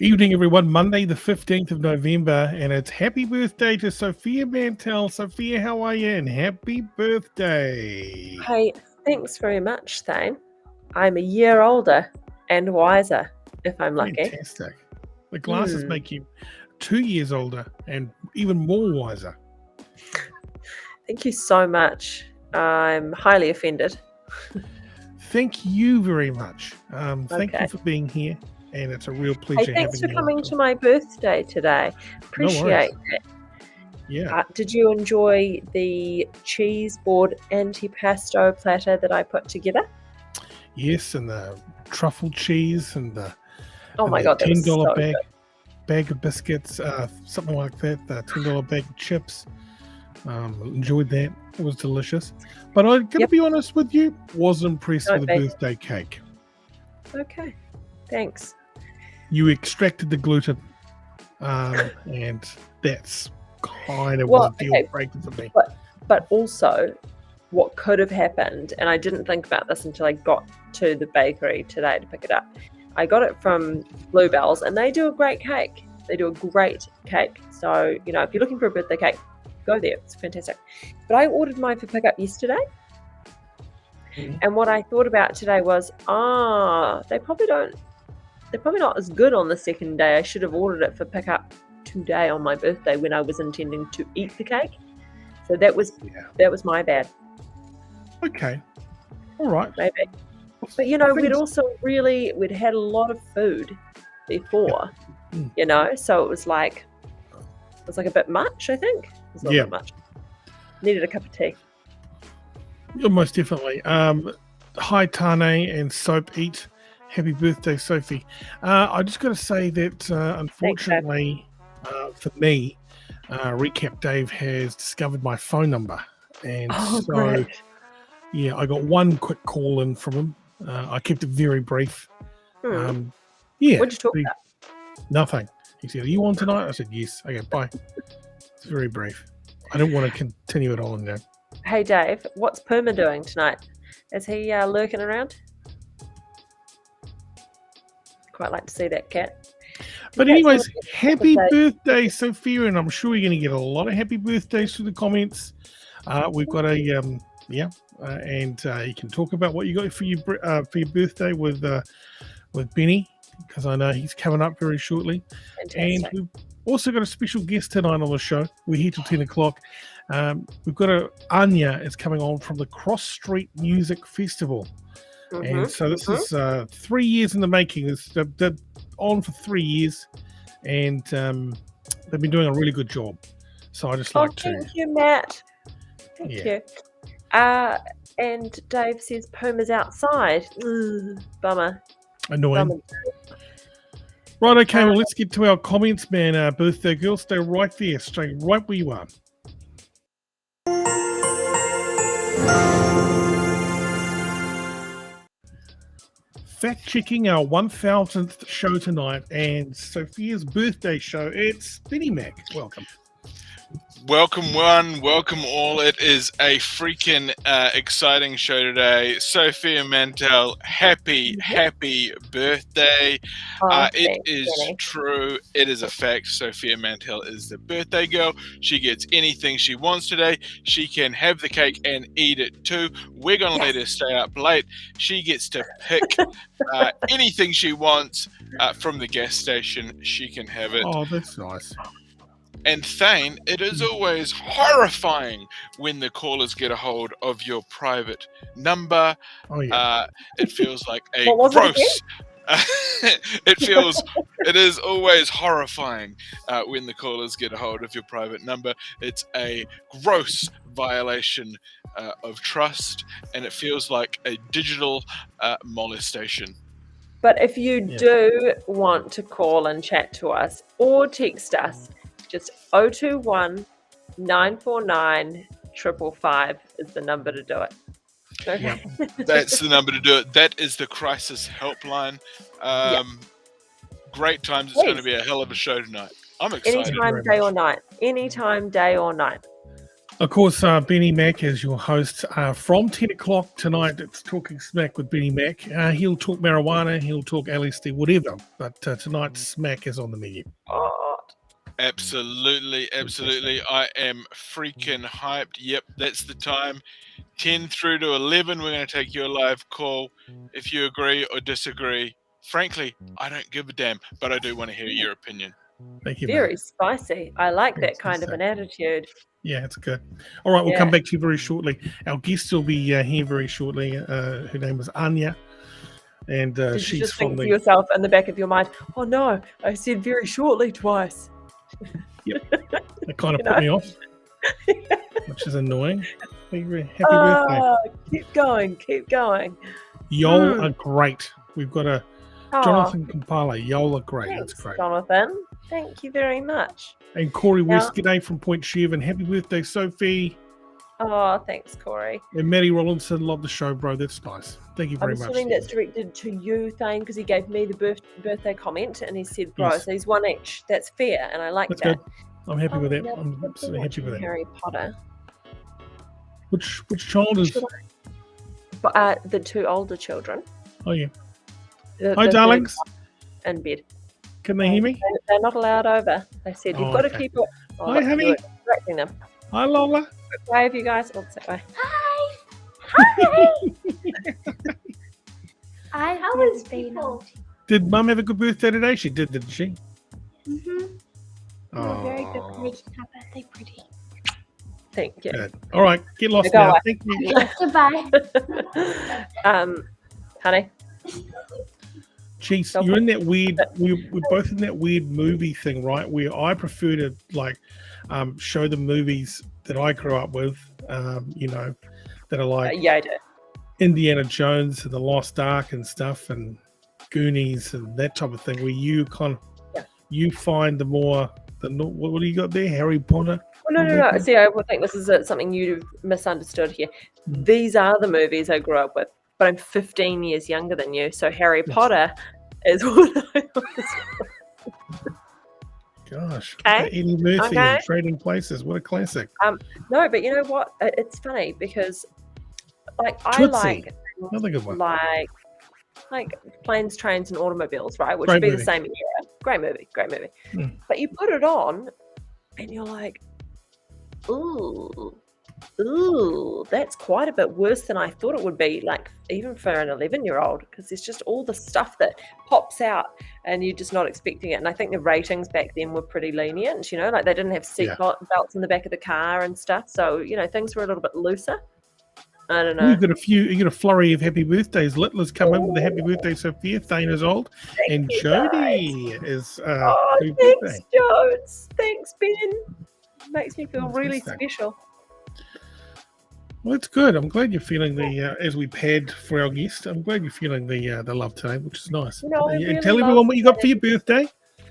Evening, everyone. Monday, the 15th of November, and it's happy birthday to Sophia Mantell. Sophia, how are you? And happy birthday. Hey, thanks very much, Thane. I'm a year older and wiser, if I'm lucky. Fantastic. The glasses make you 2 years older and even more wiser. Thank you so much. I'm highly offended. Thank you very much. Thank you for being here, and it's a real pleasure having you. Thanks for coming to my birthday today. Appreciate it. Yeah. Did you enjoy the cheese board antipasto platter that I put together? Yes, and the truffle cheese and the God, that was so good. bag of biscuits, something like that. The $10 bag of chips. Enjoyed that. It was delicious. But I'm going to be honest with you, was impressed with the birthday cake. Okay, thanks. You extracted the gluten, and that's kind of a deal breaker for me. But also, what could have happened, and I didn't think about this until I got to the bakery today to pick it up. I got it from Bluebells, and they do a great cake. They do a great cake. So, if you're looking for a birthday cake, go there. It's fantastic. But I ordered mine for pickup yesterday. And what I thought about today was, they're probably not as good on the second day. I should have ordered it for pickup today on my birthday when I was intending to eat the cake. So that was my bad. Okay. All right. Maybe. But we'd had a lot of food before, so it was like a bit much, I think. It was a bit much. Needed a cup of tea. Most definitely. Hi, Thane and Soap Eat. Happy birthday, Sophie. I just got to say that, unfortunately, for me, Recap Dave has discovered my phone number. And great. I got one quick call in from him. I kept it very brief. What'd you talk about? Nothing. He said, "Are you on tonight?" I said, "Yes." Okay, bye. It's very brief. I don't want to continue it on now. Hey, Dave, what's Puma doing tonight? Is he lurking around? Quite like to see that cat. But anyways, happy birthday, Sophia, and I'm sure you're going to get a lot of happy birthdays through the comments. We've got and you can talk about what you got for your birthday with Benny, because I know he's coming up very shortly. Fantastic. And we've also got a special guest tonight on the show. We're here till 10 o'clock. We've got Anya is coming on from the Cross Street Music Festival. And so this is 3 years in the making. They're on for 3 years, and they've been doing a really good job. So I just like to... Thank you, Matt. Thank you. And Dave says Puma's outside. Bummer. Annoying. Bummer. Right, okay, well, let's get to our comments, man. Birthday girl, stay right there. Stay right where you are. Fact-checking our 1000th show tonight and Sophia's birthday show. It's Benny Mack. Welcome. Welcome one, welcome all. It is a freaking exciting show today. Sophia Mantell, happy birthday. It is true. It is a fact. Sophia Mantell is the birthday girl. She gets anything she wants today. She can have the cake and eat it too. We're going to let her stay up late. She gets to pick anything she wants from the gas station. She can have it. Oh, that's nice. And Thane, it is always horrifying when the callers get a hold of your private number. Oh, yeah. It feels like a gross... it is always horrifying when the callers get a hold of your private number. It's a gross violation of trust, and it feels like a digital molestation. But if you do want to call and chat to us or text us, just 021 949 555 is the number to do it. Okay. That's the number to do it. That is the crisis helpline. Great times. It's going to be a hell of a show tonight. I'm excited. Anytime, day or night. Anytime, day or night. Of course, Benny Mack is your host. From 10 o'clock tonight, it's Talking Smack with Benny Mack. He'll talk marijuana, he'll talk LSD, whatever. But tonight's Smack is on the menu. Absolutely. I am freaking hyped. Yep, that's the time. 10 through to 11, we're going to take your live call. If you agree or disagree, frankly, I don't give a damn, but I do want to hear your opinion. Thank you, Very mate. spicy. I like that kind of an attitude. Yeah, it's good. All right, we'll come back to you very shortly. Our guest will be here very shortly. Her name is Anya. And Did she's you just from think to yourself in the back of your mind, oh no, I said very shortly twice. Yep. That kind of put me off, which is annoying. Happy birthday. Keep going. Y'all are great. We've got a Jonathan Kampala. Y'all are great. Thanks, That's great. Jonathan. Thank you very much. And Corey West, g'day from Point Shevin. Happy birthday, Sophie. Oh, thanks, Corey. And Maddie Rollinson, love the show, bro. That's nice. Thank you very much. I'm assuming that's directed to you, Thane, because he gave me the birthday comment and he said, bro, so he's one each. That's fair, and I like that. Good. I'm happy with that. I'm absolutely happy with that. Harry Potter. Which child is? The two older children. Oh, yeah. Hi, darlings. In bed. Can they hear me? They're not allowed over. They said, you've got to keep it. Hi, honey. Distracting them. Hi, Lola. Wave, you guys. Oh, that way. Hi. I was people. Did Mum have a good birthday today? She did, didn't she? Mm-hmm. Oh, very good for making her birthday pretty. Thank you. Good. All right, get lost now. Thank you. Goodbye. Honey. Jeez, you're in that weird. We're both in that weird movie thing, right? Where I prefer to show the movies that I grew up with. That are like I do. Indiana Jones and the Lost Ark and stuff, and Goonies and that type of thing. Where you you find the more what do you got there? Harry Potter. No. See, I think this is something you've misunderstood here. These are the movies I grew up with, but I'm 15 years younger than you, so Harry Potter is what I was. Gosh, Eddie Murphy and Trading Places. What a classic. No, but you know what? It's funny because, Tootsie. I like another good one. Like Planes, Trains, and Automobiles, right? Which would be the same era. Great movie. But you put it on, and you're like, ooh, that's quite a bit worse than I thought it would be, like even for an 11-year-old, because there's just all the stuff that pops out and you're just not expecting it. And I think the ratings back then were pretty lenient, like they didn't have seat belts in the back of the car and stuff. So, things were a little bit looser. I don't know. You got a flurry of happy birthdays. Let's come in with the happy birthday, Sophia. Thane is old. And Jody is thanks, Jodes. Thanks, Ben. Makes me feel really special. Well, it's good. I'm glad you're feeling the as we pad for our guest. I'm glad you're feeling the love today, which is nice. Really tell everyone what you got for your birthday.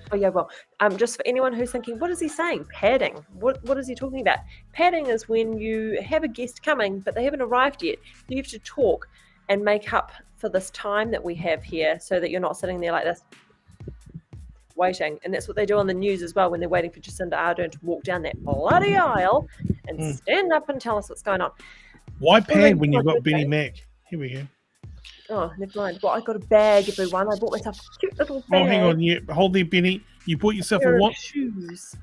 Oh yeah, well, just for anyone who's thinking, what is he saying? Padding. What is he talking about? Padding is when you have a guest coming, but they haven't arrived yet. You have to talk and make up for this time that we have here, so that you're not sitting there like this, waiting. And that's what they do on the news as well when they're waiting for Jacinda Ardern to walk down that bloody aisle and stand up and tell us what's going on. Why pad when you've got Benny Mack? Here we go. Oh, never mind. Well, I got a bag, everyone. I bought myself a cute little bag. Oh, hang on. Yeah, hold there, Benny. You bought yourself a what? Shoes.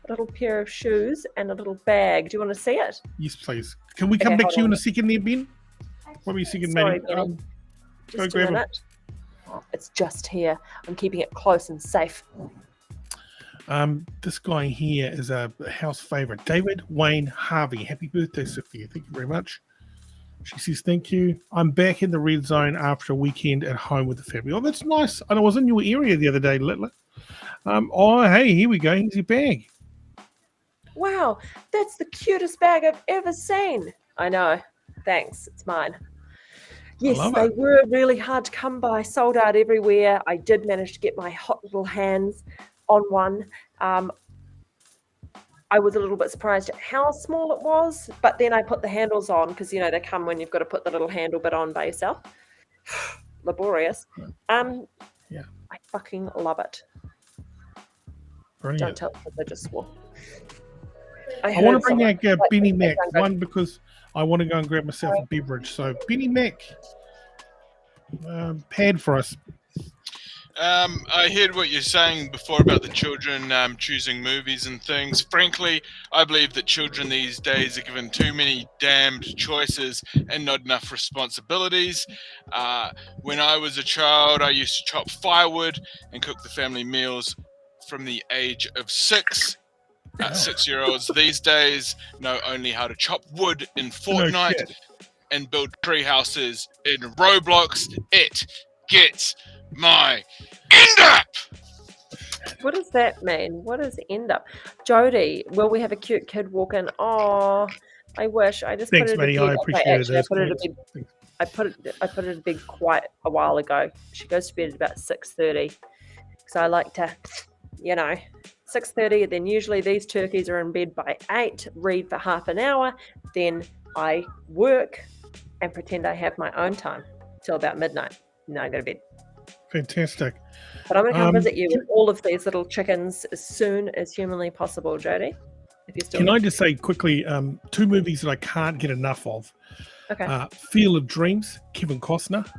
A little pair of shoes and a little bag. Do you want to see it? Yes, please. Can we come back to you in a second there, Ben? What were you thinking, Sorry, Benny? Just a minute. It's just here. I'm keeping it close and safe. This guy here is a house favorite. David Wayne Harvey. Happy birthday, Sophia. Thank you very much. She says, thank you. I'm back in the red zone after a weekend at home with the family. Oh, that's nice. And I was in your area the other day, Littler. Hey, here we go. Here's your bag. Wow, that's the cutest bag I've ever seen. I know. Thanks. It's mine. Yes, they were really hard to come by, sold out everywhere. I did manage to get my hot little hands on one. I was a little bit surprised at how small it was, but then I put the handles on because, they come when you've got to put the little handle bit on by yourself. Laborious. I fucking love it. Brilliant. Don't tell them I just swore. I want to bring out Benny Mack. One, because I want to go and grab myself a beverage. So, Benny Mack, pad for us. I heard what you're saying before about the children choosing movies and things. Frankly, I believe that children these days are given too many damned choices and not enough responsibilities. When I was a child, I used to chop firewood and cook the family meals from the age of 6. 6-year-olds these days know only how to chop wood in Fortnite and build tree houses in Roblox. It gets my end up. What does that mean? What does end up? Jody, will we have a cute kid walk in? Oh, I wish. I just Thanks, put it Matty. I appreciate it. I put it to bed quite a while ago. She goes to bed at about 6:30 because I like to, 6:30. Then usually these turkeys are in bed by 8. Read for half an hour. Then I work and pretend I have my own time till about midnight. Then I go to bed. Fantastic. But I'm going to come visit you with all of these little chickens as soon as humanly possible, Jody. If you're still Can I just say quickly, 2 movies that I can't get enough of. Okay. Field of Dreams, Kevin Costner.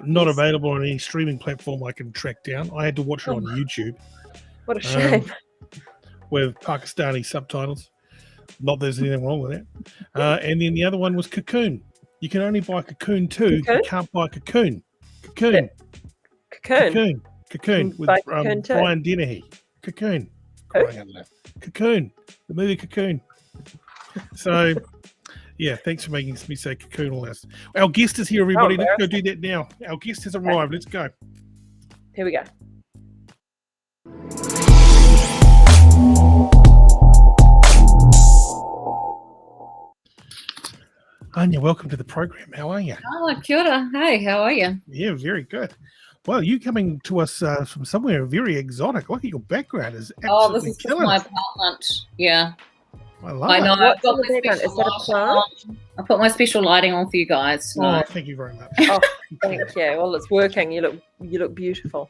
Not available on any streaming platform I can track down. I had to watch it on YouTube. What a shame. With Pakistani subtitles. Not that there's anything wrong with that. And then the other one was Cocoon. You can only buy Cocoon 2. You can't buy Cocoon. Cocoon. With Brian Dennehy. Cocoon. Cocoon. The movie Cocoon. So, yeah, thanks for making me say Cocoon all this. Our guest is here, everybody. Let's go do that now. Our guest has arrived. Let's go. Here we go. Anya, welcome to the program. How are you? Oh, kia ora. Hey, how are you? Yeah, very good. Well, you coming to us from somewhere very exotic. Look at your background. Is this is just my apartment. Yeah. I love I know. it. I've got the background. Is that a plant? I put my special lighting on for you guys tonight. Oh, thank you very much. Oh, thank you. Well, it's working. You look beautiful.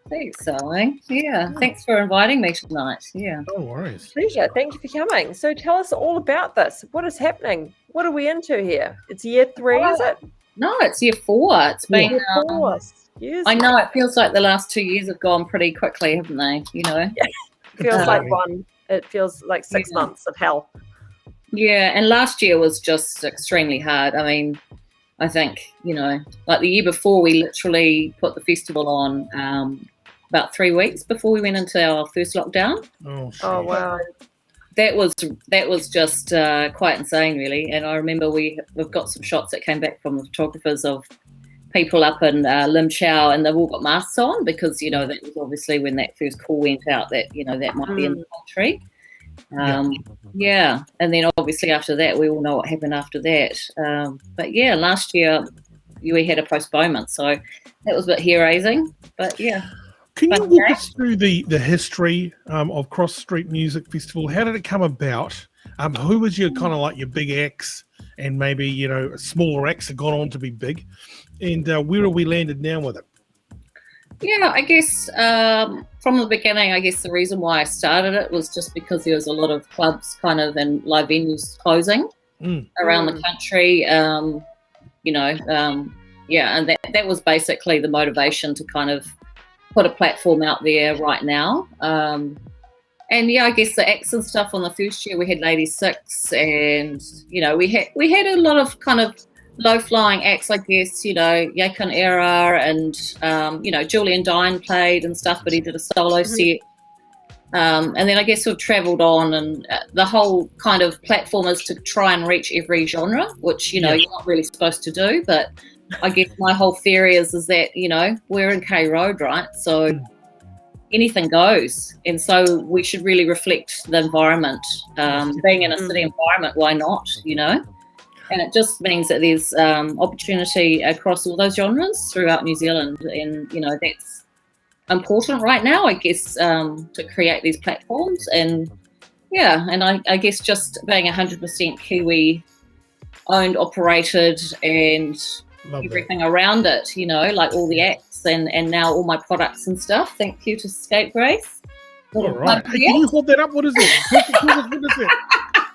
Thanks, darling. Yeah. Thanks for inviting me tonight. Yeah. No worries. Pleasure. Thank you for coming. So tell us all about this. What is happening? What are we into here? It's year 3, is it? No, it's year 4. It's been year 4. Yes. I know it feels like the last 2 years have gone pretty quickly, haven't they? Yeah. It feels like one. It feels like 6 months of hell. Yeah, and last year was just extremely hard. I mean, I think, like the year before, we literally put the festival on about 3 weeks before we went into our first lockdown. Oh wow. That was just quite insane, really. And I remember we've got some shots that came back from the photographers of people up in Lim Chow, and they've all got masks on because, that was obviously when that first call went out that, that might be in the country. And then obviously after that, we all know what happened after that. But yeah, last year we had a postponement, so that was a bit hair-raising. But yeah. Can you walk us through the history of Cross Street Music Festival? How did it come about? Who was your kind of like your big acts, and maybe smaller acts that gone on to be big, and where are we landed now with it? Yeah, I guess from the beginning, I guess the reason why I started it was just because there was a lot of clubs kind of and live venues closing around the country. And that was basically the motivation to kind of put a platform out there right now. And yeah, I guess the acts and stuff on the first year, we had Lady Six, and we had a lot of kind of low-flying acts, I guess, Yakan Era, and Julian Dine played and stuff, but he did a solo set. And then I guess we've travelled on, and the whole kind of platform is to try and reach every genre, which you're not really supposed to do, but I guess my whole theory is that we're in K Road, right? So anything goes, and so we should really reflect the environment. Being in a city environment, why not? And it just means that there's opportunity across all those genres throughout New Zealand, and that's important right now, I guess, to create these platforms. And I guess just being 100% Kiwi owned, operated, and everything around it, like all the acts and now all my products and stuff. Thank you to Scape Grace. All right. Hey, can you hold that up? What is it? What is it?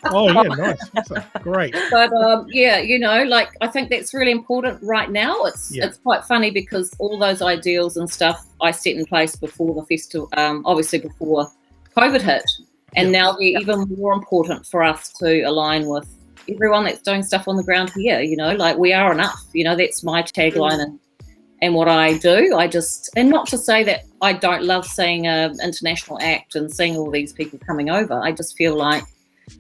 Oh yeah, nice. Awesome. Great. But yeah, you know, like I think that's really important right now. It's quite funny because all those ideals and stuff I set in place before the festival, obviously before COVID hit, and now they're even more important for us to align with everyone that's doing stuff on the ground here. You know, like we are enough. You know, that's my tagline and what I do. And not to say that I don't love seeing an international act and seeing all these people coming over. I just feel like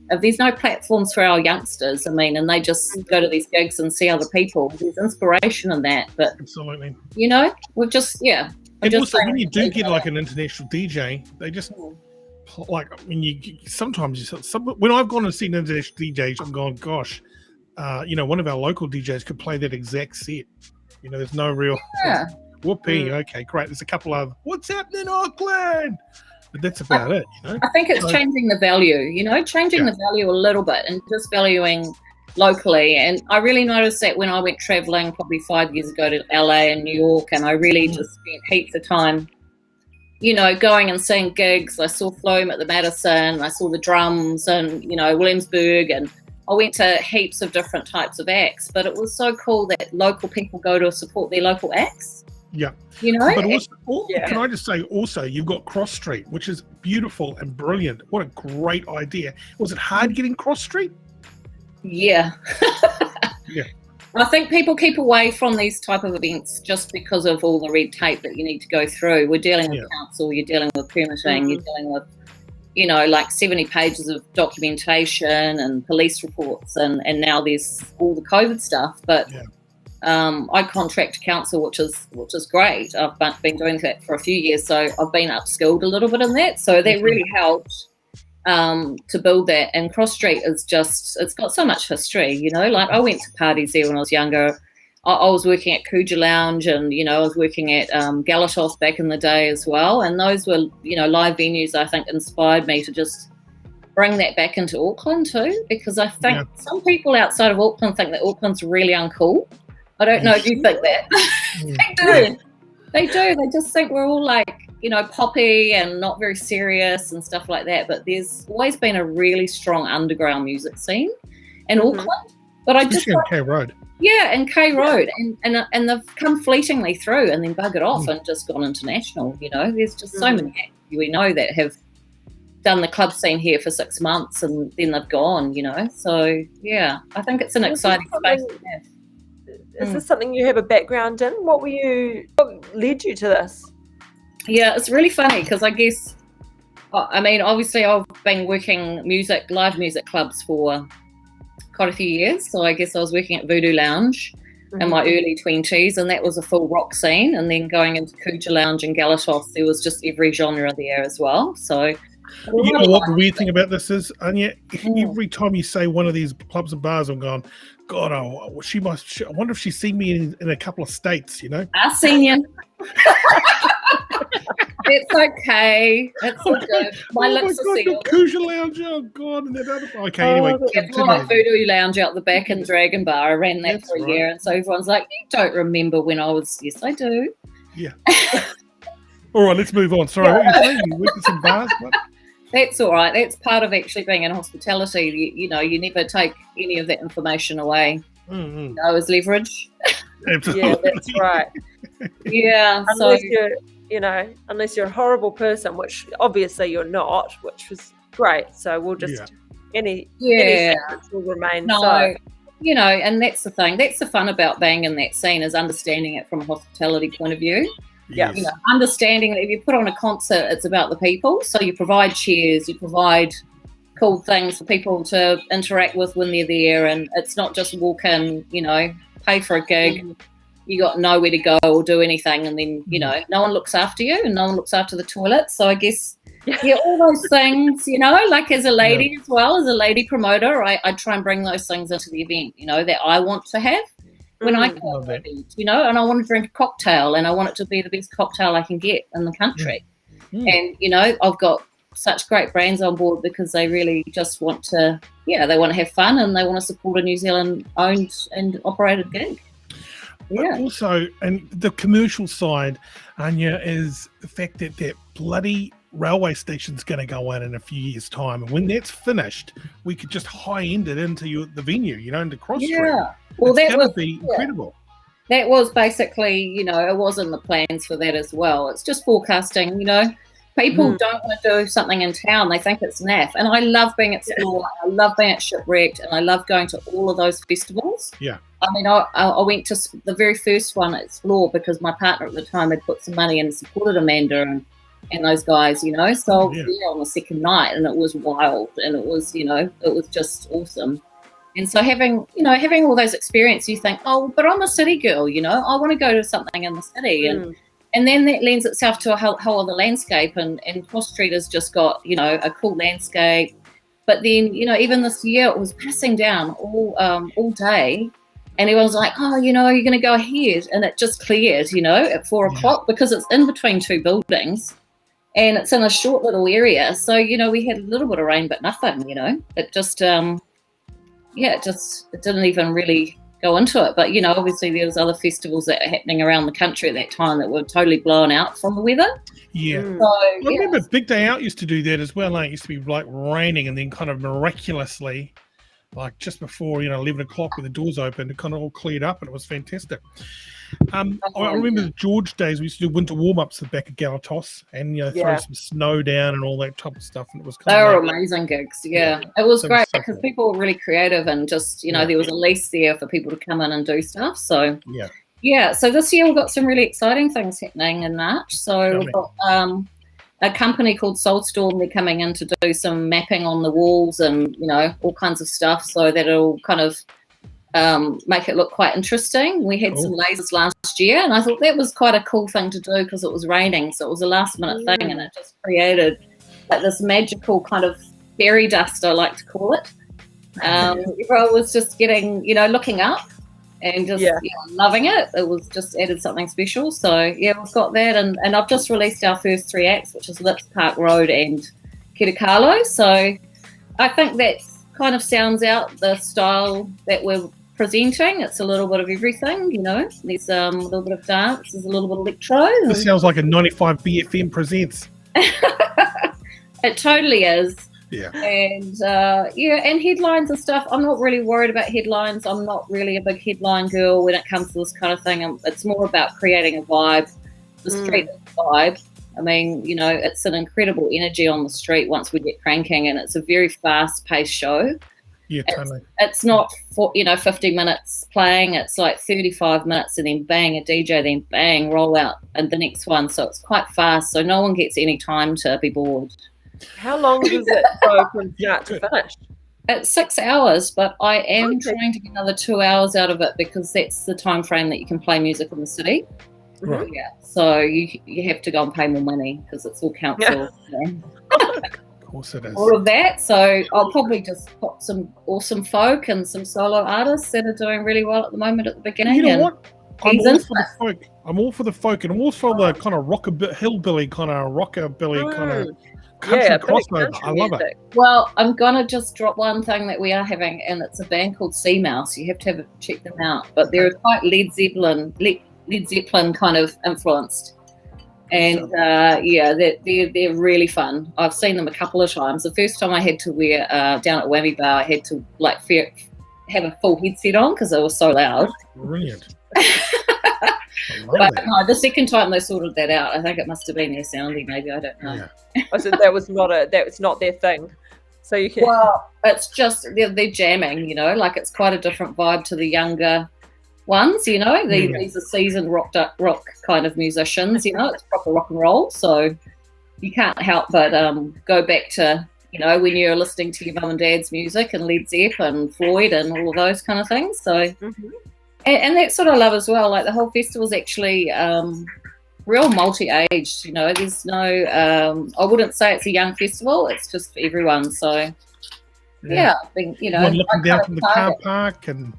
if there's no platforms for our youngsters, I mean, and they just go to these gigs and see other people, there's inspiration in that. But absolutely, you know, we've just And also, when you do get like an international DJ, they just like when when I've gone and seen international DJs, I'm going, gosh, you know, one of our local DJs could play that exact set. You know, there's no real whoopee. Okay, great. There's a couple of what's happening, Auckland. But that's about it, you know. I think it's changing the value, you know, the value a little bit and just valuing locally. And I really noticed that when I went traveling probably 5 years ago to LA and New York, and I really just spent heaps of time, you know, going and seeing gigs. I saw Flume at the Madison, I saw the Drums and, you know, Williamsburg, and I went to heaps of different types of acts. But it was so cool that local people go to support their local acts. Yeah. You know, but also, can I just say also, you've got Cross Street, which is beautiful and brilliant. What a great idea. Was it hard getting Cross Street? Yeah. Yeah. I think people keep away from these type of events just because of all the red tape that you need to go through. We're dealing with council, you're dealing with permitting, you're dealing with, you know, like 70 pages of documentation and police reports, and now there's all the COVID stuff. But I contract council, which is great. I've been doing that for a few years, so I've been upskilled a little bit in that. So that really helped to build that. And Cross Street is it's got so much history, you know. Like I went to parties there when I was younger. I was working at Kuja Lounge, and you know, I was working at Galatos back in the day as well. And those were, you know, live venues. I think inspired me to just bring that back into Auckland too, because I think some people outside of Auckland think that Auckland's really uncool. I don't know if you think that. They do. They just think we're all like, you know, poppy and not very serious and stuff like that. But there's always been a really strong underground music scene in Auckland. But I just in K Road. Yeah, and K Road, and they've come fleetingly through and then buggered off and just gone international. You know, there's just so many acts we know that have done the club scene here for 6 months and then they've gone. You know, so yeah, I think it's an exciting space to have. Is this something you have a background in? What led you to this? Yeah, it's really funny because I guess, I mean, obviously I've been working live music clubs for quite a few years. So I guess I was working at Voodoo Lounge in my early 20s, and that was a full rock scene. And then going into Kuja Lounge and Galatos, there was just every genre there as well. So you know what the weird thing about this is, Anya? Every time you say one of these clubs and bars, I'm going, God, I wonder if she's seen me in a couple of states, you know? I've seen you. It's okay. It's all good. My lips are sealed. Kuja Lounge, oh God, and that other. Okay, anyway. It's like Voodoo Lounge out the back and Dragon Bar. I ran that for a year, and so everyone's like, "You don't remember when I was?" Yes, I do. Yeah. All right, let's move on. Sorry, what were you saying? You worked at some bars? What? That's all right. That's part of actually being in hospitality. You know, you never take any of that information away. You know, as leverage. Absolutely. Yeah, that's right. Yeah. Unless you're a horrible person, which obviously you're not, which was great. So we'll just any will remain. No, so. You know, and that's the thing. That's the fun about being in that scene, is understanding it from a hospitality point of view. Yes. You know, understanding that if you put on a concert, it's about the people. So you provide chairs, you provide cool things for people to interact with when they're there, and it's not just walk in, you know, pay for a gig. You got nowhere to go or do anything, and then, you know, no one looks after you and no one looks after the toilet. So I guess, all those things, you know, like as a lady as well, as a lady promoter, I try and bring those things into the event, you know, that I want to have when I go to the event, you know, and I want to drink a cocktail and I want it to be the best cocktail I can get in the country. And, you know, I've got such great brands on board because they really just want to, they want to have fun and they want to support a New Zealand owned and operated gig. But also, and the commercial side, Anya, is the fact that that bloody railway station's going to go in a few years' time, and when that's finished, we could just high-end it into the venue, into Cross Street. Yeah. Well, It's that going was to be incredible. that was basically, it was in the plans for that as well. It's just forecasting, People don't want to do something in town. They think it's naff. And I love being at Explore. I love being at Shipwrecked. And I love going to all of those festivals. Yeah. I mean, I went to the very first one at Explore because my partner at the time had put some money in and supported Amanda and those guys, So I was there on the second night, and it was wild. And it was, it was just awesome. And so having all those experiences, you think, oh, but I'm a city girl, I want to go to something in the city. And then that lends itself to a whole other landscape. And Cross Street has just got, a cool landscape. But then, even this year, it was passing down all day. And everyone's like, oh, you're going to go ahead. And it just cleared, at 4 o'clock because it's in between two buildings. And it's in a short little area. So, we had a little bit of rain, but nothing, It just, it didn't even really go into it. But, obviously there was other festivals that are happening around the country at that time that were totally blown out from the weather. Yeah. So, I remember Big Day Out used to do that as well. It used to be like raining, and then kind of miraculously, like just before 11 o'clock when the doors opened, it kind of all cleared up, and it was fantastic. I remember the George days. We used to do winter warm-ups at the back of Galatos, and throw some snow down and all that type of stuff, and it was kind they of were amazing gigs. It was great because people were really creative, and just there was a lease there for people to come in and do stuff. So so this year we've got some really exciting things happening in March. So we've got a company called Soulstorm. They're coming in to do some mapping on the walls and all kinds of stuff, so that it'll kind of make it look quite interesting. We had some lasers last year, and I thought that was quite a cool thing to do because it was raining, so it was a last minute thing, and it just created like this magical kind of fairy dust, I like to call it. Everyone was just getting, looking up and just loving it. It was just added something special. So we've got that, and I've just released our first 3 acts, which is Lips Park Road and Kitakalo. So I think that kind of sounds out the style that we're presenting. It's a little bit of everything, There's a little bit of dance, there's a little bit of electro. This sounds like a 95 BFM presents. It totally is. Yeah. And and headlines and stuff. I'm not really worried about headlines. I'm not really a big headline girl when it comes to this kind of thing. It's more about creating a vibe, the street vibe. I mean, it's an incredible energy on the street once we get cranking, and it's a very fast-paced show. Yeah, totally. It's not 50 minutes playing. It's like 35 minutes, and then bang, a DJ, then bang, roll out, and the next one. So it's quite fast. So no one gets any time to be bored. How long does it go from start to finish? It's 6 hours, but I am trying to get another 2 hours out of it because that's the time frame that you can play music in the city. Right. Yeah. So you have to go and pay more money because it's all council. Of course it is. All of that. So I'll probably just put some awesome folk and some solo artists that are doing really well at the moment at the beginning. You know what? I'm all for the folk. I'm all for the folk, and I'm all for the kind of hillbilly kind of rockabilly kind of country crossover. I love it. Well, I'm gonna just drop one thing that we are having, and it's a band called Sea Mouse. You have to check them out, but they're quite Led Zeppelin kind of influenced, and they're really fun. I've seen them a couple of times. The first time I had to wear down at Whammy Bar, I had to have a full headset on because they were so loud. Brilliant. But no, the second time they sorted that out, I think it must have been their sounding. Maybe, I don't know. Yeah. I said that was not their thing. So you can. Well, it's just they're jamming, like it's quite a different vibe to the younger ones, These are seasoned rock kind of musicians, It's proper rock and roll, so you can't help but go back to when you're listening to your mum and dad's music and Led Zeppelin and Floyd and all of those kind of things. So and that's what I love as well. Like the whole festival's actually real multi-aged. There's no I wouldn't say it's a young festival. It's just for everyone. So I think One looking down from the car park and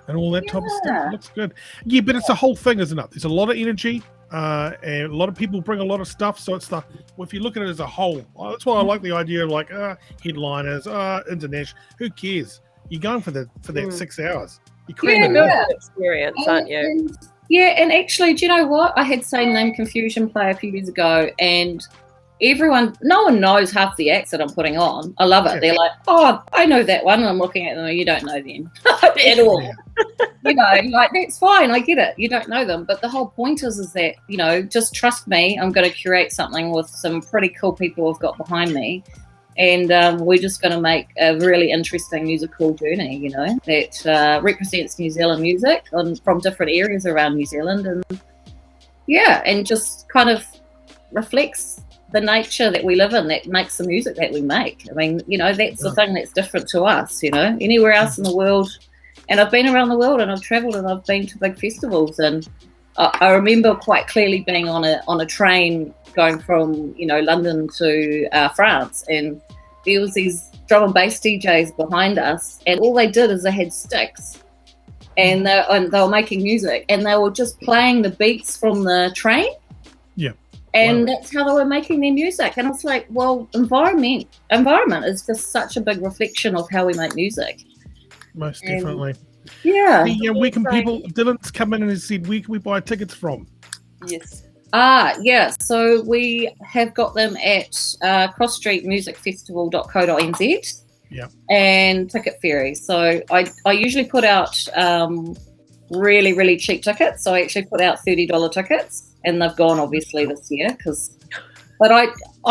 all that type of stuff. It looks good. Yeah, but it's a whole thing, isn't it? There's a lot of energy, and a lot of people bring a lot of stuff. So it's if you look at it as a whole, that's why I like the idea of like headliners, international. Who cares? You're going for that 6 hours. You're creating an experience, aren't you? And actually, do you know what? I had same name Confusion play a few years ago, and no one knows half the acts that I'm putting on. I love it. Yeah. They're like, oh, I know that one. And I'm looking at them, you don't know them at all. Yeah. You know, like, that's fine. I get it. You don't know them. But the whole point is that, you know, just trust me. I'm going to curate something with some pretty cool people I've got behind me. And we're just going to make a really interesting musical journey, you know, that represents New Zealand music from different areas around New Zealand. And, yeah, and just kind of reflects the nature that we live in, that makes the music that we make. I mean, you know, that's the thing that's different to us, you know. Anywhere else in the world, and I've been around the world and I've travelled and I've been to big festivals, and I remember quite clearly being on a train going from, you know, London to France, and there was these drum and bass DJs behind us, and all they did is they had sticks, and they were making music, and they were just playing the beats from the train. Yeah. And that's how they were making their music. And it's like, well, environment is just such a big reflection of how we make music. Most definitely. Yeah. Hey, where can people, Dylan's come in and said, where can we buy tickets from? Yes. Yeah. So we have got them at crossstreetmusicfestival.co.nz. Yeah. And Ticket Ferry. So I usually put out really, really cheap tickets. So I actually put out $30 tickets. And they've gone obviously this year but I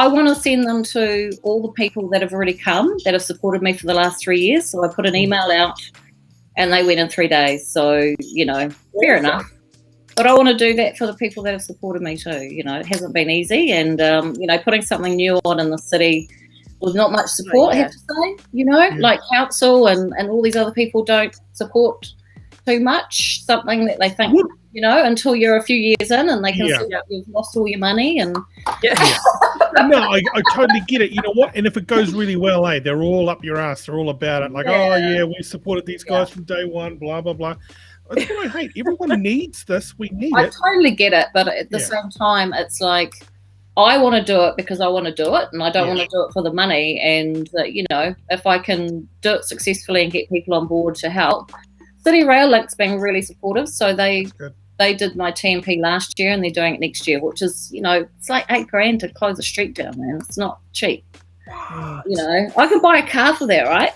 want to send them to all the people that have already come, that have supported me for the last 3 years. So I put an email out and they went in 3 days. So, you know, fair enough. But I want to do that for the people that have supported me too. You know, it hasn't been easy. And, you know, putting something new on in the city with not much support, I have to say, you know, like council and all these other people don't support too much, something that they think, you know, until you're a few years in and they can see that you've lost all your money. And No, I totally get it. You know what? And if it goes really well, they're all up your ass. They're all about it. Like, oh, yeah, we supported these guys from day one, blah, blah, blah. That's what I hate. Everyone needs this. We need it. I totally get it. But at the same time, it's like, I want to do it because I want to do it, and I don't want to do it for the money. And, you know, if I can do it successfully and get people on board to help. City Rail Link's been really supportive. So they did my TMP last year and they're doing it next year, which is, you know, it's like $8,000 to close a street down, man. It's not cheap. You know, I could buy a car for that, right?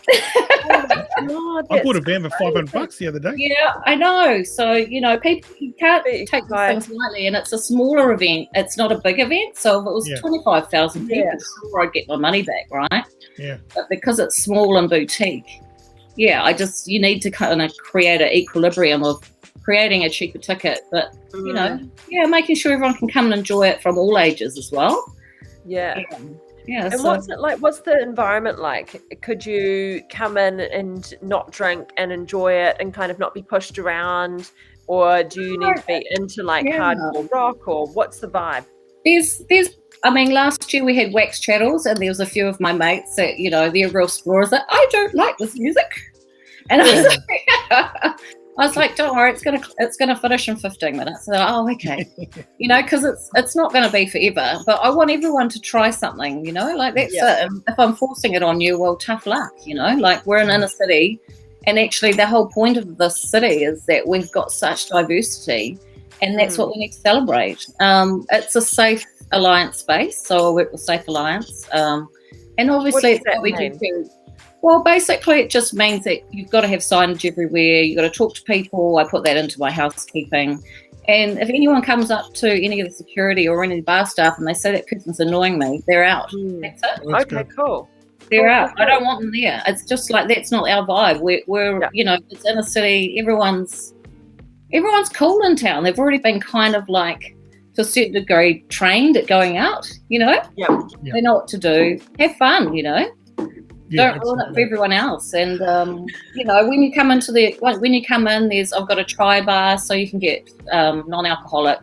I bought a van for $500 the other day. Yeah, I know. So, you know, people, you can't take these things lightly, and it's a smaller event. It's not a big event. So if it was 25,000 people, sure, I'd get my money back, right? Yeah. But because it's small and boutique, you need to kind of create an equilibrium of creating a cheaper ticket, but you know, making sure everyone can come and enjoy it from all ages as well. Yeah. And so, what's it like? What's the environment like? Could you come in and not drink and enjoy it and kind of not be pushed around, or do you need to be into like hardcore rock, or what's the vibe? There's I mean, last year we had Wax Chattels, and there was a few of my mates that, you know, they're real explorers that I don't like this music, and I was like, don't worry, it's gonna finish in 15 minutes. So, oh, okay, you know, because it's not going to be forever. But I want everyone to try something, you know, like that's it. And if I'm forcing it on you, well, tough luck, you know. Like, we're an inner city, and actually the whole point of this city is that we've got such diversity, and that's what we need to celebrate. It's a safe alliance space, so I work with Safe Alliance, and obviously it's what we do too. Well, basically it just means that you've got to have signage everywhere, you've got to talk to people. I put that into my housekeeping, and if anyone comes up to any of the security or any bar staff and they say that person's annoying me, they're out. That's it. Okay, cool. They're out. I don't want them there. It's just like, that's not our vibe. We're you know, it's in a city, everyone's cool in town. They've already been kind of like, to a certain degree, trained at going out, you know? They know what to do. Have fun, you know? Don't ruin it for everyone else. And, you know, when you come in, I've got a try bar, so you can get non-alcoholic.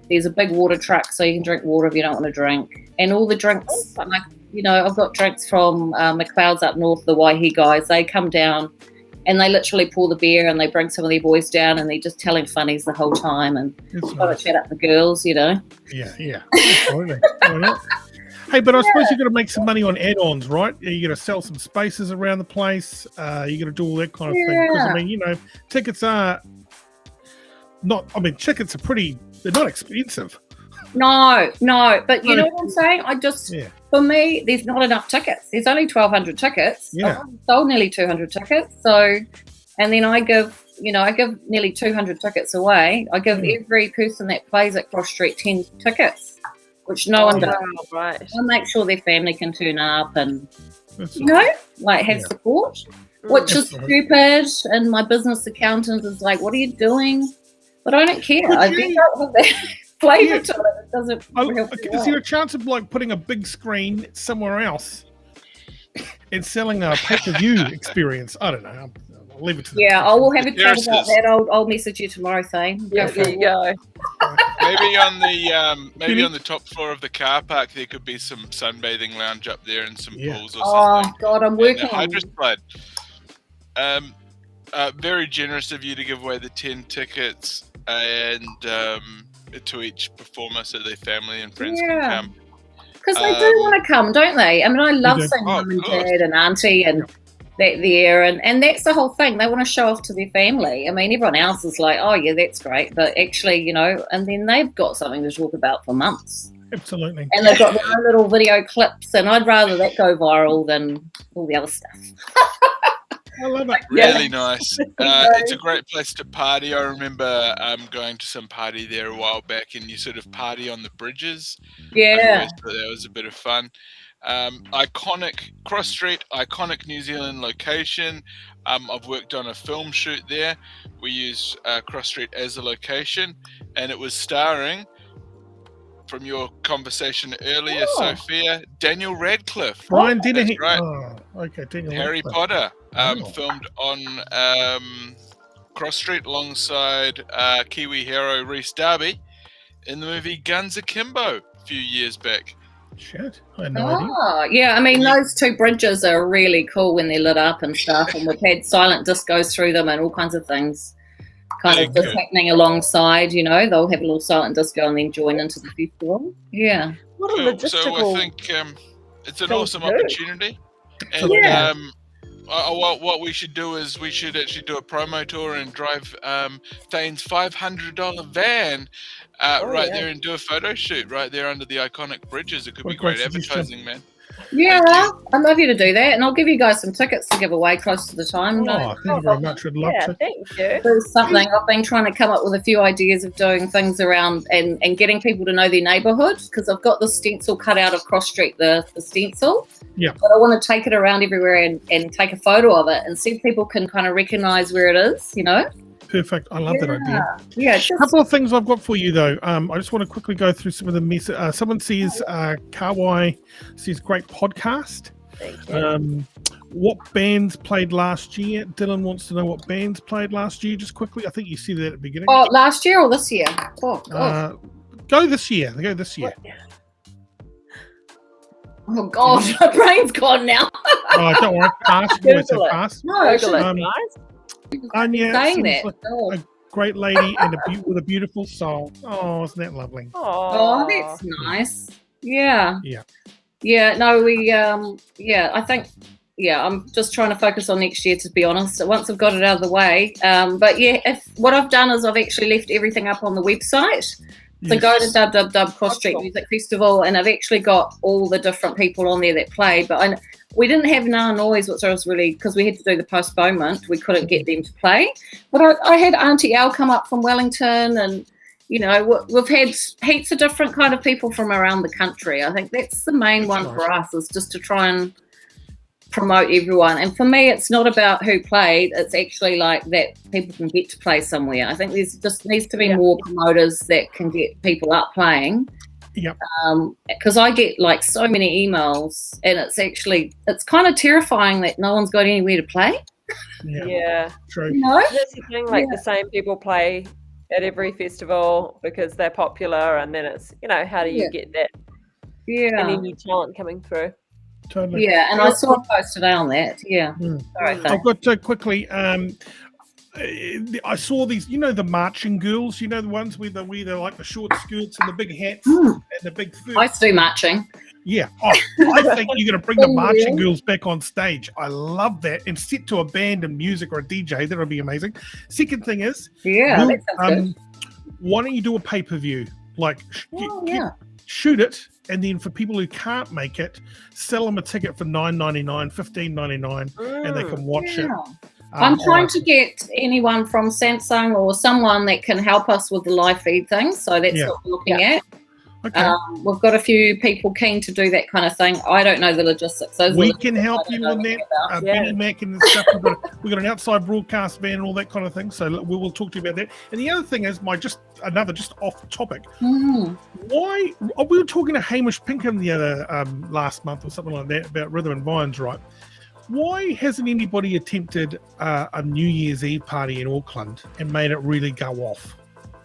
There's a big water truck, so you can drink water if you don't want to drink. And all the drinks, like, you know, I've got drinks from McLeod's up north, the Waihi guys. They come down and they literally pour the beer and they bring some of their boys down and they're just telling funnies the whole time and chat up the girls, you know. Yeah. Hey, but I suppose you've got to make some money on add-ons, right? You're going to sell some spaces around the place. You're going to do all that kind of thing. Because, I mean, you know, tickets are not, I mean, tickets are they're not expensive. No. But you know what I'm saying? Yeah. For me, there's not enough tickets. There's only 1,200 tickets. Yeah. I've sold nearly 200 tickets. So, and then I give nearly 200 tickets away. I give every person that plays at Cross Street 10 tickets, which no one does. Right. I make sure their family can turn up and, That's have support, which is That's right. stupid. And my business accountant is like, what are you doing? But I don't care. I think I have that flavour to it. It doesn't help me Is there out. a chance of like putting a big screen somewhere else and selling a pay-per-view experience? I don't know. I'll leave it to Yeah, I will have a chat about Terraces. that. I'll message you tomorrow, Thane. Yeah, there you go. Maybe on the top floor of the car park there could be some sunbathing lounge up there and some pools or Oh something. God, I'm And working a on hydro slide. Very generous of you to give away the 10 tickets and to each performer so their family and friends can Yeah. come. because they do want to come, don't they? I mean, I love do. seeing Oh, mum and of course. dad and auntie and that there, and that's the whole thing. They want to show off to their family. I mean, everyone else is like, oh yeah, that's great, but actually, and then they've got something to talk about for months. Absolutely. And they've got their own little video clips, and I'd rather that go viral than all the other stuff. I love it. Really nice. It's a great place to party. I remember going to some party there a while back, and you sort of party on the bridges. Yeah. So that was a bit of fun. Iconic Cross Street, iconic New Zealand location. I've worked on a film shoot there. We use Cross Street as a location, and it was starring, from your conversation earlier, Sophia, Daniel Radcliffe. Brian That's Dennehy. right. Oh, okay. Daniel Harry Radcliffe. Potter, Oh. filmed on Cross Street alongside Kiwi hero Rhys Darby in the movie Guns Akimbo a few years back. Shit. I had no idea. Oh, yeah. I mean, those two bridges are really cool when they're lit up and stuff, and we've had silent discos through them and all kinds of things kind of just happening alongside, they'll have a little silent disco and then join into the festival. Yeah. What a So logistical. I think it's an thing awesome to do. opportunity. And Yeah. what we should do is we should actually do a promo tour and drive Thane's $500 van right there and do a photo shoot right there under the iconic bridges. It could What be a great great suggestion. advertising, man. Yeah, Thank I'd love you to do that, and I'll give you guys some tickets to give away close to the time. Oh, thank you very much. I'd love Yeah, to. thank you. Do something. I've been trying to come up with a few ideas of doing things around and getting people to know their neighbourhood, because I've got the stencil cut out of Cross Street, the stencil. Yeah. But I want to take it around everywhere and take a photo of it and see if people can kind of recognise where it is, Perfect. I love that idea. Yeah, A couple of things I've got for you, though. I just want to quickly go through some of the messages. Someone says, Kawai says, great podcast. Thank you. What bands played last year? Dylan wants to know what bands played last year. Just quickly, I think you said that at the beginning. Oh, last year or this year? Oh, God. Go this year. Go this year. Oh, God. My brain's gone now. Oh, don't worry. Pass. Boys Google it. have passed. No, Google it, um, guys. Anya saying seems that. like Oh. a great lady and with a beautiful soul. Oh, isn't that lovely? Oh, that's nice. Yeah. Yeah. Yeah, no, I think, I'm just trying to focus on next year, to be honest, once I've got it out of the way. But yeah, what I've done is I've actually left everything up on the website. So Yes. go to www Cross Street Music Festival, and I've actually got all the different people on there that played. But we didn't have Nah Noise, which I was really, because we had to do the postponement, we couldn't get them to play. But I had Auntie Al come up from Wellington, and we've had heaps of different kind of people from around the country. I think that's the main one for us, is just to try and promote everyone. And for me, it's not about who played, it's actually like that people can get to play somewhere. I think there's just needs to be more promoters that can get people up playing. Yep. Because I get like so many emails, and it's kind of terrifying that no one's got anywhere to play. Yeah. True. That's the thing, like the same people play at every festival because they're popular, and then it's, how do you get that any new talent coming through? Totally. Yeah, and I saw a post today on that. Yeah. Sorry, I've got to quickly. I saw these, the marching girls, the ones with they're like the short skirts and the big hats and the big fur. I used to do marching. Yeah. Oh, I think you're going to bring the marching girls back on stage. I love that. And set to a band and music or a DJ. That would be amazing. Second thing is, that sounds good. why don't you do a pay-per-view? Like, shoot it, and then for people who can't make it, sell them a ticket for $9.99, $15.99, and they can watch it. I'm trying to get anyone from Samsung or someone that can help us with the live feed thing. So that's what we're looking at. Okay. We've got a few people keen to do that kind of thing. I don't know the logistics. We can help you with that. Benny Mack and stuff. We've got an outside broadcast van and all that kind of thing. So we will talk to you about that. And the other thing is just off topic. Why we were talking to Hamish Pinkham the other last month or something like that about Rhythm and Vines, right? Why hasn't anybody attempted a New Year's Eve party in Auckland and made it really go off?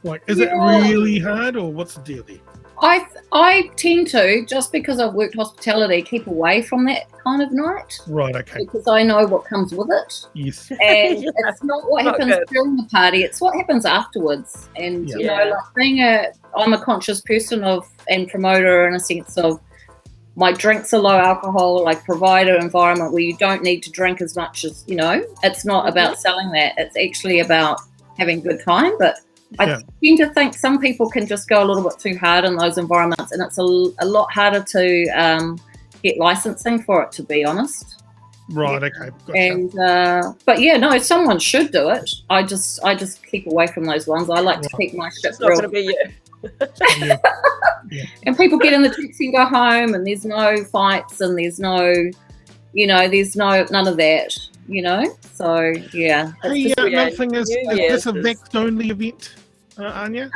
Like, is it really hard, or what's the deal there? I tend to, just because I've worked hospitality, keep away from that kind of night. Right, okay. Because I know what comes with it. Yes. And it's not what happens during the party, it's what happens afterwards. And, you know, like I'm a conscious person and promoter in a sense of my drinks are low alcohol, like provide an environment where you don't need to drink as much as, you know, it's not about selling that. It's actually about having a good time. But I tend to think some people can just go a little bit too hard in those environments, and it's a lot harder to get licensing for it, to be honest. Right, okay. Gotcha. And but someone should do it. I just keep away from those ones. I like to keep my shit real. It's not going to be you. And people get in the taxi and go home, and there's no fights, and there's no, there's none of that, So yeah. Hey, another thing is this a Vax only event, Anya?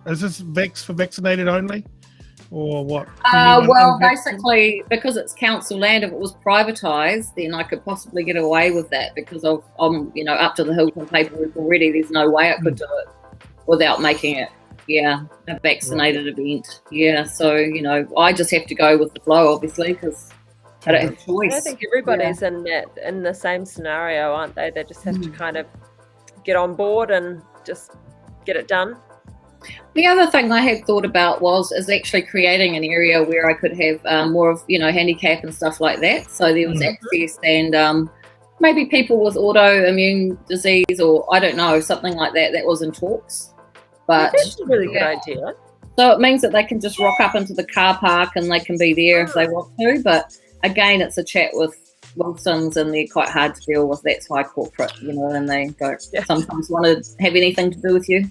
Is this Vax for vaccinated only, or what? Well, basically, because it's council land, if it was privatised, then I could possibly get away with that because I'm up to the hilt in paperwork already. There's no way I could do it without making it. Yeah, a vaccinated event. Yeah, so I just have to go with the flow, obviously, because I don't have a choice. I think everybody's in the same scenario, aren't they? They just have to kind of get on board and just get it done. The other thing I had thought about is actually creating an area where I could have more of handicap and stuff like that. So there was access and maybe people with autoimmune disease or I don't know, something like that. That was in talks. But that's a really good idea. So it means that they can just rock up into the car park and they can be there if they want to. But again, it's a chat with Wilsons and they're quite hard to deal with. That's why corporate, and they don't sometimes want to have anything to do with you.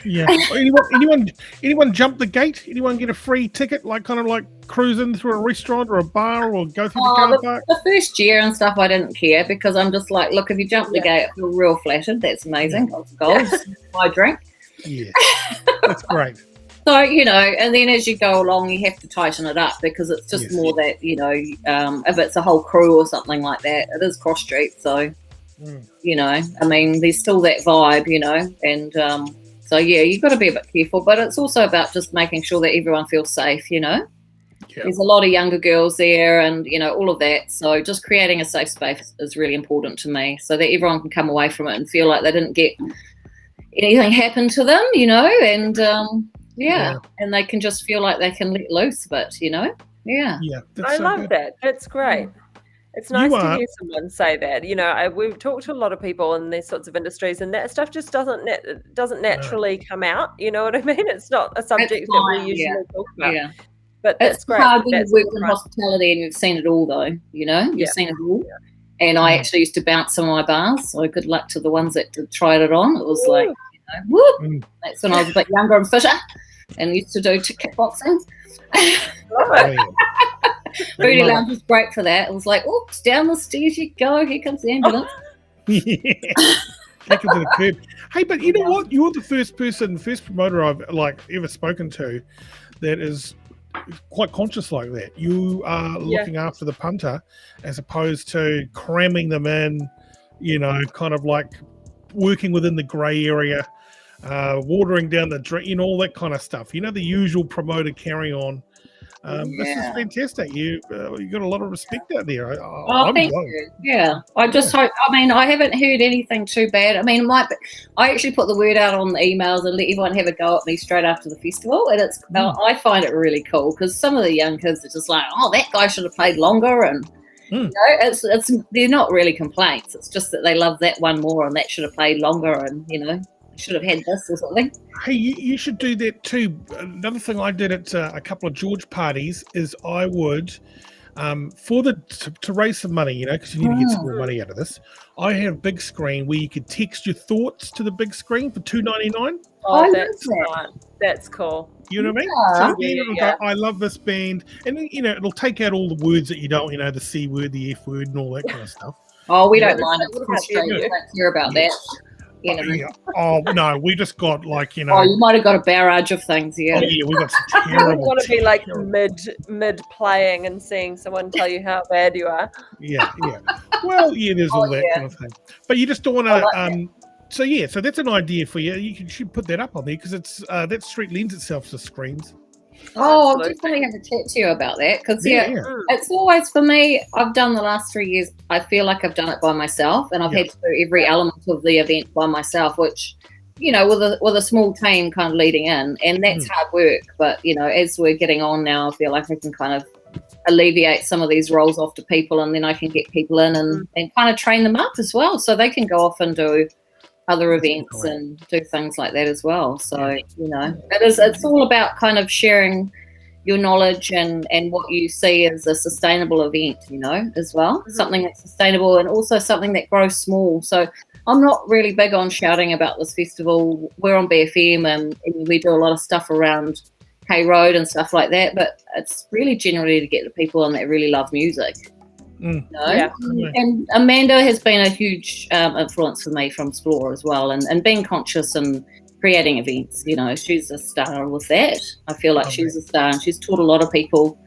Yeah. Anyone jump the gate? Anyone get a free ticket, like kind of like cruise in through a restaurant or a bar or go through the car park? The first year and stuff, I didn't care because I'm just like, look, if you jump the gate, I feel real flattered. That's amazing. Goals, my drink. Yeah, that's great. So, and then as you go along, you have to tighten it up because it's just more that, if it's a whole crew or something like that, it is cross street. So, I mean, there's still that vibe, and so, you've got to be a bit careful. But it's also about just making sure that everyone feels safe, There's a lot of younger girls there and, all of that. So just creating a safe space is really important to me so that everyone can come away from it and feel like they didn't get anything happen to them, and and they can just feel like they can let loose a bit, I love that. That's great. It's nice to hear someone say that. We've talked to a lot of people in these sorts of industries, and that stuff just doesn't naturally come out. You know what I mean? It's not a subject that we usually talk about. Yeah. But that's great. It's hard when you've worked in hospitality and you've seen it all, though. You've seen it all. Yeah. And I actually used to bounce on my bars, so good luck to the ones that tried it on. It was like, whoop. That's when I was a bit younger and fitter and used to do kickboxing. Booty Lounge was great for that. It was like, oops, down the stairs you go. Here comes the ambulance. Take it to the curb. Hey, but you know what? You're the first promoter I've ever spoken to that is quite conscious like that. You are looking after the punter as opposed to cramming them in, kind of like working within the grey area, watering down the drain, all that kind of stuff. The usual promoter carry on. This is fantastic. You got a lot of respect out there. Thank you. Yeah, I just hope. I mean, I haven't heard anything too bad. I mean, I actually put the word out on the emails and let everyone have a go at me straight after the festival, and it's. I find it really cool because some of the young kids are just like, "Oh, that guy should have played longer," and it's they're not really complaints. It's just that they love that one more, and that should have played longer, and should have had this or something. Hey, you should do that too. Another thing I did at a couple of George parties is I would, to raise some money, because you need to get some more money out of this. I had a big screen where you could text your thoughts to the big screen for $2.99. Oh, I that's love fun. That's cool. You know what I mean? Yeah. So then it'll go, I love this band. And then, it'll take out all the words that you don't, the C word, the F word, and all that kind of stuff. Oh, we don't What mind about it. Australia, you? we don't care about that. Yeah. Oh, no, we just got Oh, you might have got a barrage of things, yeah. Oh, yeah, we got some You wouldn't terrible. want to be like terrible- mid playing and seeing someone tell you how bad you are. Yeah. Well, yeah, there's all that yeah. kind of thing. But you just don't want I to. like So that's an idea for you. You should put that up on there because it's that street lends itself to screens. Oh, I'll Absolutely. definitely have a chat to you about that because, Mm. it's always for me. I've done the last 3 years. I feel like I've done it by myself, and I've had to do every element of the event by myself, which, with a small team kind of leading in, and that's hard work. But as we're getting on now, I feel like I can kind of alleviate some of these roles off to people, and then I can get people in and kind of train them up as well, so they can go off and do other events and do things like that as well. So it's all about kind of sharing your knowledge and what you see as a sustainable event, as well. Something that's sustainable and also something that grows small. So I'm not really big on shouting about this festival. We're on BFM and we do a lot of stuff around K Road and stuff like that, but it's really generally to get the people in that really love music. Yeah. And Amanda has been a huge influence for me from Explore as well, and being conscious and creating events. She's a star with that. I feel like she's a star, and she's taught a lot of people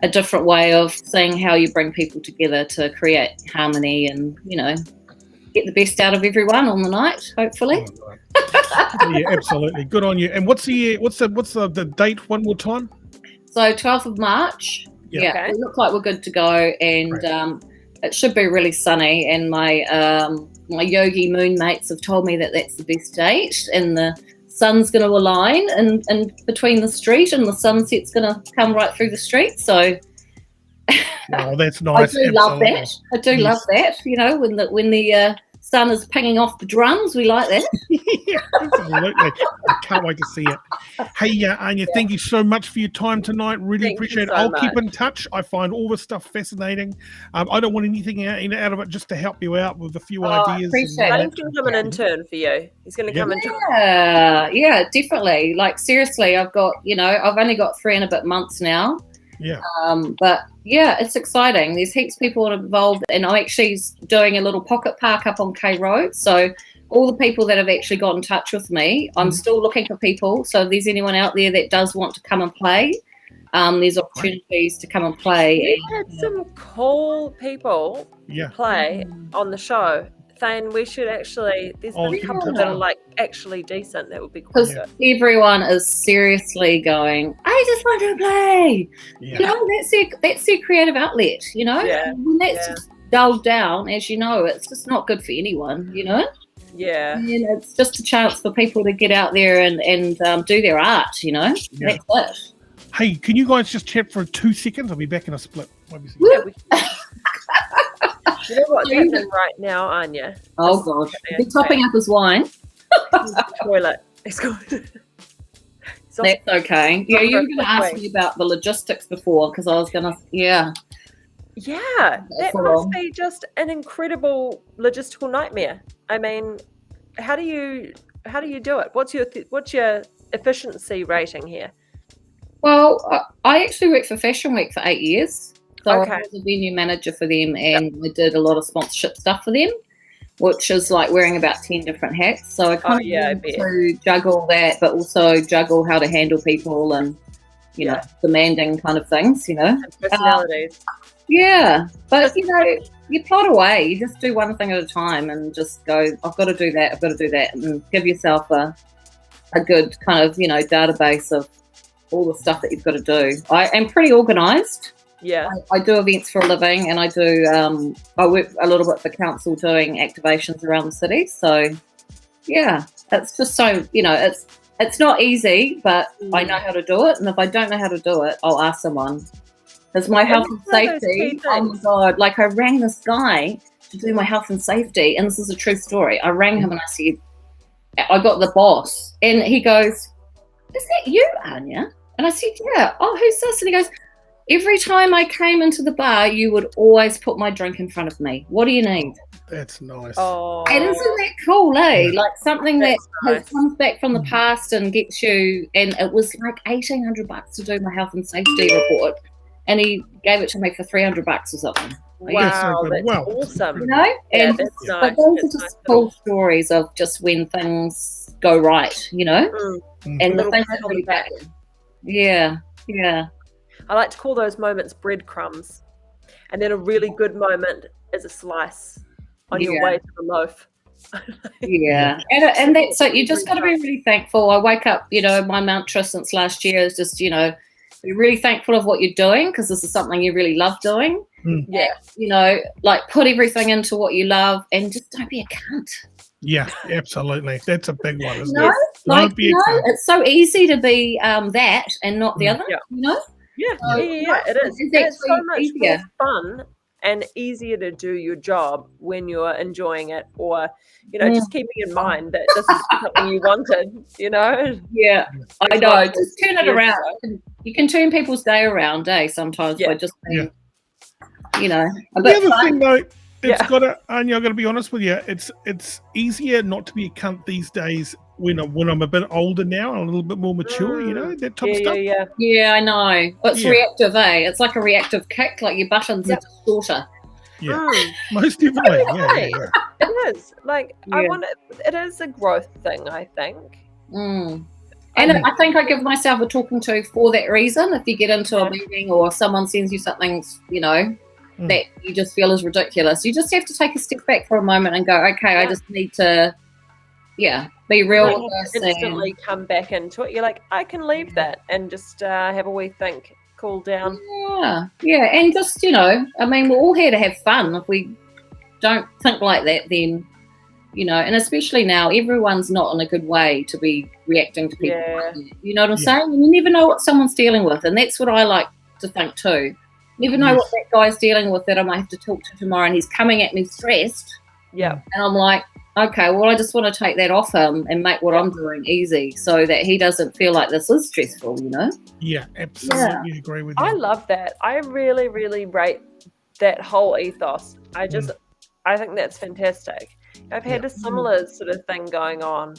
a different way of seeing how you bring people together to create harmony and get the best out of everyone on the night, hopefully. Yeah, absolutely. Good on you. And what's the date one more time? So 12th of March. Yeah. Yeah, Okay. we look like we're good to go, and it should be really sunny. And my yogi moon mates have told me that that's the best date, and the sun's going to align and between the street, and the sunset's going to come right through the street. So Oh, that's nice. I do love Absolutely. that. I do love that. When the sun is pinging off the drums, we like that. Yeah, absolutely. I can't wait to see it. Hey, Anya, thank you so much for your time tonight. Really Thank you appreciate it. so I'll keep much. in touch. I find all this stuff fascinating. I don't want anything out of it, just to help you out with a few ideas. appreciate and it. Dane's going to become an intern for you. He's going to come into Yeah, definitely. Like, seriously, I've only got 3 and a bit months now. Yeah. But yeah, it's exciting. There's heaps of people involved, and I'm actually doing a little pocket park up on K Road. So all the people that have actually got in touch with me, I'm still looking for people. So if there's anyone out there that does want to come and play, there's opportunities to come and play. We had some cool people Yeah. play on the show. Thane, we should actually. There's Oh, been a keep in couple touch. that are like actually decent. That would be cool. Because everyone is seriously going, I just want to play. Yeah. That's their creative outlet, Yeah, When that's yeah. just dulled down, as you know, it's just not good for anyone, Yeah. And it's just a chance for people to get out there and do their art, Yeah. That's it. Hey, can you guys just chat for 2 seconds? I'll be back in a split. Won't be a second. Yeah, you know what's happening right now, Anya? Oh, God. They're topping up his wine. Toilet. It's good. That's okay. Yeah, you were going to ask Wait. me about the logistics before, because I was going to, Yeah, that full must on. be just an incredible logistical nightmare. I mean, how do you do it? What's your efficiency rating here? Well, I actually worked for Fashion Week for 8 years. So Okay. I was a venue manager for them, and I did a lot of sponsorship stuff for them, which is like wearing about 10 different hats. So I kind of yeah, I learned bet. to juggle that, but also juggle how to handle people and, demanding kind of things, And personalities. Yeah, but you plot away. You just do one thing at a time and just go, I've got to do that, and give yourself a good kind of, database of all the stuff that you've got to do. I am pretty organised. Yeah. I do events for a living, and I work a little bit for council doing activations around the city. So, yeah, it's just so, it's not easy, but I know how to do it. And if I don't know how to do it, I'll ask someone. Because my health and it's one of those safety, key oh my things. God, like I rang this guy to do my health and safety, and this is a true story. I rang him and I said, I got the boss, and he goes, "Is that you, Anya?" And I said, "Yeah." "Oh, who's this?" And he goes, "Every time I came into the bar, you would always put my drink in front of me. What do you need?" That's nice. Oh, And isn't that cool, eh? Yeah. Like something that That's nice. comes back from the past and gets you. And it was like $1,800 to do my health and safety report, and he gave it to me for $300 or something. That's so wow, good. that's Wow. awesome. You know, Yeah, and that's but nice. those That's are nice just cool little- stories of just when things go right. You know, and the Little things pat that on really the back. happen. Yeah. I like to call those moments breadcrumbs, and then a really good moment is a slice on your Yeah. way to the loaf. Yeah, and that's so you just got to be really thankful. I wake up, my mantra since last year is just, be really thankful of what you're doing because this is something you really love doing. Yeah. Like put everything into what you love and just don't be a cunt. Yeah, absolutely. That's a big one, isn't No, it? like, Don't be a cunt. it's so easy to be that and not the other, Yeah. Yeah. It is. It's It's so actually much easier. more fun and easier to do your job when you're enjoying it, or just keeping in mind that this is something you wanted. Yeah, I It's know. not Just turn it years around. ago. You can turn people's day around, sometimes by Yeah. just being, a The bit other fun. thing, though, Yeah. Anya, I've got to be honest with you. It's easier not to be a cunt these days when I'm a bit older now and a little bit more mature. That type of stuff. Yeah. Yeah, I know. It's Yeah. reactive, eh? It's like a reactive kick, like your buttons are just shorter. Yeah, Mm. most definitely. Right. Yeah. It is. Like, Yeah. it is a growth thing, I think. Mm. And I think I give myself a talking to for that reason. If you get into a meeting or someone sends you something, that you just feel is ridiculous, you just have to take a step back for a moment and go, okay, I just need to, be real Like, with this. instantly come back into it. You're like, I can leave that and just have a wee think, cool down. Yeah, and just, we're all here to have fun. If we don't think like that, then, and especially now, everyone's not in a good way to be reacting to people. Yeah. Like that. You know what I'm saying? And you never know what someone's dealing with, and that's what I like to think too. Never know what that guy's dealing with that I might have to talk to tomorrow, and he's coming at me stressed. Yeah. And I'm like, okay, well, I just want to take that off him and make what I'm doing easy so that he doesn't feel like this is stressful, Yeah, absolutely agree with you. I love that. I really, really rate that whole ethos. I think that's fantastic. I've had a similar sort of thing going on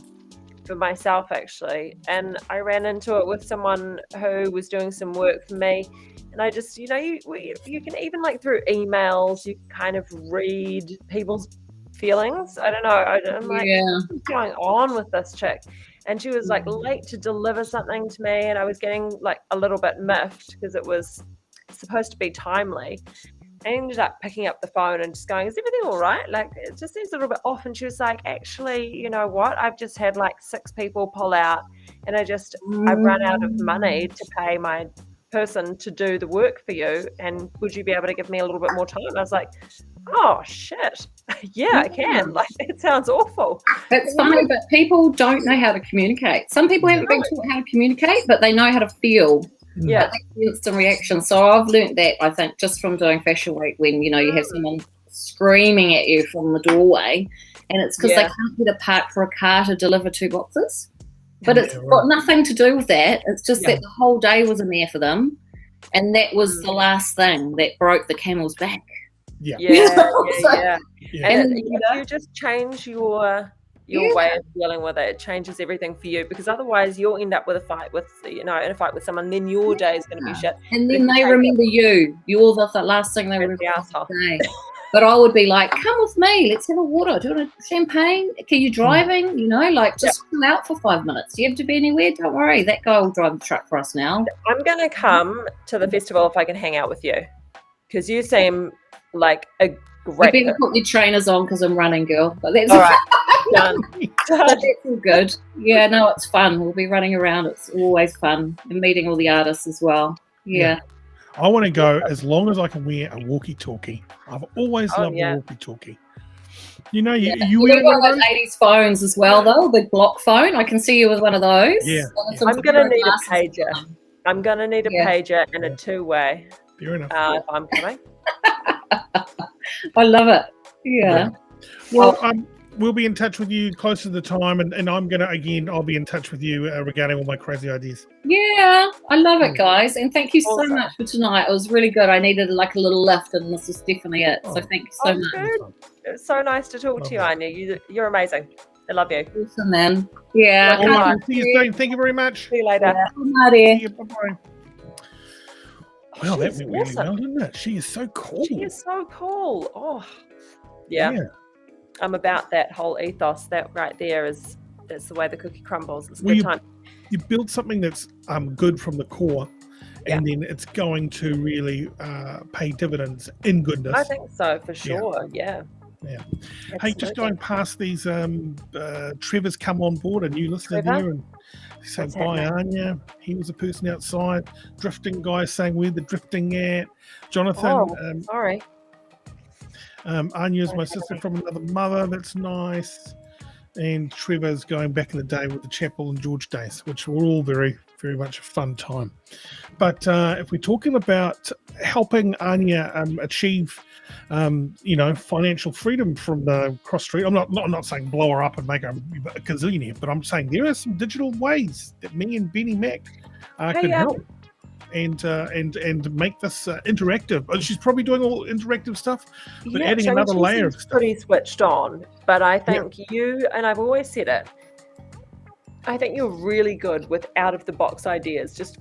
for myself, actually. And I ran into it with someone who was doing some work for me. And I just, you can even like through emails, you kind of read people's feelings. I don't know. I'm like, what's going on with this chick? And she was like late to deliver something to me, and I was getting like a little bit miffed because it was supposed to be timely. I ended up picking up the phone and just going, is everything all right? Like, it just seems a little bit off. And she was like, actually, you know what? I've just had like 6 people pull out, and I've run out of money to pay my person to do the work for you, and would you be able to give me a little bit more time? I was like, oh shit, yeah, I can. Like, it sounds awful. It's funny, but people don't know how to communicate. Some people haven't been taught how to communicate, but they know how to feel. Yeah. The instant reaction. So I've learnt that, I think, just from doing Fashion Week, when you have someone screaming at you from the doorway, and it's because they can't get a part for a car to deliver 2 boxes. But it's got nothing to do with that. It's just that the whole day was in there for them, and that was the last thing that broke the camel's back. Yeah. And if you just change your way of dealing with it, it changes everything for you, because otherwise you'll end up with a fight with someone, then your day is going to be shit. And then they remember you. You're the last thing they remember the asshole. But I would be like, come with me, let's have a water. Do you want a champagne? Are you driving? Just chill out for 5 minutes. Do you have to be anywhere? Don't worry, that guy will drive the truck for us now. I'm going to come to the festival if I can hang out with you, because you seem like a great... You better put your trainers on because I'm running, girl. But that's all right. Done. But that's all good. Yeah, no, it's fun. We'll be running around. It's always fun. And meeting all the artists as well. Yeah. I want to go as long as I can wear a walkie-talkie. I've always loved a walkie-talkie. You wear one of those 80s phones as well, though, the block phone. I can see you with one of those. Yeah. I'm going to need a pager. I'm going to need a pager and a 2-way. Fair enough. If I'm coming. I love it. Yeah. Well, we'll be in touch with you closer to the time, and I'll be in touch with you regarding all my crazy ideas. Yeah, I love it, guys, and thank you so Awesome. much for tonight. It was really good. I needed like a little lift, and this was definitely it. So Oh. thank you so much. Good. It was so nice to talk to you, Anya. You're amazing. I love you. Awesome, man. Yeah. All right. See you soon. Thank you very much. See you later. See you. Bye-bye. Well, that She's went really awesome. well, didn't it? She is so cool. She is so cool. Oh, yeah. I'm about that whole ethos. That right there that's the way the cookie crumbles. It's a good time. You build something that's good from the core, and then it's going to really pay dividends in goodness. I think so, for sure. Yeah. Hey, just going past these, Trevor's come on board, a new listener there, and say What's bye, happening? Anya. He was a person outside. Drifting guy saying where the drifting at. Jonathan, Oh, sorry. Anya's my sister from another mother. That's nice. And Trevor's going back in the day with the chapel and George days, which were all very, very much a fun time. But if we're talking about helping Anya achieve, financial freedom from the cross street, I'm not saying blow her up and make her a gazillionaire, but I'm saying there are some digital ways that me and Benny Mack can help. And make this interactive. She's probably doing all interactive stuff, but adding another layer of stuff. Pretty switched on, but I think you, and I've always said it, I think you're really good with out of the box ideas. Just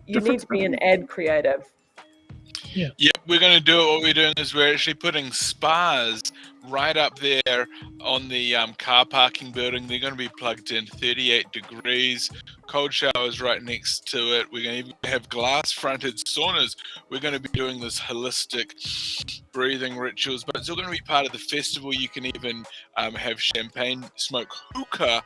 you need to be an ad creative. Yep, we're going to do it. What we're doing is we're actually putting spas right up there on the car parking building. They're going to be plugged in 38 degrees, cold showers right next to it. We're going to even have glass-fronted saunas. We're going to be doing this holistic breathing rituals, but it's all going to be part of the festival. You can even have champagne, smoke hookah,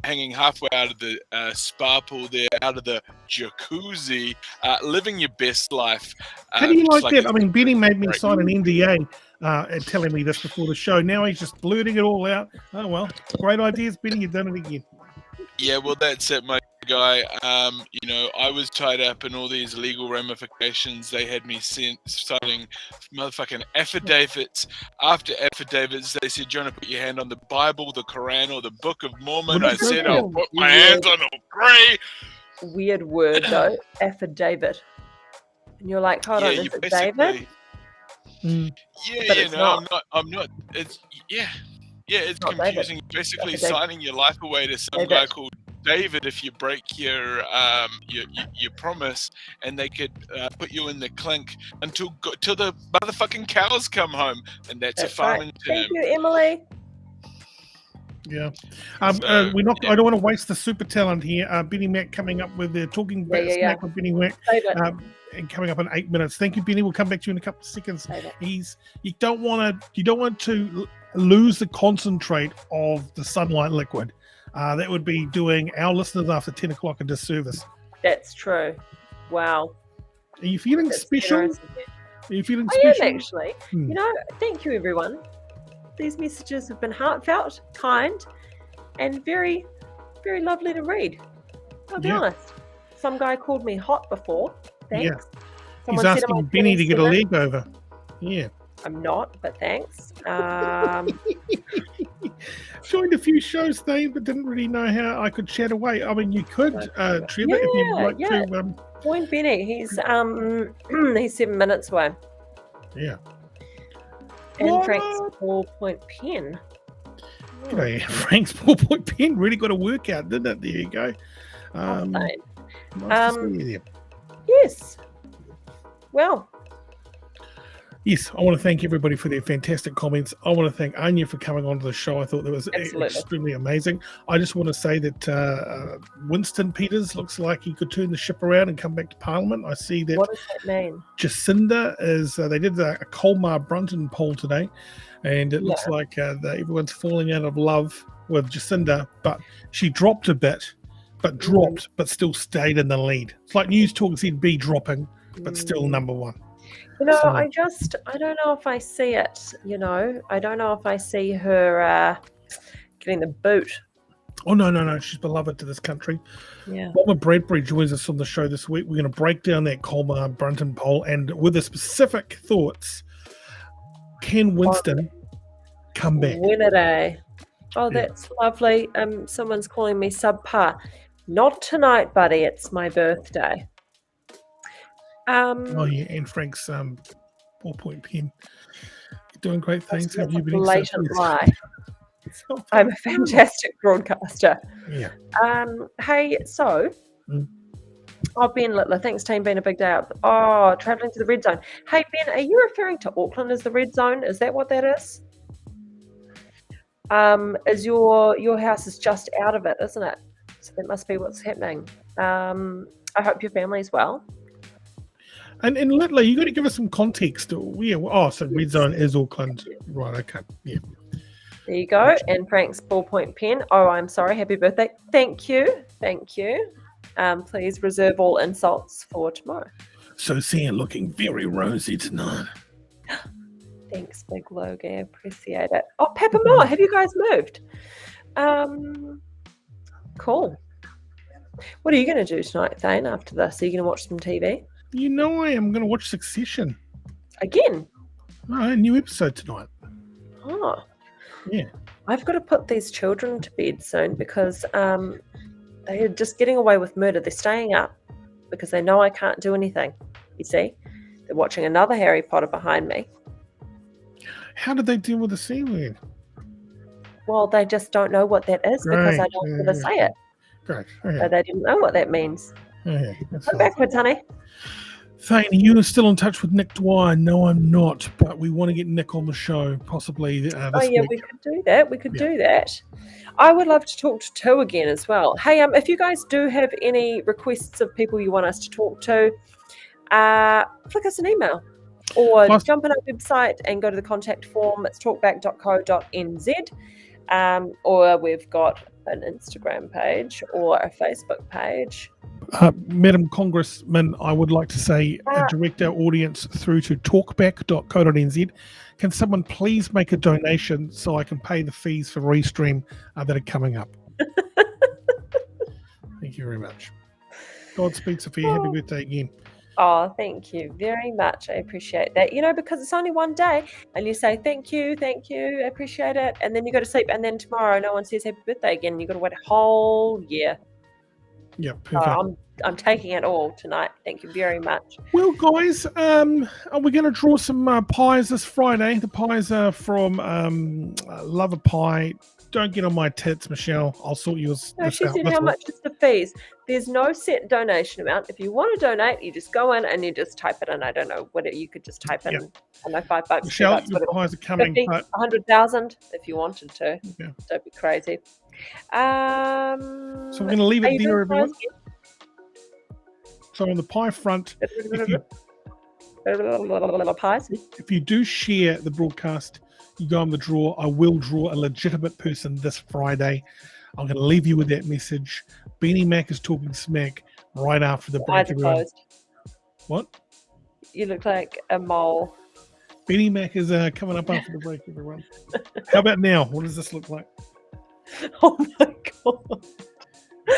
hanging halfway out of the spa pool there, out of the jacuzzi, living your best life. How do you like that? I mean, Benny made me sign an NDA telling me this before the show. Now he's just blurting it all out. Oh, well, great ideas, Benny. You've done it again. Yeah, well, that's it, my guy. I was tied up in all these legal ramifications. They had me signing motherfucking affidavits after affidavits. They said, "Do you want to put your hand on the Bible, the Quran, or the Book of Mormon?" I said, "I'll put my hands on all three." Weird word though, affidavit. And you're like, hold on, is it David? I'm not. It's it's not confusing. You're basically signing your life away to some guy called David if you break your promise, and they could put you in the clink until the motherfucking cows come home, and that's a farming term. Thank you, Emily. Yeah. I don't want to waste the super talent here. Benny Mack coming up with the talking snack with Benny Mack. And coming up in 8 minutes. Thank you, Benny. We'll come back to you in a couple of seconds. You don't want to lose the concentrate of the sunlight liquid. That would be doing our listeners after 10 o'clock a disservice. That's true. Wow. Are you feeling special? Are you feeling I special? am actually. Thank you, everyone. These messages have been heartfelt, kind, and very, very lovely to read. I'll be honest. Some guy called me hot before. Thanks. Yeah. He's asking Benny to get a leg over. Yeah. I'm not, but thanks. Joined a few shows, Thane, but didn't really know how I could chat away. I mean, you could, Trevor, if you'd like to. Join Benny. He's 7 minutes away. Yeah. And Frank's ballpoint pen. G'day, Frank's ballpoint pen really got a workout, didn't it? There you go. Nice to see you there. Yes. Well. Yes, I want to thank everybody for their fantastic comments. I want to thank Anya for coming onto the show. I thought that was extremely amazing. I just want to say that Winston Peters looks like he could turn the ship around and come back to Parliament. I see that. What does that mean? Jacinda is. They did a Colmar Brunton poll today, and it looks like everyone's falling out of love with Jacinda, but she dropped a bit. But still stayed in the lead. It's like News Talk ZB dropping, but still number one. I don't know if I see it, I don't know if I see her getting the boot. Oh, no. She's beloved to this country. Yeah. Robert Bradbury joins us on the show this week. We're going to break down that Colmar Brunton poll and with the specific thoughts, can Winston come back? Win it, eh? Oh, Yeah. that's lovely. Someone's calling me subpar. Not tonight, buddy. It's my birthday. Oh yeah, and Frank's 4-point pen. You're doing great things. Have That's you a been blatant accepted? lie. I'm a fantastic broadcaster. Yeah. Hey, so Mm. Ben Littler, thanks team, been a big day up. Oh, traveling to the red zone. Hey Ben, are you referring to Auckland as the red zone? Is that what that is? Is your house is just out of it, isn't it? So that must be what's happening. I hope your family's well. And Littler, you got to give us some context. Yeah. So red zone is Auckland, right? Okay. Yeah. There you go. And Frank's ballpoint pen. Oh, I'm sorry. Happy birthday. Thank you. Thank you. Please reserve all insults for tomorrow. Sophia looking very rosy tonight. Thanks, Big Logie. Appreciate it. Oh, Papamoa, have you guys moved? Cool. What are you going to do tonight, Thane, after this? Are you going to watch some TV? You know I am going to watch Succession. Again? Oh, a new episode tonight. Oh. Yeah. I've got to put these children to bed soon because they are just getting away with murder. They're staying up because they know I can't do anything. You see? They're watching another Harry Potter behind me. How did they deal with the C word? Well, they just don't know what that is because I Right, don't yeah, ever say it. Great. So Okay. they didn't know what that means. Okay. That's Go fine. backwards, honey. Thane, you are still in touch with Nick Dwyer. No, I'm not, but we want to get Nick on the show, possibly this Oh, yeah, week. we could do that. We could Yeah. do that. I would love to talk to Tu again as well. Hey, if you guys do have any requests of people you want us to talk to, flick us an email or Plus- jump on our website and go to the contact form. It's talkback.co.nz. Or we've got an Instagram page or a Facebook page. Madam Congressman, I would like to say direct our audience through to talkback.co.nz. Can someone please make a donation so I can pay the fees for Restream that are coming up? Thank you very much. Godspeed, Sophia. Happy birthday again. Oh, thank you very much. I appreciate that. Because it's only one day and you say, thank you, I appreciate it. And then you go to sleep and then tomorrow no one says happy birthday again. You've got to wait a whole year. Yeah, perfect. I'm taking it all tonight. Thank you very much. Well, guys, are we going to draw some pies this Friday? The pies are from Love a Pie. Don't get on my tits, Michelle. I'll sort yours. No, she said, how much is the fees? There's no set donation amount. If you want to donate, you just go in and you just type it in. I don't know what you could just type in. Yep. I know $5, Michelle, $2, your whatever. pies are coming. 50, But 100,000 if you wanted to. Yeah. Don't be crazy. So we're going to leave it there, everyone. So on the pie front, Pies. if you do share the broadcast, you go on the draw. I will draw a legitimate person this Friday. I'm going to leave you with that message. Beanie Mack is talking smack right after the break. Eyes are Everyone. closed. What? You look like a mole. Beanie Mack is coming up after the break, everyone. How about now? What does this look like? Oh my god.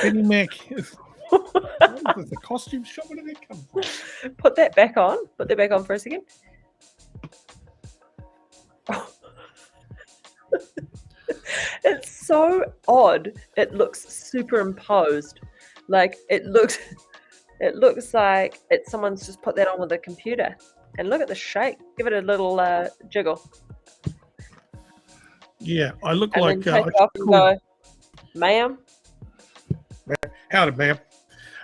Beanie Mack is... What is this, a costume shop? Where did that come from? Put that back on. Put that back on for a second. It's so odd. It looks superimposed. Like it looks like someone's just put that on with a computer. And look at the shape. Give it a little jiggle. Yeah, I look And like... then take it off and go, ma'am. Howdy, ma'am.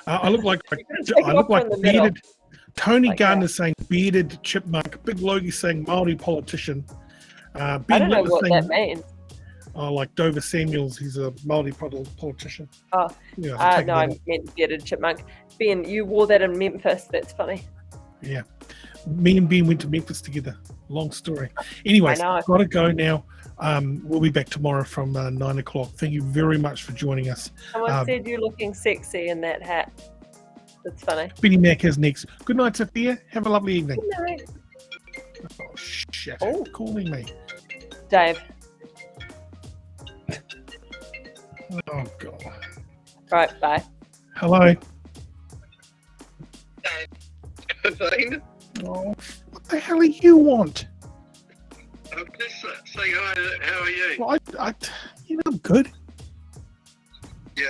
I look like Take it off like from the middle. bearded... Tony Like Gardner that. saying bearded chipmunk. Big Logie saying Māori politician. I Ben don't know Littler what saying, that means. like Dover Samuels, he's a Māori politician. Oh, Yeah, I'll take no, that I off. meant bearded chipmunk. Ben, you wore that in Memphis. That's funny. Yeah. Me and Ben went to Memphis together. Long story. Anyways, I know. gotta go now. We'll be back tomorrow from 9 o'clock. Thank you very much for joining us. Someone said you're looking sexy in that hat. That's funny. Benny Mack is next. Good night, Sophia. Have a lovely evening. Good night. Oh, shit. Oh. Calling me. Dave. Oh, God. Right, bye. Hello. Thane, Oh, what the hell do you want? I'm just saying hi. How are you? Well, you know Good. Yeah.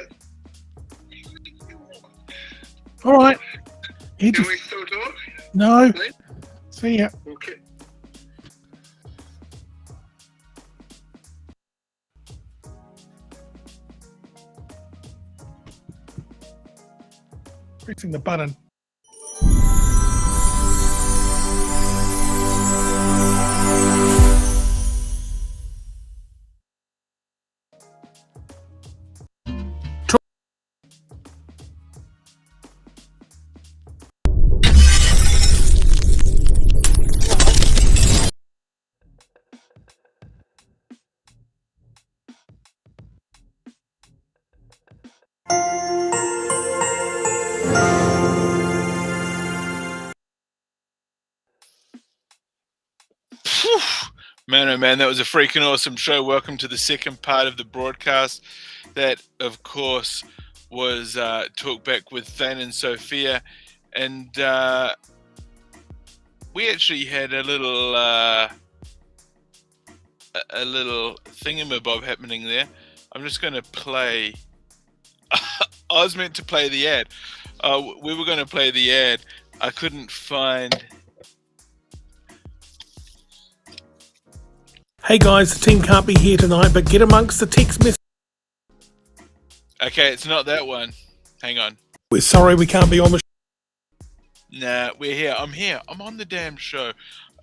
All right. He Can just, we still talk? no. Thane? See ya. Okay. Pressing the button. Phew. Man, oh man, that was a freaking awesome show. Welcome to the second part of the broadcast. That, of course, was Talkback with Thane and Sophia. And we actually had a little thingamabob happening there. I'm just going to play... I was meant to play the ad. We were going to play the ad. I couldn't find... Hey guys, the team can't be here tonight, but get amongst the text message. Okay, it's not that one. Hang on. We're sorry we can't be on the Nah, we're here. I'm here. I'm on the damn show.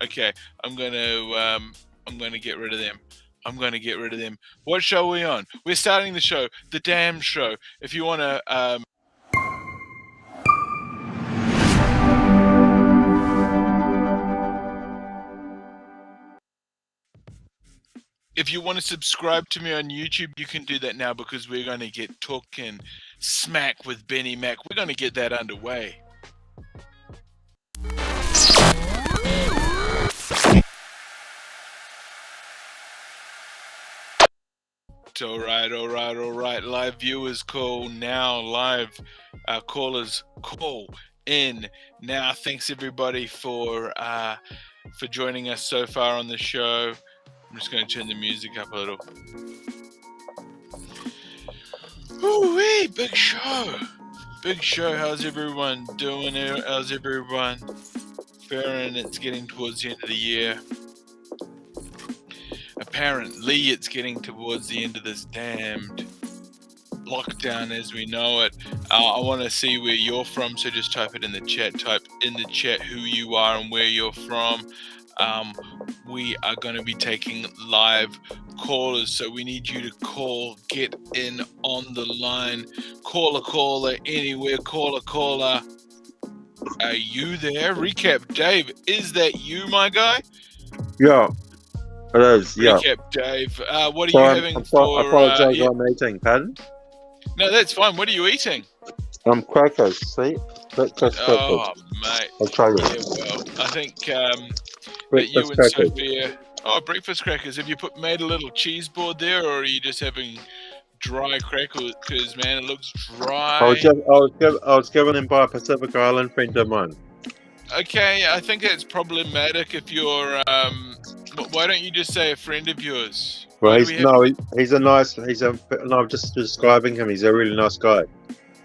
Okay, I'm gonna get rid of them. I'm gonna get rid of them. What show are we on? We're starting the show. The damn show. If you wanna if you want to subscribe to me on YouTube, you can do that now because we're going to get talking smack with Benny Mack. We're going to get that underway. All right. Live viewers call now. Live callers call in now. Thanks everybody for joining us so far on the show. I'm just going to turn the music up a little. Ooh-wee, big show. Big show. How's everyone doing? How's everyone faring? It's getting towards the end of the year. Apparently, it's getting towards the end of this damned lockdown as we know it. I want to see where you're from, so just type it in the chat. Type in the chat who you are and where you're from. We are going to be taking live callers, so we need you to call, get in on the line, call a caller anywhere, call a caller. Are you there? Recap Dave, is that you, my guy? Yeah, it is. Yeah. Recap Dave, what are you having for? I apologize, I'm eating. Pardon? No, that's fine. What are you eating? Crackers. See, breakfast crackers. Oh, mate. I'll try it. Yeah, well, I think that you and crackers. Sophia. Oh, breakfast crackers. Have you made a little cheese board there, or are you just having dry crackers? Because man, it looks dry. I was given them by a Pacific Island friend of mine. Okay, I think that's problematic. If you're, why don't you just say a friend of yours? Well, he's a nice. I'm just describing him. He's a really nice guy.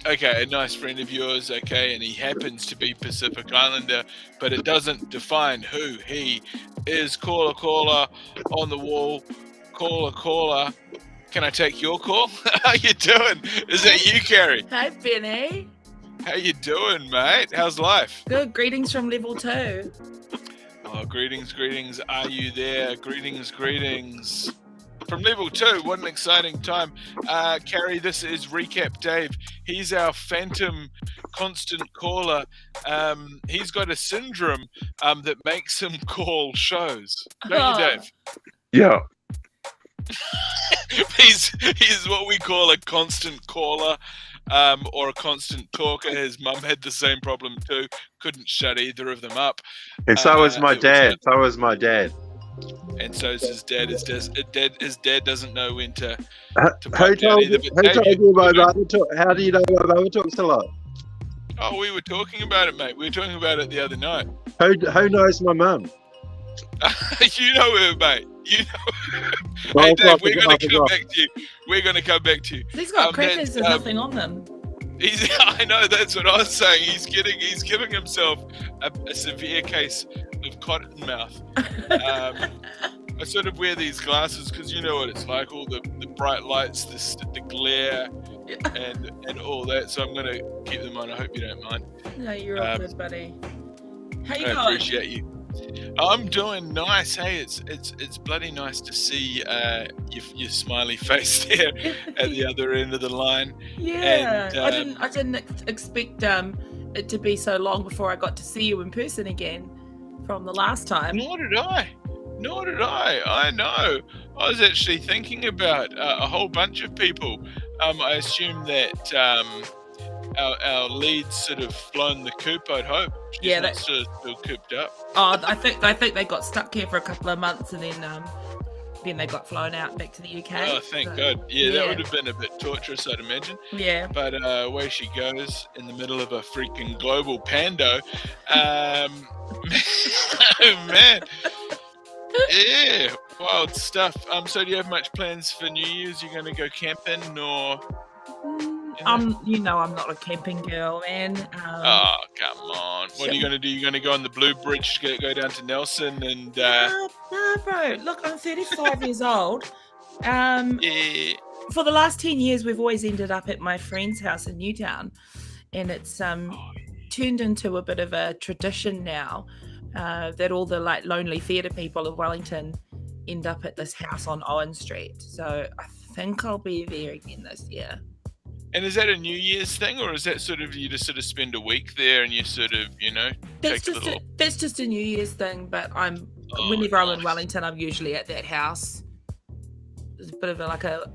Okay, a nice friend of yours, okay, and he happens to be Pacific Islander, but it doesn't define who he is. Call a caller on the wall. Call a caller. Can I take your call? How you doing? Is that you, Carrie? Hi, Benny. How you doing, mate? How's life? Good. Greetings from level 2. Oh, greetings. Are you there? Greetings. From level 2, what an exciting time. Carrie, this is Recap Dave. He's our phantom constant caller. He's got a syndrome that makes him call shows. Don't you, Dave? Yeah. He's what we call a constant caller or a constant talker. His mum had the same problem too. Couldn't shut either of them up. And so was my dad. And so is his dad. His dad doesn't know when to Who pipe down told either. you my brother talk? How do you know my brother talks a lot? Oh, we were talking about it, mate. We were talking about it the other night. Who knows my mum? You know her, mate. You know her. Well, Hey, Dave, I we're forgot- going I to come forgot. back to you. We're going to come back to you. These got crackers. that's, There's nothing on them. I know, that's what I was saying. He's giving himself a severe case of cotton mouth. I sort of wear these glasses because you know what it's like, all the bright lights, the glare, and all that. So I'm going to keep them on. I hope you don't mind. No, you're all good, buddy. How you I going? appreciate you. I'm doing nice. Hey, it's bloody nice to see your smiley face there at the other end of the line. Yeah, And, I didn't expect it to be so long before I got to see you in person again from the last time. Nor did I. I know. I was actually thinking about a whole bunch of people. I assume that our lead's sort of flown the coop, I'd hope. She's not still cooped up. Oh, I think they got stuck here for a couple of months and then they got flown out back to the UK. Oh, thank God. Yeah, that would have been a bit torturous, I'd imagine. Yeah. But away she goes in the middle of a freaking global pando. Man. Yeah, wild stuff. So do you have much plans for New Year's? You going to go camping or? You know I'm not a camping girl, man. Oh, come on. What are you going to do? You're going to go on the Blue Bridge, go down to Nelson and... No, bro. Look, I'm 35 years old. Yeah. For the last 10 years, we've always ended up at my friend's house in Newtown. And it's turned into a bit of a tradition now that all the lonely theatre people of Wellington end up at this house on Owen Street. So I think I'll be there again this year. And is that a New Year's thing, or is that sort of you just sort of spend a week there and you sort of, That's take a little... That's just a New Year's thing, but whenever I'm in Wellington, I'm usually at that house. It's a bit of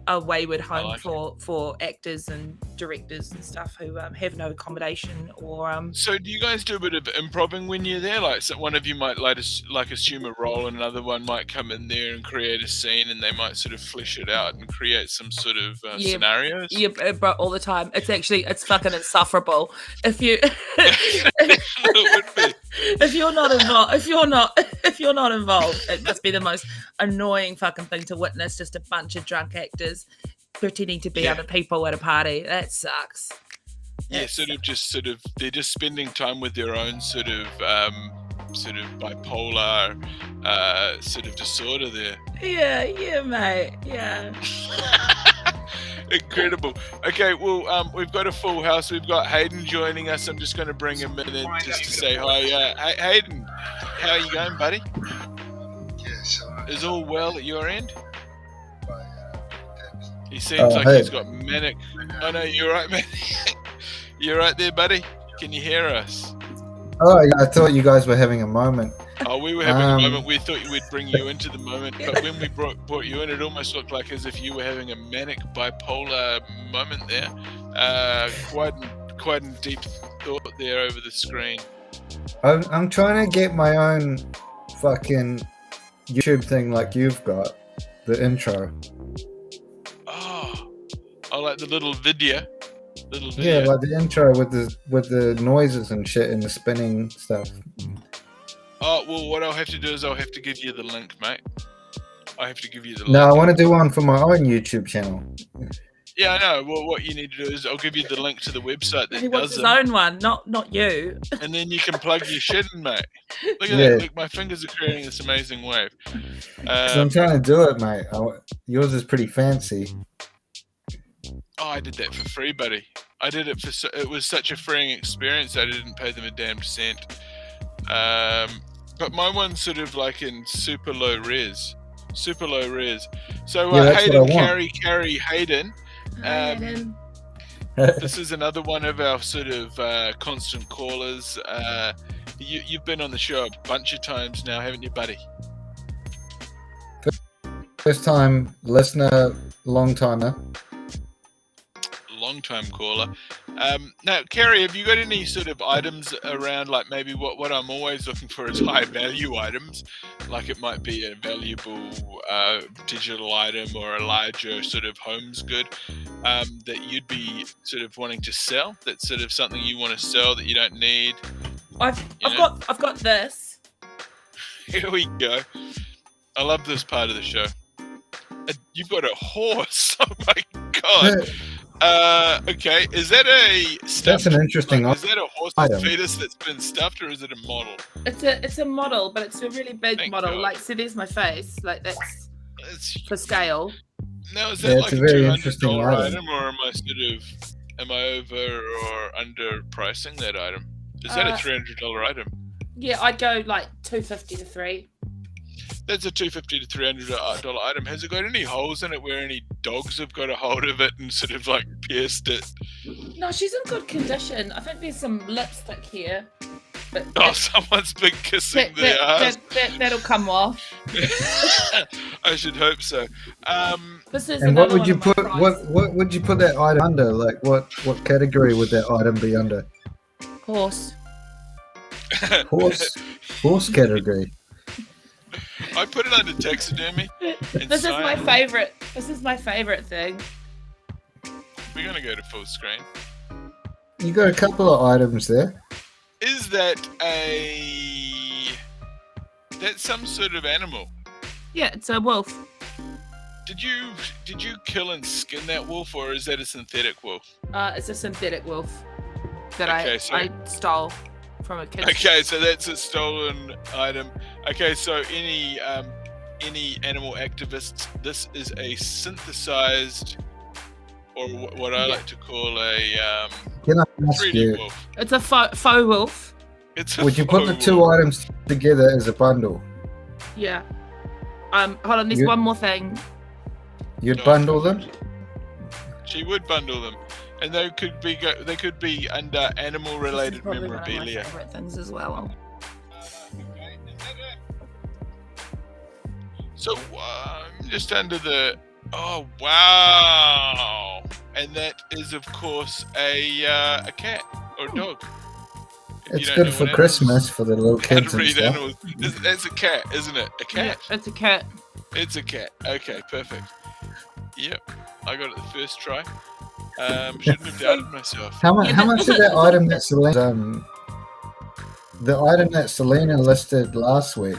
a wayward home for actors and directors and stuff who have no accommodation or... So do you guys do a bit of improving when you're there? Like, so one of you might assume a role and another one might come in there and create a scene and they might sort of flesh it out and create some sort of scenarios? Yeah, but all the time. It's fucking insufferable. If you... If you're not involved, it must be the most annoying fucking thing to witness. Just a bunch of drunk actors pretending to be other people at a party. That sucks. Yeah, they're just spending time with their own sort of bipolar sort of disorder there. Yeah, mate. Yeah. Incredible. Okay, well, we've got a full house. We've got Hayden joining us. I'm just going to bring him in just to say hi. Hayden, how are you going, buddy? Yes. Is all well at your end? He seems like he's got manic. Oh no, you're right, man. You're right there, buddy. Can you hear us? Oh, yeah, I thought you guys were having a moment. Oh, we were having a moment. We thought we'd bring you into the moment, but when we brought you in, it almost looked like as if you were having a manic bipolar moment there. Quite in deep thought there over the screen. I'm trying to get my own fucking YouTube thing like you've got, the intro. Oh, like the little video. Yeah, like the intro with the noises and shit and the spinning stuff. Oh, well, what I'll have to do is I'll have to give you the link, mate. I have to give you the link. No, I want to do one for my own YouTube channel. Yeah, I know. Well, what you need to do is I'll give you the link to the website that He wants does his it. own one, not you. And then you can plug your shit in, mate. Look at that. Look, my fingers are creating this amazing wave. So I'm trying to do it, mate. Yours is pretty fancy. Oh, I did that for free, buddy. I did it it was such a freeing experience. I didn't pay them a damn cent. But my one's sort of like in super low res. So Hayden, Carrie, Hayden. This is another one of our sort of constant callers. You've been on the show a bunch of times now, haven't you, buddy? First time listener, long timer. Long-time caller. Now, Carrie, have you got any sort of items around, like maybe what I'm always looking for is high-value items, like it might be a valuable digital item or a larger sort of homes good that you'd be sort of wanting to sell. That's sort of something you want to sell that you don't need. I've got this. Here we go. I love this part of the show. You've got a horse. Oh my god. Okay, is that a stuffed? That's an interesting Is that a horse item. fetus that's been stuffed, or is it a model? It's a model, but it's a really big Thank model. God. Like, so there's my face. Like, that's It's, for scale. now is Yeah, that it's like a a very $200 interesting item, item. or am I over or under pricing that item? Is that a $300 item? Yeah, I'd go like $250 to $300. That's a $250 to $300 item. Has it got any holes in it where any dogs have got a hold of it and sort of like pierced it? No, she's in good condition. I think there's some lipstick here. But Oh, someone's been kissing their ass. that'll come off. I should hope so. This is And what another would you one of put? my What would you put that item under? Like what category would that item be under? horse. Horse category. I put it under taxidermy. This is my favorite. This is my favorite thing. We're gonna go to full screen. You got a couple of items there. Is that that's some sort of animal? Yeah, it's a wolf. Did you kill and skin that wolf, or is that a synthetic wolf? It's a synthetic wolf that Okay, so- I stole from a kid. Okay, so that's a stolen item. Okay, so any animal activists, this is a synthesized, or what I like to call a Can I ask 3D you? wolf. It's a faux wolf. It's a Would you put the faux two wolf. items together as a bundle? Yeah. Hold on. There's You- one more thing. You'd No. bundle them. She would bundle them, and they could be under animal-related This is probably one of my memorabilia. favorite things as well. So just under the wow, and that is of course a cat or a dog. If you It's don't good know for what Christmas for the little How kids to and read stuff. animals. It's a cat, isn't it? A cat. Yeah, it's a cat. It's a cat. Okay, perfect. Yep, I got it the first try. Shouldn't have doubted myself. How much? Yeah, How but much was of it- that item that Selena? The item that Selena listed last week.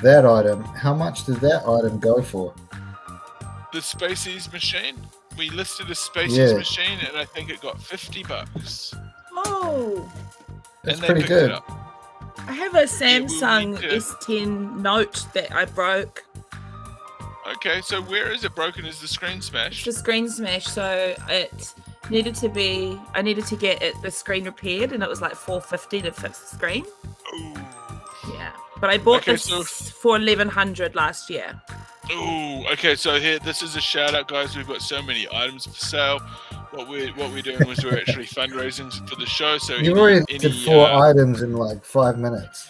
That item. How much did that item go for? The Spacies machine. We listed a Spacies Yeah. machine, and I think it got $50. Oh, That's and they pretty picked good. it up. I have a we Samsung need to- S10 Note that I broke. Okay, so where is it broken? Is the screen It's smashed? the screen smash, so it needed to be. I needed to get the screen repaired, and it was like $450 to fix the screen. Ooh. Yeah, but I bought Okay, this so- for $1,100 last year. Ooh, okay, so here, this is a shout out, guys. We've got so many items for sale. What we're doing was we're actually fundraising for the show. So You already did 4 uh, items in like 5 minutes.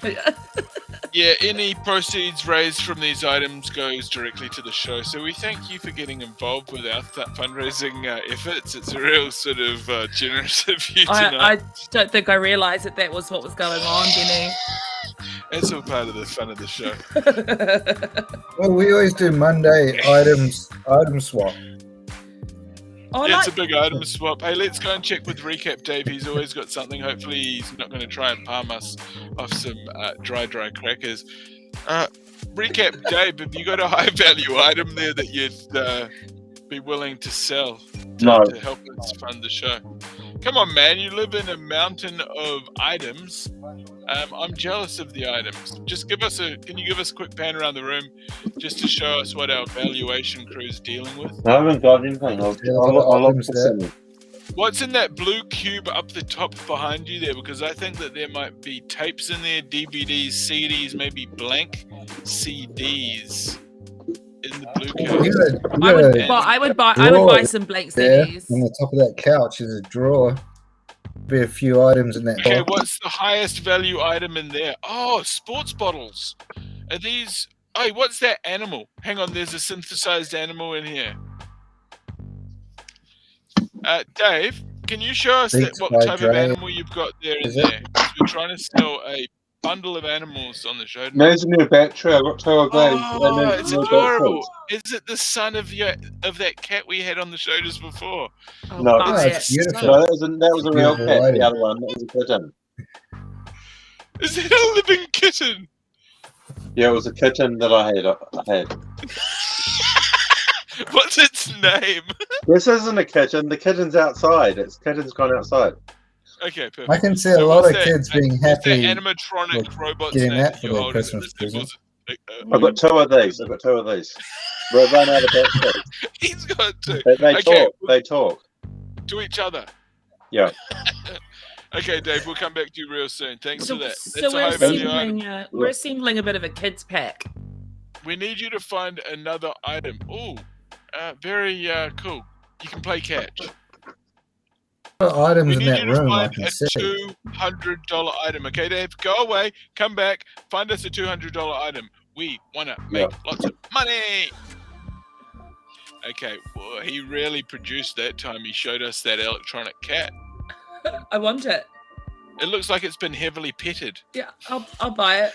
yeah, any proceeds raised from these items goes directly to the show. So we thank you for getting involved with our fundraising efforts. It's a real sort of generous of you tonight. I don't think I realised that was what was going on, Benny. It's all part of the fun of the show. Well, we always do Monday item swap. Oh, Yeah, like, it's a big item swap. Hey, let's go and check with Recap Dave. He's always got something. Hopefully he's not going to try and palm us off some dry crackers. Recap Dave, have you got a high value item there that you'd be willing to sell to help us fund the show? Come on, man. You live in a mountain of items. I'm jealous of the items. Just can you give us a quick pan around the room just to show us what our valuation crew is dealing with? I haven't got anything. I'll items there. What's in that blue cube up the top behind you there? Because I think that there might be tapes in there, DVDs, CDs, maybe blank CDs in the blue cube. I would buy drawer some blank There, CDs. on the top of that couch is a drawer. Be a few items in that. Okay, box. what's the highest value item in there? Oh, sports bottles. Are these... Oh, what's that animal? Hang on, there's a synthesized animal in here. Dave, can you show us Beats what by type of Dre. animal you've got there in Is it? there? 'Cause we're trying to sell a bundle of animals on the show. There's a new battery. I got 2 of those. Oh, and it's new adorable. Is it the son of that cat we had on the show just before? Oh, No, buy it's it. beautiful. No, that was a real Beautiful cat. item. The other one, that was a kitten. Is it a living kitten? Yeah, it was a kitten that I had. What's its name? This isn't a kitten. The kitten's outside. Kitten's gone outside. Okay, perfect. I can see a lot of kids being What's that happy animatronic robot's getting name that that for you're their holding? Christmas It present. was- I've got two of these. We'll run out of batteries. He's got two. They Okay. talk. They talk. To each other. Yeah. Okay, Dave, we'll come back to you real soon. Thanks for that. So That's a we're high value item. assembling a bit of a kids pack. We need you to find another item. Oh, very cool. You can play catch. What items We in need that you to room I find can a see? $200 item. Okay, Dave, go away, come back, find us a $200 item. We want to make lots of money. Okay, well, he really produced that time. He showed us that electronic cat. I want it. It looks like it's been heavily petted. Yeah, I'll buy it.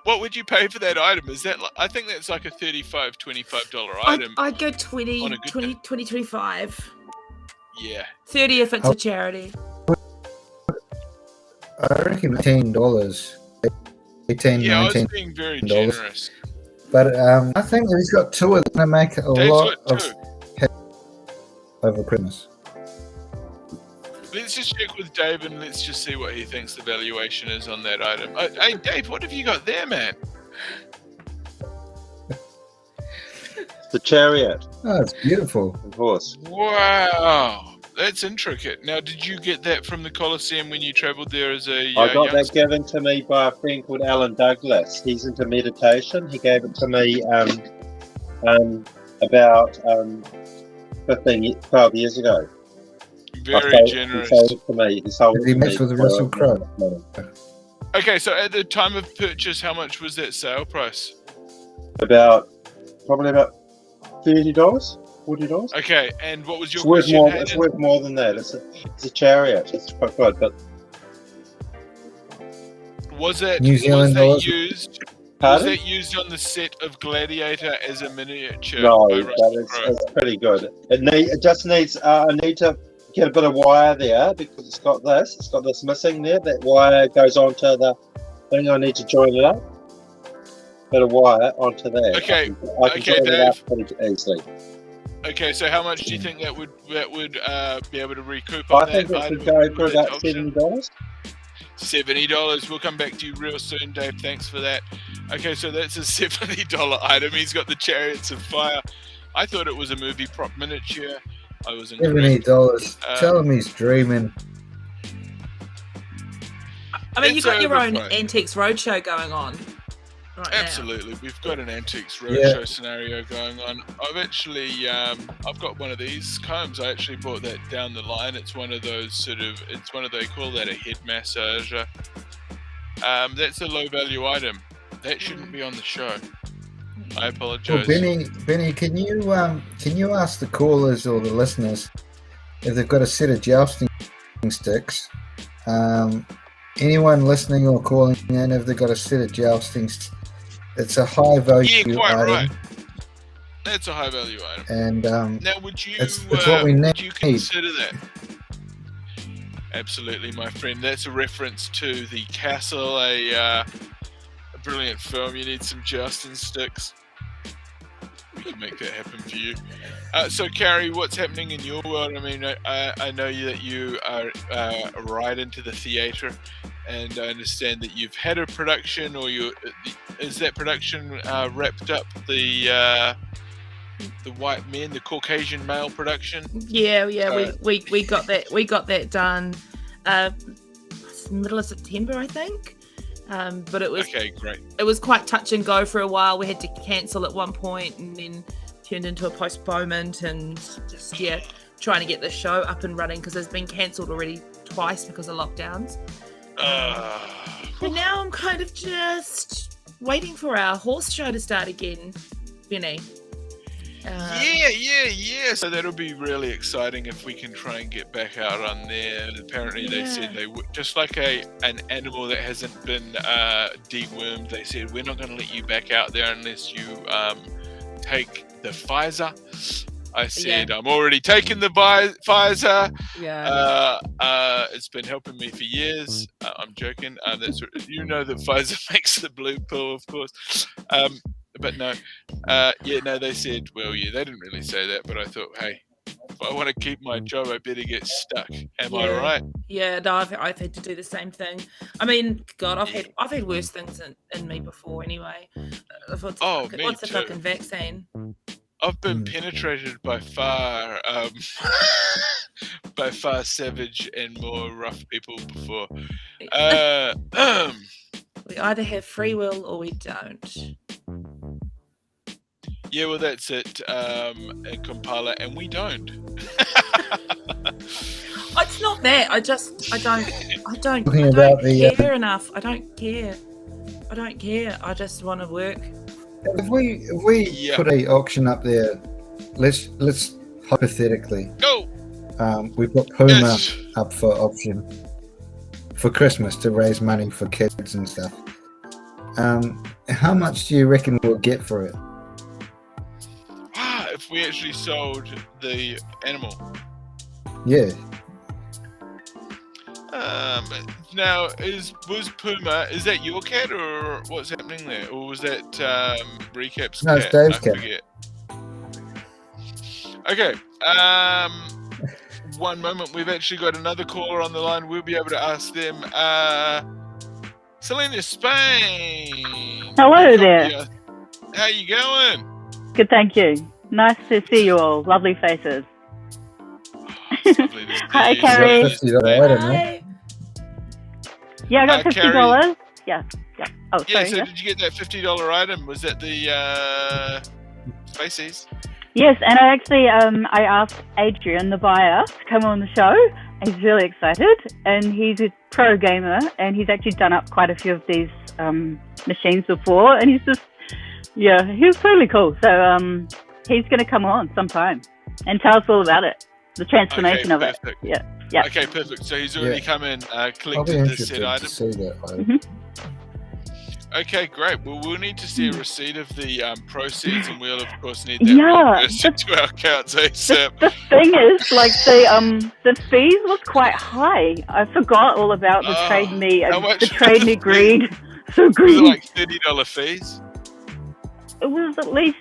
What would you pay for that item? Is that I think that's like a $35, $25 item. I'd go 20, on a good 20, 20, 25. Yeah. 30 if it's a charity. I reckon $18. 18, Yeah, I was $19. being very generous. But I think that he's got two of them to make a Dave's lot got of two. over Christmas. Let's just check with Dave and let's just see what he thinks the valuation is on that item. Hey, Dave, what have you got there, man? The chariot. Oh, it's beautiful. Of course. Wow, that's intricate. Now, did you get that from the Colosseum when you travelled there as a I got that youngster? given to me by a friend called Alan Douglas. He's into meditation. He gave it to me about 12 years ago. Very generous. He sold it to me. He sold Did it he to mix me with for Russell Crowe? Okay, so at the time of purchase, how much was that sale price? Probably about $30, $40. Okay, and what was your It's worth question, more. Hayden? It's worth more than that. It's a chariot. It's quite good, but Was it New Zealand dollars? used? Was pardon? that used on the set of Gladiator as a miniature? No, by but Russell Crowe? it's pretty good. It just needs. I need to get a bit of wire there because it's got this missing there. That wire goes onto the thing. I need to join it up. Bit of wire onto there. Okay, I can join it up Dave. pretty easily. Okay, so how much do you think that would be able to recoup I on think that it item? could go with for that about option? $70. $70. We'll come back to you real soon, Dave. Thanks for that. Okay, so that's a $70 item. He's got the Chariots of Fire. I thought it was a movie prop miniature. I was incorrect. $70. Tell him he's dreaming. I mean, you've got your own overpriced. Antiques Roadshow going on right Absolutely, we've got an Antiques Roadshow Yeah. scenario going on. I've actually, I've got one of these combs. I actually bought that down the line. It's one of those they call that a head massager. That's a low value item. That shouldn't be on the show. I Well, apologize. Benny, can you ask the callers or the listeners if they've got a set of jousting sticks? Anyone listening or calling in, if they've got a set of jousting sticks, it's a high value Yeah, quite item, right. That's a high value item. and Now, would you it's what we would you need. consider that? Absolutely, my friend. That's a reference to The Castle, a brilliant film. You need some jousting sticks. We can make that happen for you. So, Carrie, what's happening in your world? I mean, I know that you are right into the theatre, and I understand that you've had a production, or is that production wrapped up? The white men, the Caucasian male production. Yeah, we got that. We got that done middle of September, I think. But it was Okay, great. it was quite touch and go for a while. We had to cancel at one point, and then turned into a postponement, and just trying to get the show up and running because it's been cancelled already twice because of lockdowns. But now I'm kind of just waiting for our horse show to start again, Benny. Yeah. So that'll be really exciting if we can try and get back out on there. Apparently, they said they would, just like an animal that hasn't been dewormed. They said we're not going to let you back out there unless you take the Pfizer. I said I'm already taking the Pfizer. Yeah. It's been helping me for years. I'm joking. That's you know that Pfizer makes the blue pill, of course. But no, no. They said, well, yeah, they didn't really say that, but I thought, hey, if I want to keep my job, I better get stuck. Am I right? Yeah, no, I've had to do the same thing. I mean, God, I've had worse things in me before anyway. What's the fucking vaccine? I've been penetrated by far savage and more rough people before. We either have free will or we don't. Yeah, well, that's it, compiler, and we don't. It's not that. I don't care enough. I don't care. I just want to work. If we put a auction up there, let's hypothetically. Go. We put Puma up for auction for Christmas to raise money for kids and stuff. How much do you reckon we'll get for it? If we actually sold the animal. Yeah. Now, was Puma, is that your cat or what's happening there? Or was that Recap's No, cat? it's Dave's cat. Forget. Okay. One moment. We've actually got another caller on the line. We'll be able to ask them. Selena Spain. Hello there. How you going? Good, thank you. Nice to see you all. Lovely faces. Hi, Carrie. Hi. Yeah, I got $50. Yeah. Oh, sorry. So did you get that $50 item? Was that the Spaceys? Yes, and I actually I asked Adrian, the buyer, to come on the show. He's really excited, and he's a pro gamer, and he's actually done up quite a few of these machines before, and he's just, he was totally cool. So he's going to come on sometime and tell us all about it, the transformation of it. Yeah. Okay, perfect. So he's already come in, collected the said item. To see that item. Mm-hmm. Okay, great. Well, we'll need to see a receipt of the proceeds, and we'll of course need that reversed into our accounts ASAP. The thing is, like the fees was quite high. I forgot all about the trade me, trade me greed. So greedy. Was it like $30 fees? It was at least,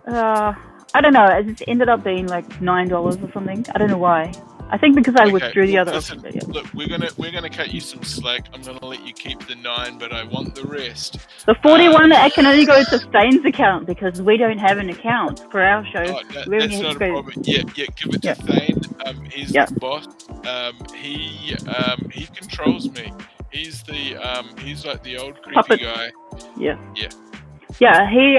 I don't know. It ended up being like $9 or something. I don't know why. I think because I withdrew the other. Listen, look, we're gonna cut you some slack. I'm gonna let you keep the 9, but I want the rest. The 41 I can only go to Thane's account because we don't have an account for our show. That's not a problem. Yeah, give it to Thane. He's the boss. He controls me. He's like the old creepy guy. Yeah. He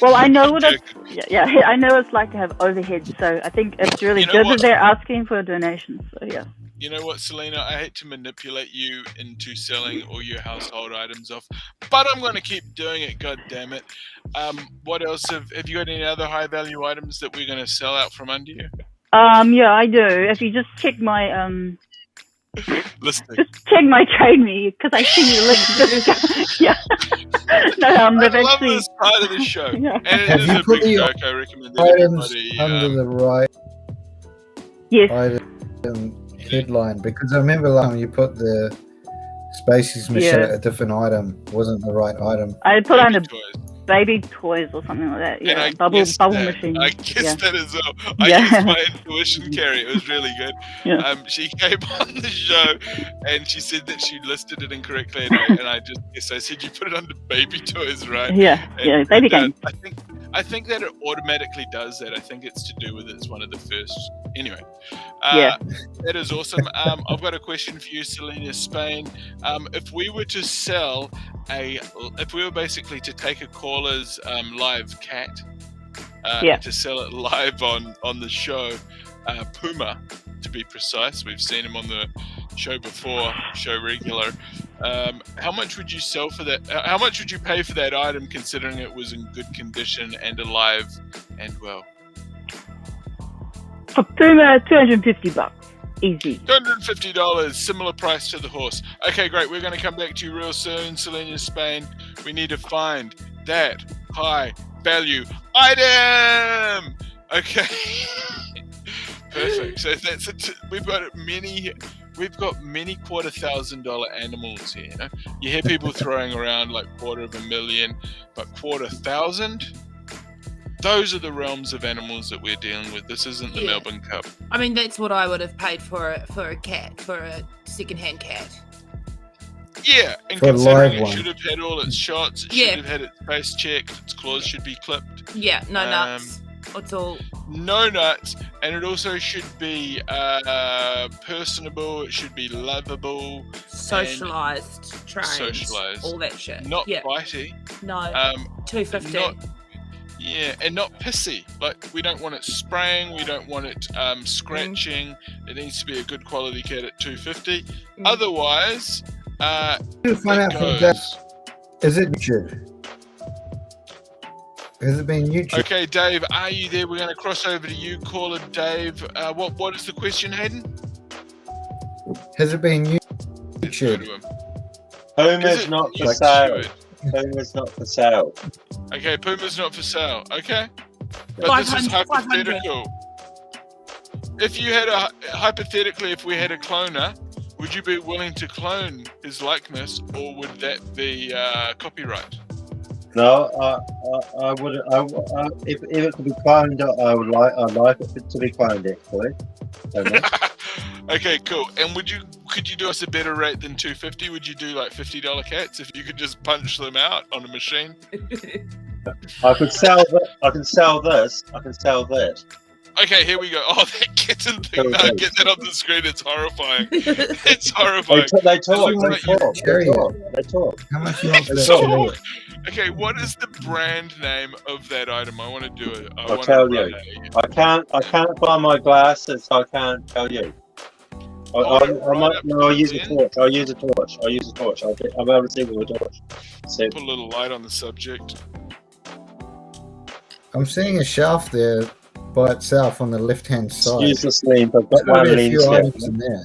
well, I know what I know it's like to have overhead, so I think it's really good that they're asking for donations. So You know what, Selena? I hate to manipulate you into selling all your household items off, but I'm going to keep doing it. God damn it! What else have you got? Any other high value items that we're going to sell out from under you? Yeah, I do. If you just check my just check my trade me because I see you I love this part of the show. And it is a big joke. I recommend that everybody under the right item headline, because I remember last time you put the Spaceys machine at a different item wasn't the right item. I put on baby toys or something like that. Yeah, bubble machine. I guessed that as well. I used my intuition, Carrie. It was really good. She came on the show and she said that she listed it incorrectly, and I just guessed. I said you put it under baby toys, right? Baby game. I think that it automatically does that. I think it's to do with it's one of the first. Anyway, that is awesome. I've got a question for you, Selena Spain. If we were to sell if we were basically to take a caller's live cat, to sell it live on the show, Puma, to be precise. We've seen him on the show before, show regular. How much would you sell for that? How much would you pay for that item, considering it was in good condition and alive and well? For Puma, $250. Easy. $250, similar price to the horse. Okay, great. We're going to come back to you real soon, Selena Spain. We need to find that high value item. Okay. Perfect. So that's we've got many $250,000 animals here. You know? You hear people throwing around like $250,000, but $250,000. Those are the realms of animals that we're dealing with. This isn't the Melbourne Cup. I mean, that's what I would have paid for a cat, for a second-hand cat. Yeah, and For a considering live it one. should have had all its shots, it should have had its face checked, its claws should be clipped. Yeah, no nuts. It's all No nuts, and it also should be personable, it should be lovable. socialized, trained, socialised. all that shit. Not yeah. bitey. No. $250. $250. Yeah, and not pissy. Like, we don't want it spraying, we don't want it scratching. It needs to be a good quality cat at $250. Otherwise, To find out from Dave, is it YouTube? Has it been YouTube? Okay, Dave, are you there? We're going to cross over to you, caller Dave. What is the question, Hayden? Has it been Go YouTube? to him. Puma's not for sale. Puma's not for sale. Okay, Puma's not for sale. Okay. But this is 500. hypothetical. If you had hypothetically, if we had a cloner, would you be willing to clone his likeness, or would that be copyright? No, I would. If it could be cloned, I'd like it to be cloned. Actually. Okay, cool. And could you do us a better rate than $250? Would you do like $50 cats if you could just punch them out on a machine? I could sell that. I can sell this. I can sell that. Okay, here we go. Oh, that kitten thing. No, get that on the screen. It's horrifying. It's horrifying. They talk. How much you want for They that? talk. Okay, what is the brand name of that item? I want to do it. I'll tell you. I can't find my glasses, so I can't tell you. I'll use a torch. I'll use a torch. I'll be able to see with a torch. See. Put a little light on the subject. I'm seeing a shelf there by itself on the left-hand side. Excuse the sleep. I've got There's gotta one be a few lens here. items in there.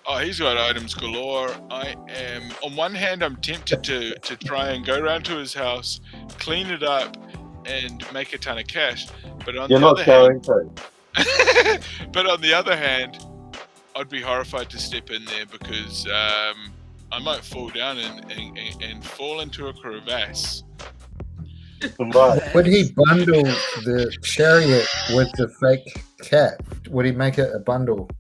Oh, he's got items galore. I am, on one hand, I'm tempted to try and go around to his house, clean it up, and make a ton of cash. But on You're the not other going to. hand, but on the other hand, I'd be horrified to step in there because I might fall down and fall into a crevasse. Right. Would he bundle the chariot with the fake cat? Would he make it a bundle?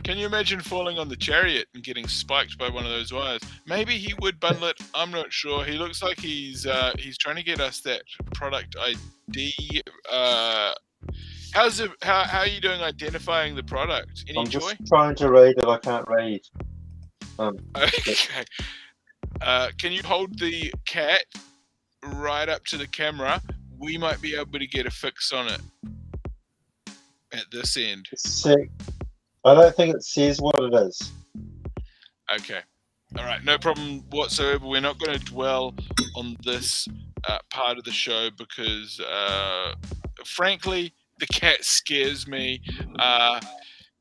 Can you imagine falling on the chariot and getting spiked by one of those wires? Maybe he would bundle it. I'm not sure. He looks like he's trying to get us that product ID. How are you doing identifying the product? Any I'm joy? just trying to read it. I can't read. Okay. Can you hold the cat right up to the camera? We might be able to get a fix on it at this end. Sick. I don't think it says what it is. Okay. All right. No problem whatsoever. We're not going to dwell on this part of the show because, frankly, the cat scares me.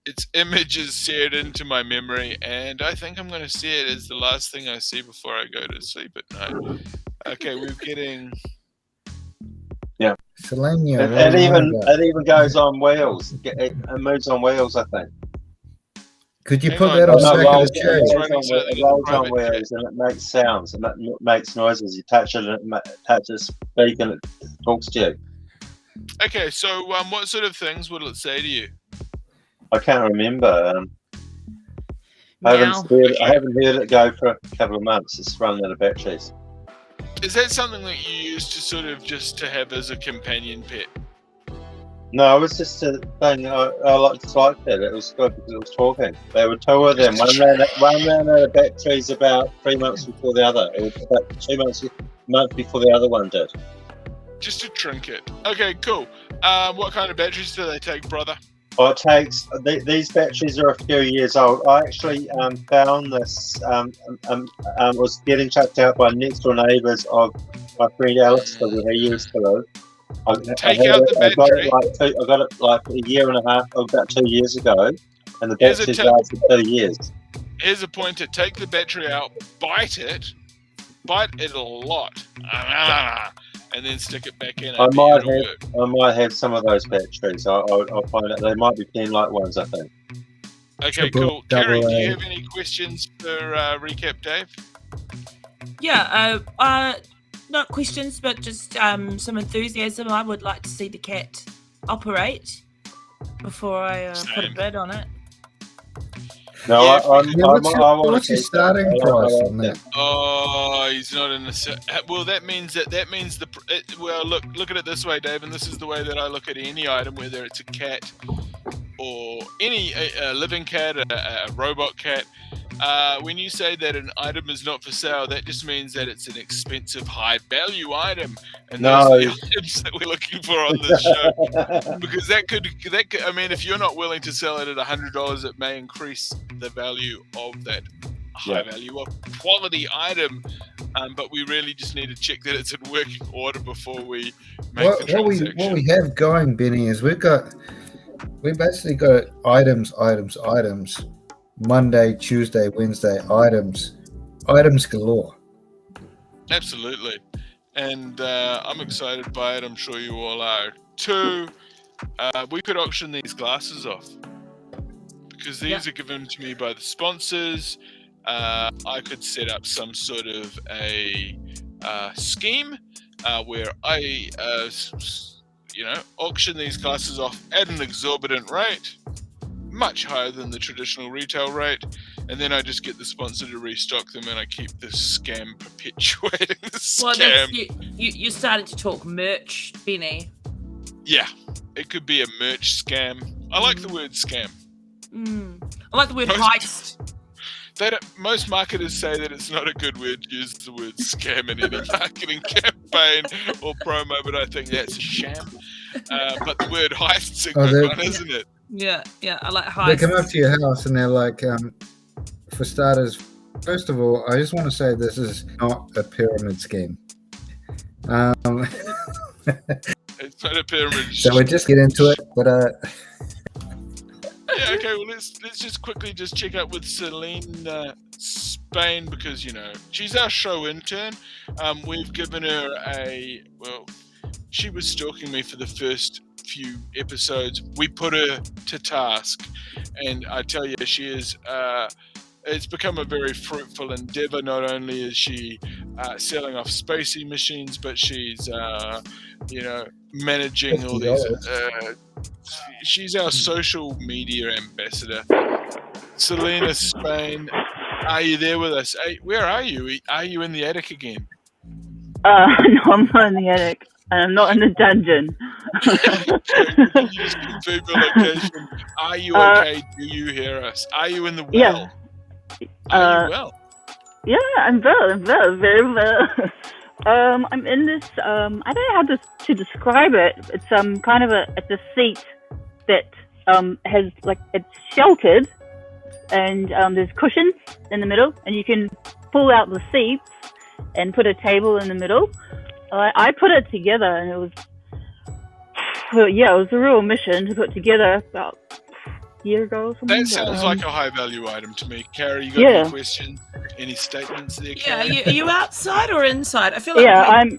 Its image is seared into my memory, and I think I'm going to see it as the last thing I see before I go to sleep at night. Okay, we're getting... Yeah. Selenia. It even goes on wheels. It moves on wheels, I think. Could you Hang put on. that on the No, back of the it chariot? rolls on wheels and it makes sounds and it makes noises. You touch it and it touches speak and it talks to you. Okay, so what sort of things will it say to you? I can't remember. I haven't heard it go for a couple of months. It's running out of batteries. Is that something that you use to sort of just to have as a companion pet? No, it was just a thing. I liked it. It was good because it was talking. There were two of them. One ran out of batteries about 3 months before the other. It was about 2 months before the other one did. Just a trinket. Okay, cool. What kind of batteries do they take, brother? Well, it takes these batteries are a few years old. I actually found this. Was getting chucked out by next door neighbours of my friend Alistair, where he used to live. I got it like a year and a half, about 2 years ago, and the batteries lasted 2 years. Here's a pointer. Take the battery out, bite it, bite it a lot, and then stick it back in. I It'll might work. have some of those batteries. I'll find out. They might be pen light ones, I think. Okay, cool. Kerry, do you have any questions for Recap Dave? Yeah, not questions, but just some enthusiasm. I would like to see the cat operate before I put a bid on it. No, Yeah, what's your starting price on that? Oh, he's not in the. Well, that means well, look at it this way, Dave, and this is the way that I look at any item, whether it's a cat or any living cat, a robot cat. When you say that an item is not for sale, that just means that it's an expensive, high-value item, and those are the items that we're looking for on this show. Because that could, I mean, if you're not willing to sell it at $100, it may increase the value of that high-value or quality item. But we really just need to check that it's in working order before we make the transaction. What we have going, Benny, is we've basically got items. Monday, Tuesday, Wednesday, items galore. Absolutely. And I'm excited by it. I'm sure you all are too. We could auction these glasses off because these are given to me by the sponsors. I could set up some sort of a scheme where I, auction these glasses off at an exorbitant rate, much higher than the traditional retail rate, and then I just get the sponsor to restock them, and I keep this scam perpetuating the scam. Well, that's, you started to talk merch, Benny. Yeah, it could be a merch scam. I like the word scam. I like the word heist. Most marketers say that it's not a good word to use the word scam in any marketing campaign or promo, but I think that's a sham. But the word heist's a good one, isn't it? Yeah, I like heist. They come up to your house and they're like, for starters, first of all, I just want to say this is not a pyramid scheme. It's not a pyramid. So we'll just get into it, but yeah, okay, well let's just quickly check out with Celine Spain, because she's our show intern. We've given her she was stalking me for the first few episodes. We put her to task, and I tell you, she is it's become a very fruitful endeavor. Not only is she selling off spacey machines, but she's managing all these she's our social media ambassador. Selena Spain, are you there with us? Hey, where are you? Are you in the attic again? No, I'm not in the attic. I'm not in the dungeon. Can you just confirm your location? Are you okay? Do you hear us? Are you in the well? Yeah. Are you well? Yeah, I'm well, very well. I'm in this. I don't know how to describe it. It's kind of it's a seat that has it's sheltered, and there's cushions in the middle, and you can pull out the seats and put a table in the middle. I put it together, and it was a real mission to put together about a year ago or something. That sounds like a high value item to me. Carrie, you got any questions? Any statements there, Carrie? Yeah, are you outside or inside? I feel like I'm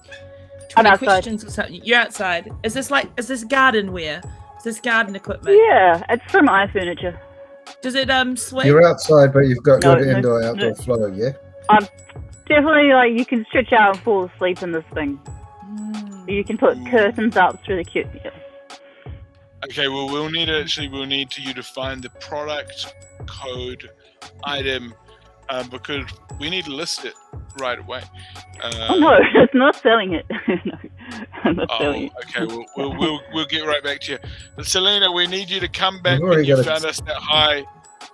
outside. Questions or something. You're outside. Is this garden wear? Is this garden equipment? Yeah, it's from iFurniture. Does it sweep? You're outside, but you've got good indoor-outdoor flow, yeah? Definitely, you can stretch out and fall asleep in this thing. You can put curtains up. It's really cute. Yeah. Okay, well, we'll need you to find the product code item because we need to list it right away. No, it's not selling it. No, I'm not selling it. Okay, we'll get right back to you. But Selena, we need you to come back when you found us that high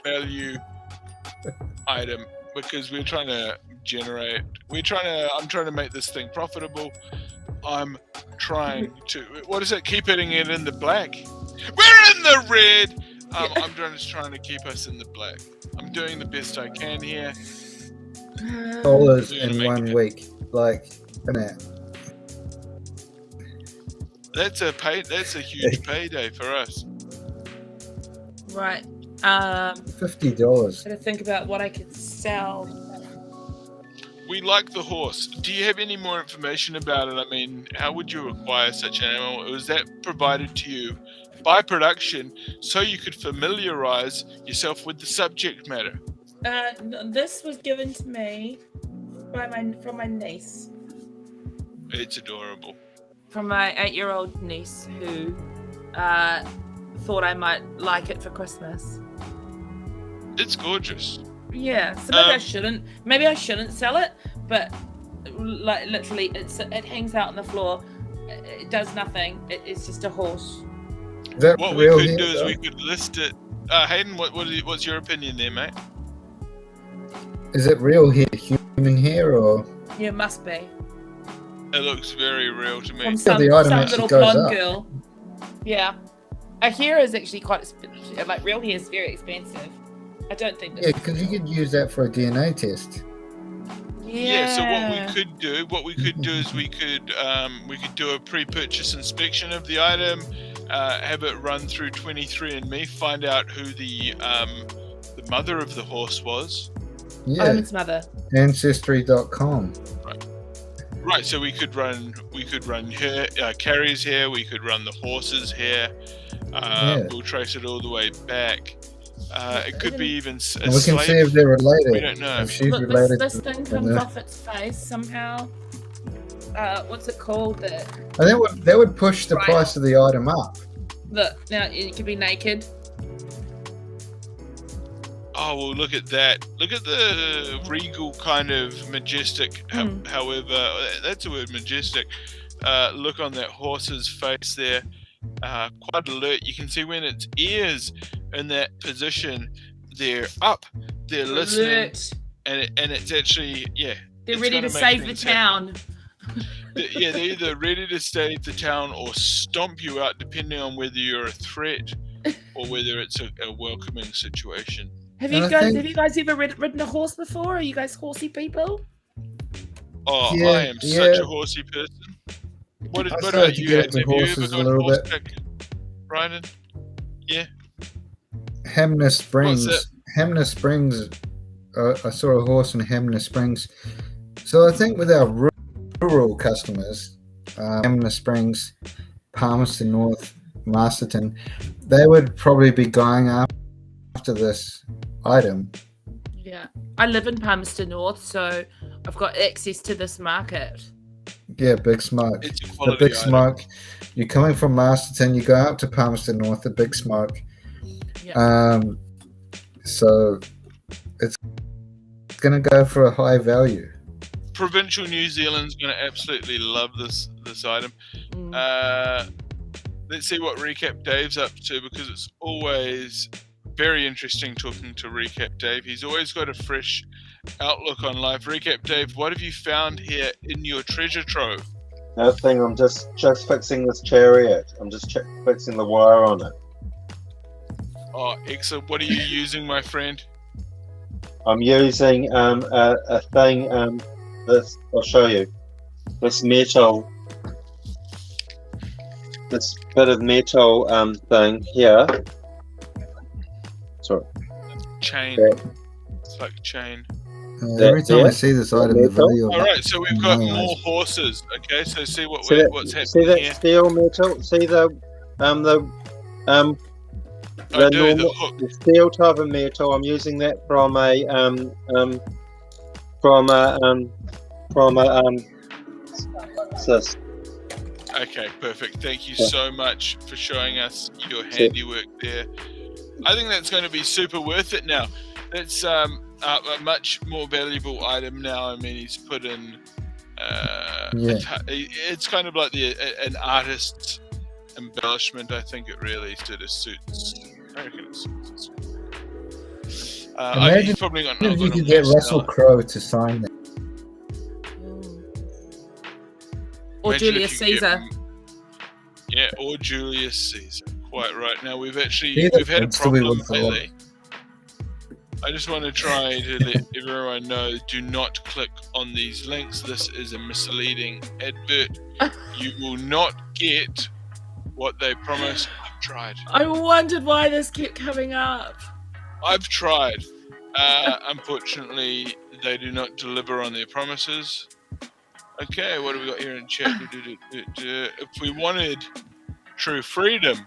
value item, because we're trying to I'm trying to make this thing profitable. I'm trying to, what is it? Keep hitting it in the black. We're in the red. I'm just trying to keep us in the black. I'm doing the best I can here. $1 in 1 week, That's a huge payday for us. Right. $50. Gotta think about what I could sell. we like the horse. Do you have any more information about it? I mean, how would you acquire such an animal? Was that provided to you by production so you could familiarize yourself with the subject matter? This was given to me from my niece. It's adorable. From my 8-year-old niece who thought I might like it for Christmas. It's gorgeous. Yeah, so maybe I shouldn't sell it, but like literally it hangs out on the floor. It does nothing. It's just a horse. What we could do is we could list it. Hayden, what's your opinion there, mate? Is it real hair, human hair, or? Yeah, it must be. It looks very real to me. From some little blonde girl. Yeah. A hair is actually quite expensive. Like real hair is very expensive. I don't think. Yeah, because you could use that for a DNA test. Yeah. So what we could do is we could do a pre-purchase inspection of the item, have it run through 23andMe, find out who the mother of the horse was. Yeah. Its mother. Ancestry.com. Right. So we could run her Carrie's hair. We could run the horse's hair. We'll trace it all the way back. It could be even a and we can see if they're related. We don't know. If she's Look, related. this thing comes off its face somehow. What's it called? I think that would push the price of the item up. Look, now it could be naked. Oh, well, look at that. Look at the regal kind of majestic, however, that's the word, majestic, look on that horse's face there. Quite alert. You can see when its ears in that position, they're up, they're listening, alert. and it's actually, they're ready to save the town. They're either ready to save the town or stomp you out, depending on whether you're a threat or whether it's a welcoming situation. Have you guys ever ridden a horse before? Are you guys horsey people? Oh, yeah, I am such a horsey person. What about you? Have you ever gone horseback riding? Yeah. Hamner Springs. Hamner Springs. I saw a horse in Hamner Springs. So I think with our rural customers, Hamner Springs, Palmerston North, Masterton, they would probably be going after this item. Yeah, I live in Palmerston North, so I've got access to this market. Yeah, Big Smoke. It's a the quality Big item. Smoke. You're coming from Masterton, you go out to Palmerston North, the Big Smoke. Yeah. So it's going to go for a high value. Provincial New Zealand's going to absolutely love this item. Let's see what Recap Dave's up to, because it's always very interesting talking to Recap Dave. He's always got a fresh outlook on life. Recap Dave, what have you found here in your treasure trove? Nothing. I'm just fixing this chariot. I'm just fixing the wire on it. Oh, excellent. What are you using, my friend? I'm using a thing. This I'll show you. This metal. This bit of metal thing here. Sorry. Chain. Yeah. It's like chain. Every time I see this item, the value of All right, so we've got money more horses. Okay, so see what's See happening that here. steel metal? See the steel type of metal. I'm using that from a sis. Okay, perfect. Thank you so much for showing us your handiwork there. I think that's going to be super worth it now. That's a much more valuable item now. I mean, he's put in. It's kind of like an artist's embellishment. I think it really sort of suits. I reckon it suits. Imagine probably got if you could get Russell Crowe to sign that. Or Julius Caesar. Or Julius Caesar. Quite right. Now we've had a That's the way problem we follow. lately. I just want to try to let everyone know, do not click on these links. This is a misleading advert. You will not get what they promise. I've tried. I wondered why this kept coming up. I've tried. Unfortunately, they do not deliver on their promises. Okay, what have we got here in chat? If we wanted true freedom,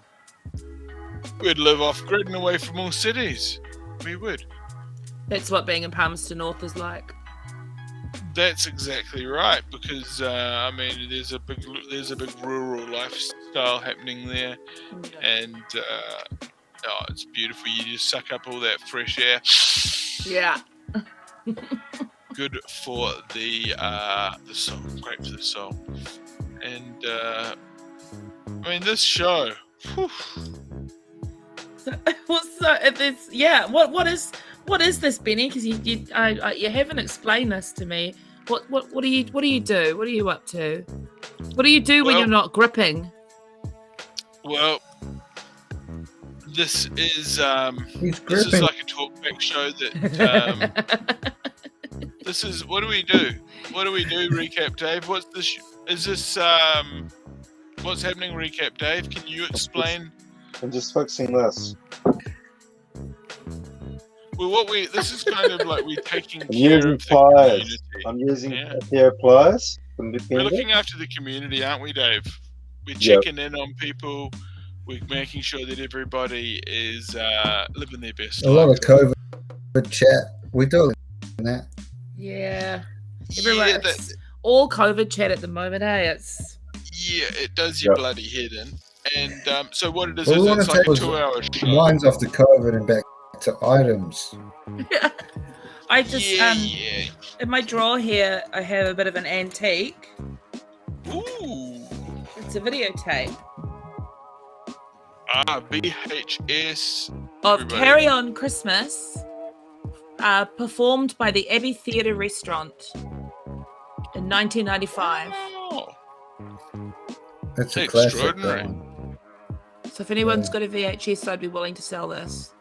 we'd live off-grid and away from all cities. We would. That's what being in Palmerston North is like. That's exactly right, because I mean, there's a big rural lifestyle happening there, and it's beautiful. You just suck up all that fresh air. Yeah. Good for the soul, great for the soul, and I mean this show. Whew. What is this, Benny? Because you haven't explained this to me. What do you do? What are you up to? What do you do when you're not gripping? Well, this is like a talkback show that. This is what do we do? What do we do? Recap, Dave. What's this? Is this what's happening? Recap, Dave. Can you explain? I'm just fixing this. Well, this is kind of like we're taking I'm care using of the pliers. community. I'm using a pair of pliers from the We're looking after the community, aren't we, Dave? We're checking in on people. We're making sure that everybody is living their best life. A lot of COVID chat. We're doing that. Yeah. Everyone's all COVID chat at the moment, eh? It does your bloody head in. And so what it is Well, it's like a 2-hour show. Mine's off the COVID and back to items. I just in my drawer here I have a bit of an antique. Ooh. It's a videotape. VHS of Carry On Christmas, performed by the Abbey Theatre Restaurant in 1995. Oh. That's a classic. So if anyone's got a VHS, I'd be willing to sell this.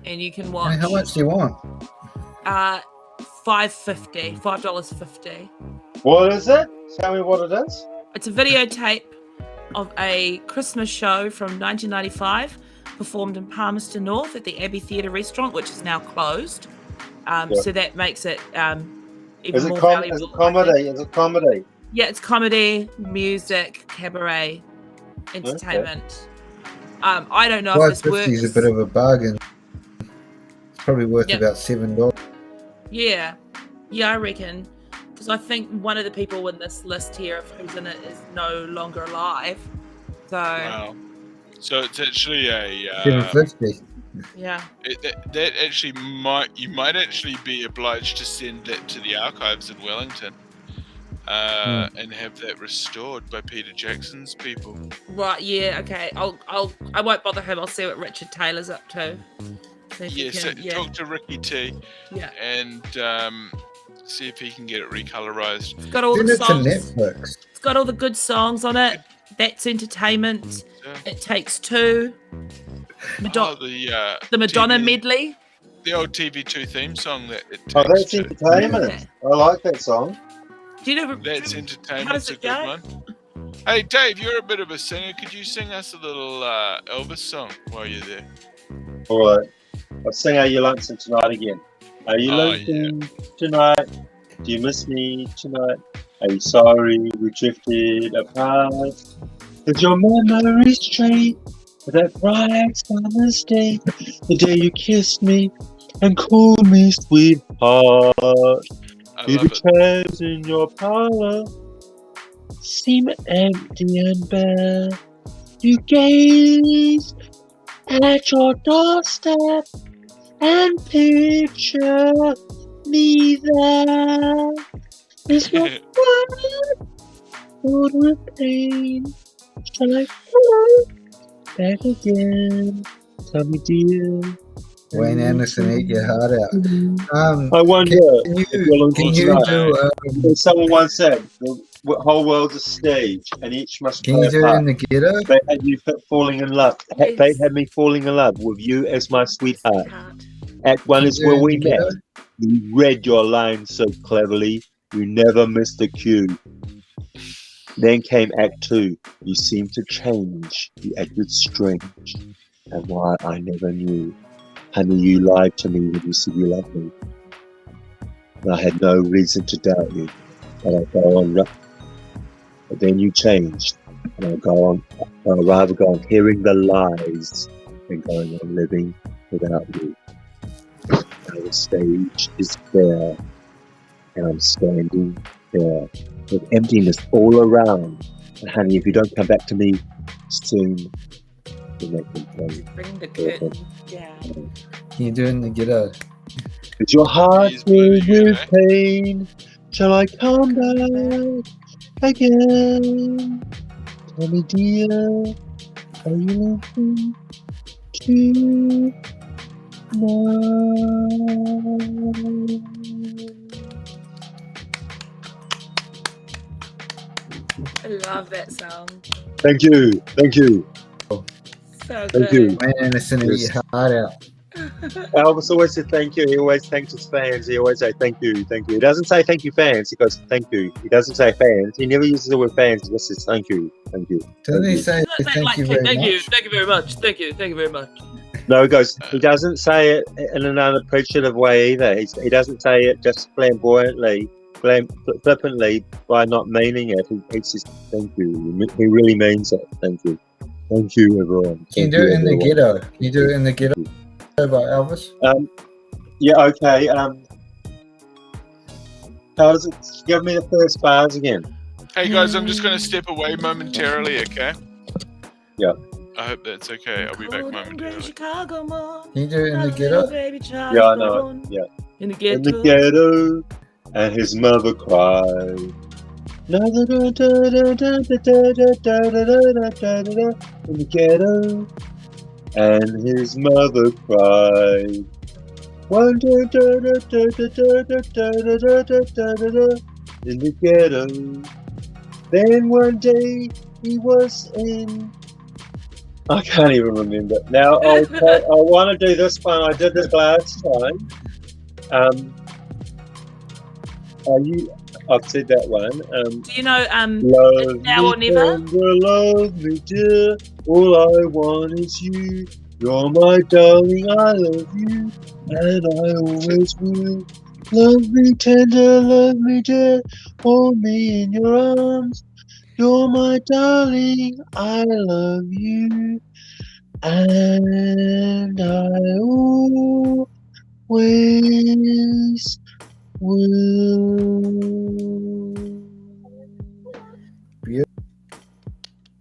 And you can watch. Hey, how much do you want? $5.50. What is it? Tell me what it is. It's a videotape of a Christmas show from 1995, performed in Palmerston North at the Abbey Theatre Restaurant, which is now closed. So that makes it even more valuable. Is it comedy? Is it comedy? Yeah, it's comedy, music, cabaret, entertainment. Okay. I don't know if this works. $5.50 is a bit of a bargain. It's probably worth about $7. Yeah, I reckon. Because I think one of the people in this list here of who's in it is no longer alive. So. Wow. So it's actually a. $7.50. Yeah. That actually you might actually be obliged to send that to the archives in Wellington. And have that restored by Peter Jackson's people. Right, yeah, okay. I won't bother him. I'll see what Richard Taylor's up to. Talk to Ricky T. Yeah. And see if he can get it recolorized. It's got all the songs. Netflix. It's got all the good songs on it. That's entertainment. It Takes Two. The Madonna TV, medley. The old TV2 theme song that it takes. Oh, that's entertainment. I like that song. Do you know that's entertainment? How does it go? Good one. Hey Dave, you're a bit of a singer. Could you sing us a little Elvis song while you're there? All right. I'll sing Are You Lonesome Tonight again. Are you lonesome tonight? Do you miss me tonight? Are you sorry we drifted apart? Is your memory straight for that bright summer's day? The day you kissed me and called me sweetheart. The chairs in your parlor seem empty and bare. You gaze at your doorstep and picture me there. Is your heart filled with pain? Shall I follow back again? Tell me, dear. Wayne Anderson, eat your heart out. I wonder can you do? Someone once said the whole world's a stage, and each must. Can you do it in the ghetto? They had you falling in love. They had me falling in love with you as my sweetheart. Act 1 is where we met. You read your lines so cleverly, you never missed the cue. Then came Act 2. You seemed to change. You acted strange, and why I never knew. Honey, you lied to me when you said you loved me. And I had no reason to doubt you. But I go on. But then you changed. And I'd rather go on hearing the lies than going on living without you. Now the stage is bare, and I'm standing there with emptiness all around. And honey, if you don't come back to me soon, you'll make me play. Bring the curtain down. Can you do it in the ghetto? Is your heart filled with pain? Shall I come back again? Tell me, dear, are you listening to I love that song. Thank you. So Thank good. you. Man, it's in your heart out. Elvis always said thank you. He always thanks his fans. He always say thank you. He doesn't say thank you fans. He goes thank you. He doesn't say fans. He never uses the word fans. He just says thank you. Doesn't he say Thank thank you very much? Thank you very much. Thank you very much. No, he doesn't say it in an unappreciative way either. He doesn't say it just flippantly by not meaning it. He says thank you. He really means it. Thank you. Thank you, everyone. Can you do it in the ghetto? Can you do it in the ghetto by Elvis? Yeah, okay. How does it give me the first bars again? Hey guys, I'm just going to step away momentarily, okay? Yeah. I hope that's okay. I'll be back momentarily. Can you do it in the ghetto? Yeah, I know it. Yeah. In the In ghetto. the ghetto, and his mother cried. In the ghetto, and his mother cried. In the ghetto. Then one day he was in. I can't even remember. Now I want to do this one. I did this last time. I've said that one. Do you know Love It's Now or me Never? tender, love me dear. All I want is you. You're my darling, I love you, and I always will. Love me tender, love me dear. Hold me in your arms. You're my darling, I love you, and I always will.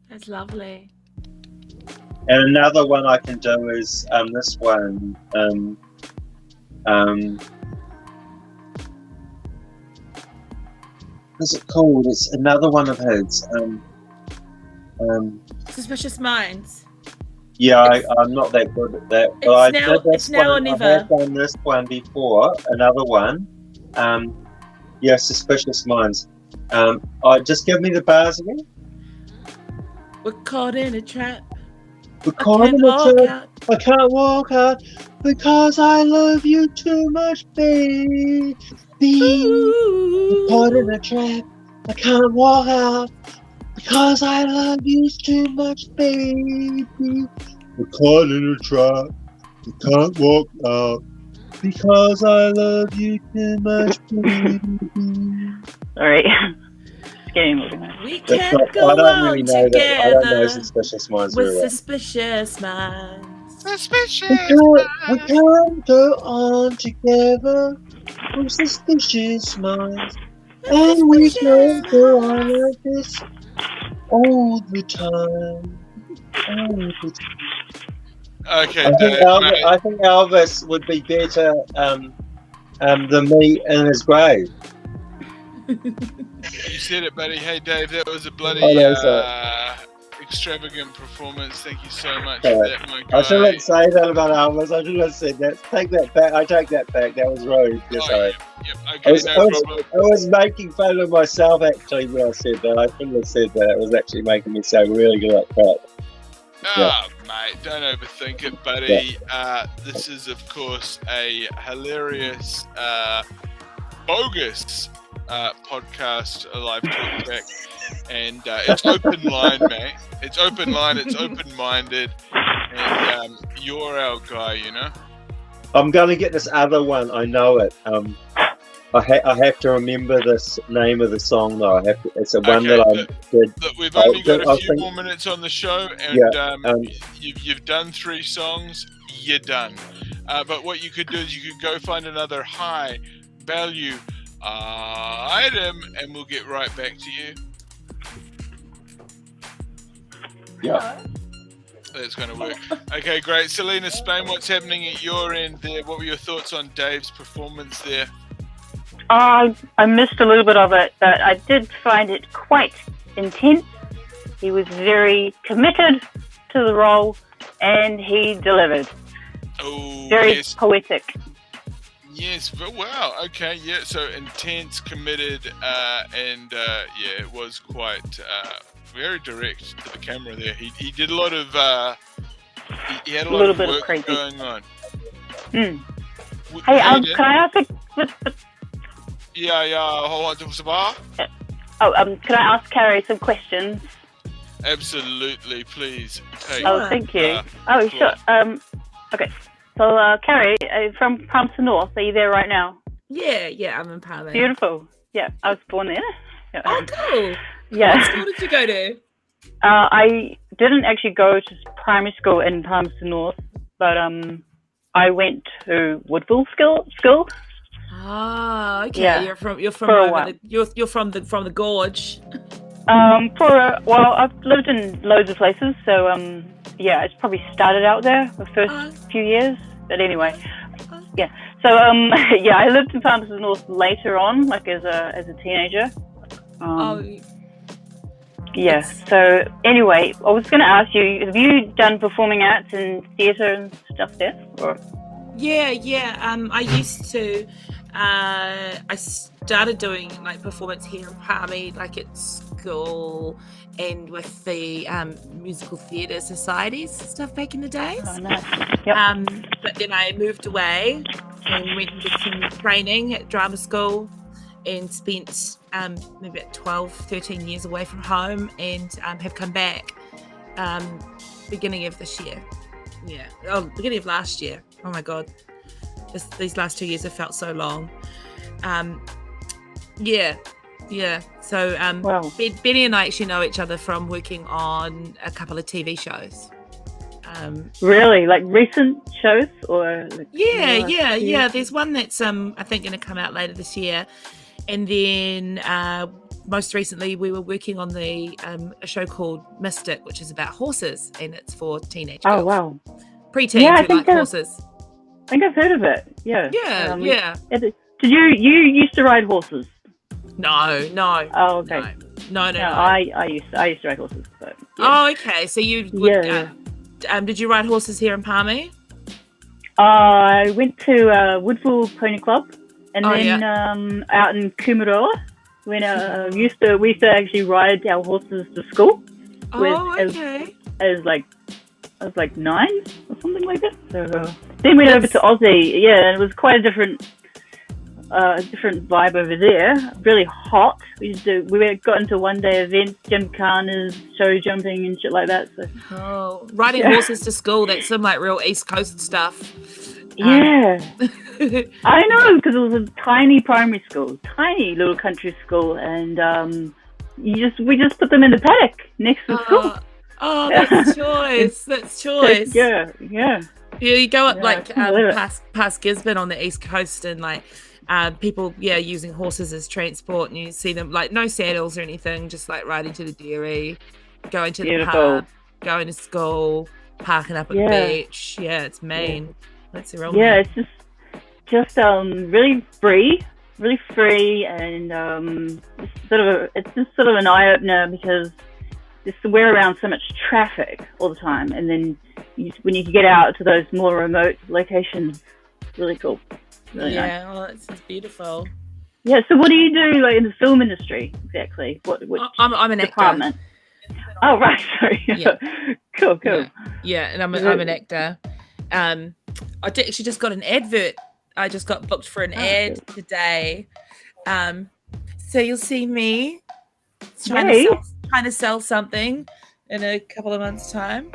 That's lovely. And another one I can do is this one. What's it called? It's another one of his. Suspicious Minds. Yeah, I'm not that good at that. But I It's now- did this it's now one. or I never. have done this one before. Another one. Yeah, Suspicious Minds. Just give me the bars again. We're caught in a trap. We're I caught can't in a walk trap. out. I can't walk out because I love you too much, baby. We're caught in a trap. I can't walk out because I love you too much, baby. We're caught in a trap. We can't walk out because I love you too much, baby. All right. It's getting moving on. We That's can't not- go I don't on really know that. I don't know together Suspicious Minds with very well. suspicious minds. We can't go on together with suspicious minds. And we can't go on like this all the time. Okay, I think Elvis would be better than me in his grave. you said it, buddy. Hey, Dave, that was a bloody extravagant performance. Thank you so much for that, my guy. I shouldn't say that about Elvis. I shouldn't have said that. Take that back. I take that back. That was rude. Sorry. Yep, okay, no problem. I was making fun of myself actually when I said that. I shouldn't have said that. It was actually making me sound really good at crap. Oh, mate, don't overthink it, buddy. This is, of course, a hilarious, bogus podcast, a live talkback, and it's open line, mate. It's open line, it's open-minded, and you're our guy, you know? I'm going to get this other one. I know it. I have to remember this name of the song though. It's a one that I did. Look, we've only got a few more minutes on the show, and you've done 3 songs. You're done. But what you could do is you could go find another high value item, and we'll get right back to you. Yeah. That's going to work. Okay, great. Selena Spain, what's happening at your end there? What were your thoughts on Dave's performance there? I missed a little bit of it, but I did find it quite intense. He was very committed to the role, and he delivered. Oh, very poetic. Yes, wow. Okay, yeah. So intense, committed, and it was quite very direct to the camera there. He did a lot of he had a lot of work going on. Hey, can I ask can I ask Carrie some questions? Absolutely, please. Thank you. Sure. Okay. So, Carrie, from Palmerston North, are you there right now? Yeah, I'm in Palmerston. Beautiful. Yeah, I was born there. Yeah. Oh, cool. Yeah. What school did you go to? I didn't actually go to primary school in Palmerston North, but I went to Woodville School. Ah, okay. Yeah. You're from you're from the gorge. I've lived in loads of places, so it's probably started out there the first few years. But anyway, yeah. So I lived in Palmerston North later on, like as a teenager. Yeah. So anyway, I was going to ask you: have you done performing arts and theatre and stuff there? Or? Yeah. I used to. I started doing like performance here in Palmy, like at school and with the musical theatre societies and stuff back in the days. Oh, nice. Yep. But then I moved away and went and did some training at drama school and spent maybe about 12, 13 years away from home and have come back beginning of this year. Yeah. Oh, beginning of last year. Oh my God. These last 2 years have felt so long. So Benny and I actually know each other from working on a couple of TV shows. Really, like recent shows, or like yeah. There's one that's I think going to come out later this year, and then most recently we were working on a show called Mystic, which is about horses, and it's for teenage girls. Oh wow, preteens who like horses. I think I've heard of it. Yeah. Yeah. Did you used to ride horses? No. Oh, okay. No. I used to ride horses. But, yeah. Oh, okay. So you would, did you ride horses here in Palmy? I went to Woodville Pony Club, and then out in Kumaroa, when we used to actually ride our horses to school. Okay. I was like 9 or something like that. So then went over to Aussie. Yeah, and it was quite a different vibe over there. Really hot. We got into one-day events, gymkhanas, show jumping and shit like that. So riding horses to school, that's some like real East Coast stuff. Yeah. I know, because it was a tiny primary school, tiny little country school, and we just put them in the paddock next to school. Oh, that's choice. That's choice. Yeah. You go up past Gisborne on the East Coast, and like people using horses as transport, and you see them like no saddles or anything, just like riding to the dairy, going to the pub, going to school, parking up at the beach. Yeah, it's mean. Yeah. That's the real mean. It's just really free, and it's just sort of an eye opener, because we're around so much traffic all the time, and then when you get out to those more remote locations, it's really cool. Really nice. Well, it's beautiful. Yeah. So, what do you do like in the film industry exactly? I'm an department? Actor. Oh, right. Sorry. Yeah. Cool. Yeah, and I'm an actor. I actually just got an advert. I just got booked for an ad today. So you'll see me trying to sell something in a couple of months' time.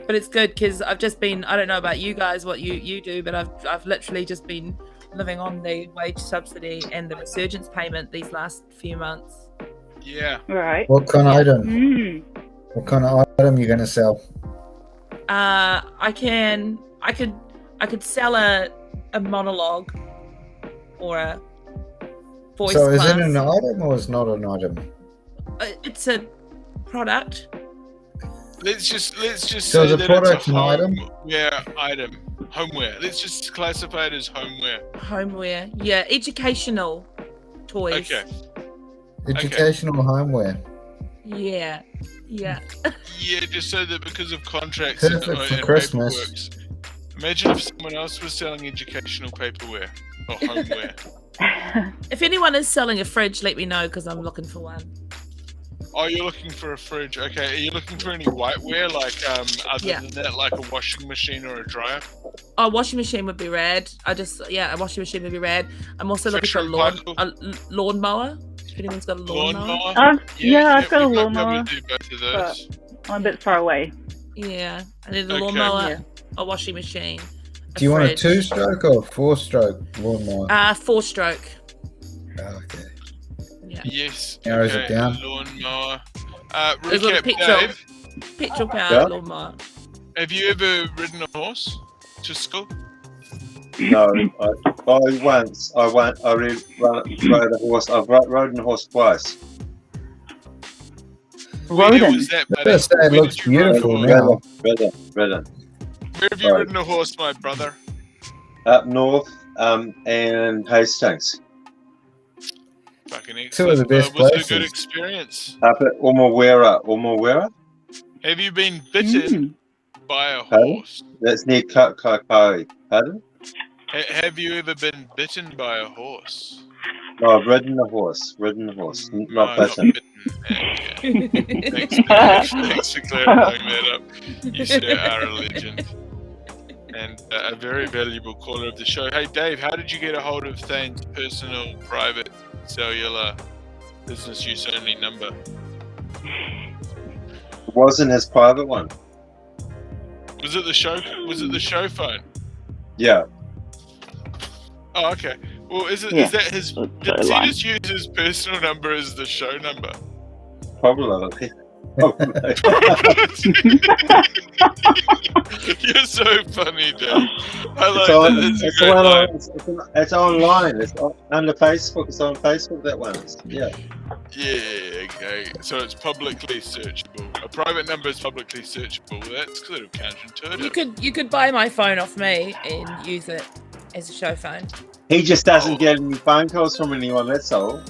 But it's good because I've just been, I don't know about you guys, what you do, but I've literally just been living on the wage subsidy and the resurgence payment these last few months. Yeah. Right. What kind of item? Mm. What kind of item you gonna sell? I could sell a monologue or a voice So is class. it an item or is not an item? It's a product. Let's just So say the that product's it's a an item? item. Homeware. Let's just classify it as homeware. Homeware. Yeah, educational toys. Okay. Educational homeware. Yeah. Yeah. Yeah, just so that because of contracts Perfect for and Christmas. paperworks. Imagine if someone else was selling educational paperware or homeware. If anyone is selling a fridge, let me know because I'm looking for one. Oh, you're looking for a fridge. Okay, are you looking for any whiteware, like other Yeah. than that, like a washing machine or a dryer? Oh, washing a washing machine would be rad. I'm also looking for Fisher and a lawnmower. If anyone's got a lawnmower. Lawnmower? I've got a we might be able lawnmower, to do both of those. I'm a bit far away. Yeah, I need a Okay. lawnmower, Yeah. a washing machine. Do you want a fridge. 2-stroke or a 4-stroke lawnmower? 4-stroke. Okay. Yeah. Yes. Narrows okay. it down. Lawnmower. There's a little Recap, petrol. Dave. Petrol powered Yeah. lawnmower. Have you ever ridden a horse to school? No, I once. I rode a horse. I've ridden a horse twice. Where Rodent. was that, buddy? First day it Where looks did you ride a beautiful horse? now. Ridden. Where have you Right. ridden a horse, my brother? Up north, and Hastings. Fucking excellent. Two of the best was it a good places. experience? Up at Umawera. Have you been bitten by a Pardon? horse? That's near Kakai. Pardon? Have you ever been bitten by a horse? No, I've ridden a horse. Not Oh, bitten. Okay. Thanks for clarifying that up. You sure are a legend. And a very valuable caller of the show. Hey, Dave, how did you get a hold of Thane's personal, private, cellular, business use only number? It wasn't his private one. Was it the show phone? Yeah. Oh, okay. Well, is Yeah. that his? So Did he line. just use his personal number as the show number? Probably. You're so funny, Dave. I like that. It's a great line. It's online. It's under Facebook. It's on Facebook. That one. Yeah. Yeah, okay. So it's publicly searchable. A private number is publicly searchable. That's sort of counterintuitive. You could buy my phone off me and use it as a show phone. He just doesn't get any phone calls from anyone. That's all.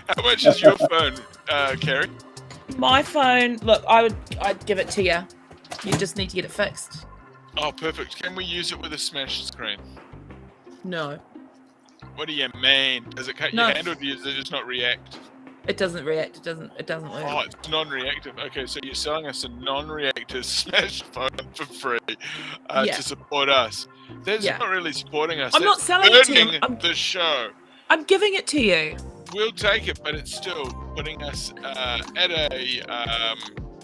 How much is your phone, Carrie? My phone, look, I'd give it to you. You just need to get it fixed. Oh, perfect. Can we use it with a smashed screen? No, What do you mean? Does it cut No. your hand or does it just not react? it doesn't react. It doesn't work. Oh, it's non-reactive. Okay, so you're selling us a non-reactive smashed phone for free Yeah. to support us. That's Yeah. not really supporting us. I'm not That's selling it to you. burning the show. I'm giving it to you. We'll take it, but it's still putting us at a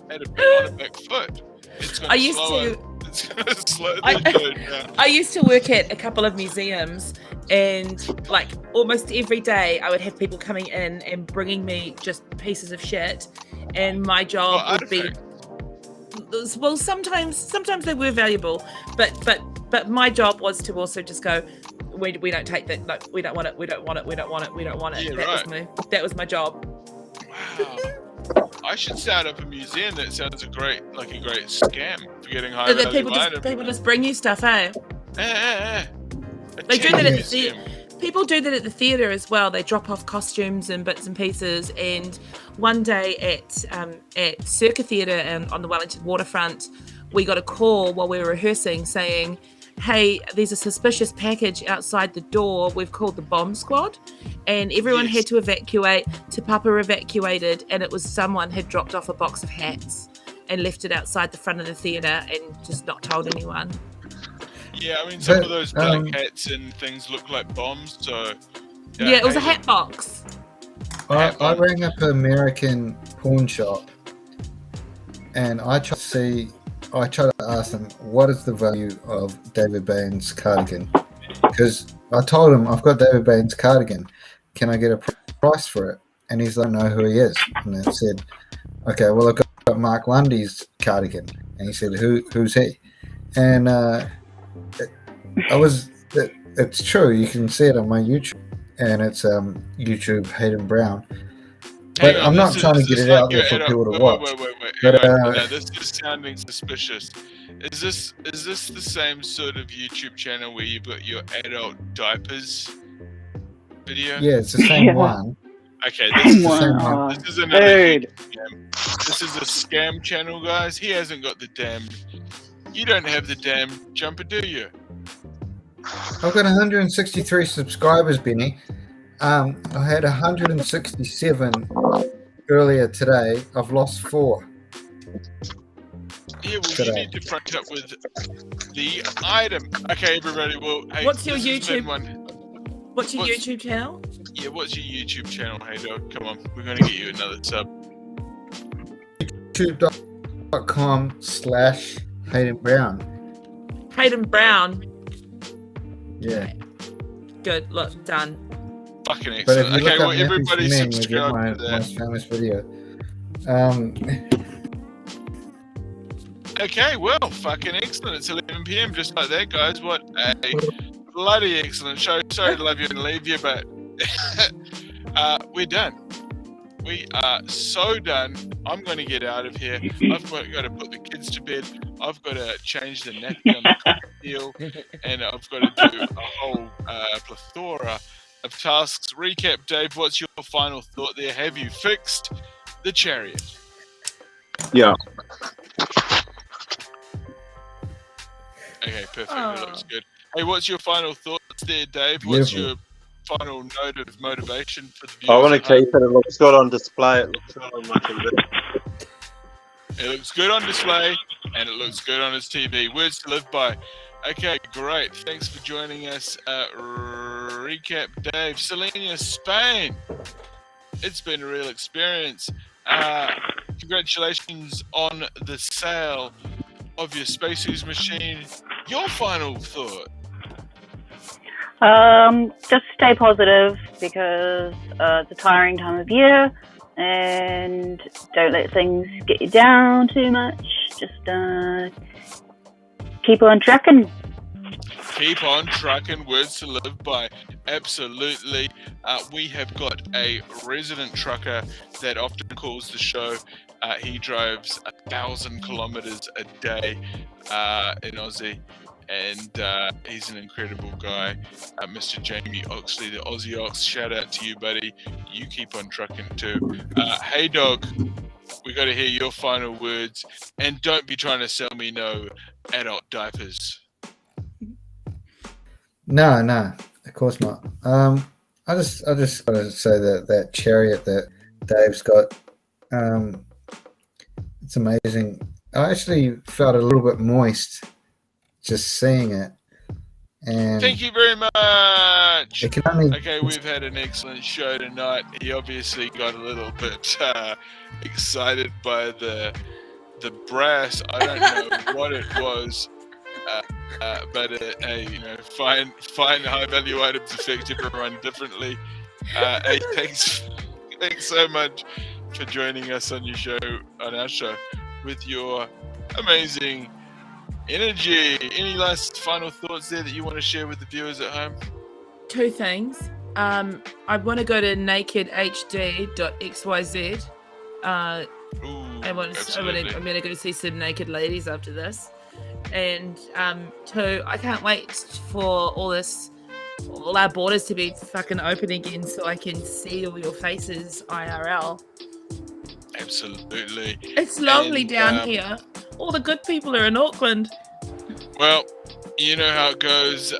back foot. It's I used to. It's gonna slow the I- show down. I used to work at a couple of museums, and like almost every day, I would have people coming in and bringing me just pieces of shit, and my job Oh, would be. Well, sometimes they were valuable, but my job was to also just go. We don't take that. Like, we don't want it. We don't want it. We don't want it. We don't want it. Yeah, That was my job. Wow. I should start up a museum. That sounds a great scam for getting high That value items. people just bring you stuff, eh? A They do that at the museum. People do that at the theatre as well. They drop off costumes and bits and pieces. And one day at Circa Theatre and on the Wellington waterfront, we got a call while we were rehearsing saying, "Hey, there's a suspicious package outside the door. We've called the bomb squad," and everyone Yes. had to evacuate. Te Papa evacuated, and it was someone had dropped off a box of hats and left it outside the front of the theatre and just not told anyone. Yeah, I mean, some But, of those black hats and things look like bombs, so... Yeah, it was a hey, hat box. I rang up an American pawn shop and I try to ask them, what is the value of David Bain's cardigan? Because I told him, I've got David Bain's cardigan. Can I get a price for it? And he's like, know who he is. And I said, okay, well, I've got Mark Lundy's cardigan. And he said, who's he? And it's true. You can see it on my YouTube. And it's YouTube Hayden Brown. But I'm not trying to get it out there for people to watch. Wait. But, No, this is sounding suspicious. Is this the same sort of YouTube channel where you put your adult diapers video? Yeah, it's the same one. Okay, this is Wow. this is another scam. This is a scam channel, guys. He hasn't got the damn. You don't have the damn jumper, do you? I've got 163 subscribers, Benny. I had 167 earlier today. I've lost 4. Yeah, well, you need to front up with the item. Okay, everybody. Well, hey, What's your this has been YouTube? What's your YouTube channel? Yeah, what's your YouTube channel? Hey, dog, come on. We're gonna get you another sub. YouTube.com/Hayden Brown. Hayden Brown. Yeah. Good. Look, done. Fucking But if excellent. you look Okay, well, up everybody Memphis Men, you'll get subscribe my to that. most famous video. Okay, well, fucking excellent. It's 11 p.m. just like that, guys. What a bloody excellent show. Sorry to love you and leave you, but we're done. We are so done. I'm going to get out of here. I've got to put the kids to bed. I've got to change the nappy on the deal, and I've got to do a whole plethora of tasks. Recap, Dave. What's your final thought there? Have you fixed the chariot? Yeah. Okay, perfect. That looks good. Hey, what's your final thoughts there, Dave? What's your final note of motivation for the viewers? I want to keep it. It looks good on display. It looks good on my TV. It looks good on display, and it looks good on his TV. Words to live by. Okay, great. Thanks for joining us. Recap, Dave. Selenia, Spain. It's been a real experience. Congratulations on the sale of your Spaceys machine. Your final thought? Just stay positive because it's a tiring time of year, and don't let things get you down too much. Just keep on trucking. Keep on trucking. Words to live by. Absolutely. We have got a resident trucker that often calls the show. He drives 1,000 kilometers a day in Aussie, and he's an incredible guy. Mr. Jamie Oxley, the Aussie Ox. Shout out to you, buddy. You keep on trucking too. Hey, dog. We got to hear your final words, and don't be trying to sell me no adult diapers. No, of course not. I just got to say that chariot that Dave's got, it's amazing. I actually felt a little bit moist just seeing it. And thank you very much. It can only... Okay, we've had an excellent show tonight. He obviously got a little bit excited by the brass. I don't know what it was. But fine high value items affect everyone differently. Hey, thanks so much for joining us on our show with your amazing energy. Any last final thoughts there that you want to share with the viewers at home? 2 things. I want to go to nakedhd.xyz. I'm going to go see some naked ladies after this. And 2, I can't wait for all our borders to be fucking open again so I can see all your faces IRL. Absolutely. It's lonely down here. All the good people are in Auckland. Well, you know how it goes.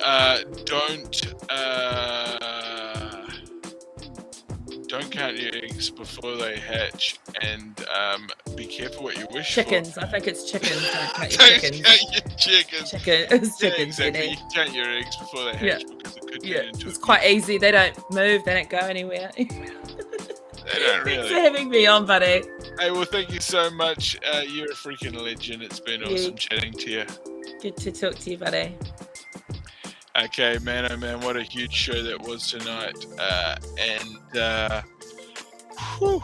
Don't count your eggs before they hatch, and be careful what you wish chickens. for. I think it's chickens. Don't count your Don't chickens. count your chickens. It's chickens. Yeah, exactly. You You can count your eggs before they hatch because it could get into it's quite easy. They don't move. They don't go anywhere. They don't really. Thanks for having me on, buddy. Hey, well, thank you so much. You're a freaking legend. It's been awesome chatting to you. Good to talk to you, buddy. Okay, man, oh man, what a huge show that was tonight. Whew.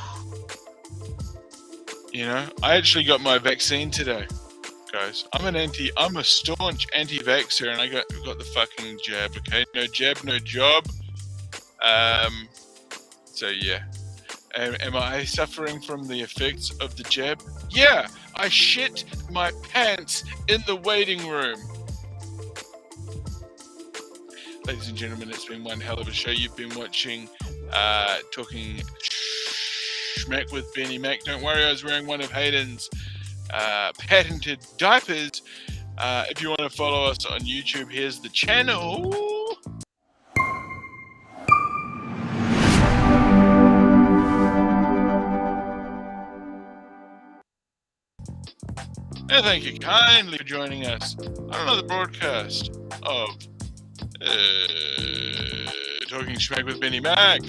You know, I actually got my vaccine today, guys. I'm a staunch anti-vaxxer, and I got the fucking jab. Okay, no jab, no job. So yeah. Am I suffering from the effects of the jab? Yeah, I shit my pants in the waiting room. Ladies and gentlemen, it's been one hell of a show. You've been watching Talking Schmack with Benny Mack. Don't worry, I was wearing one of Hayden's patented diapers. If you want to follow us on YouTube, here's the channel. And thank you kindly for joining us on another broadcast of Talking Schmack with Benny Mack.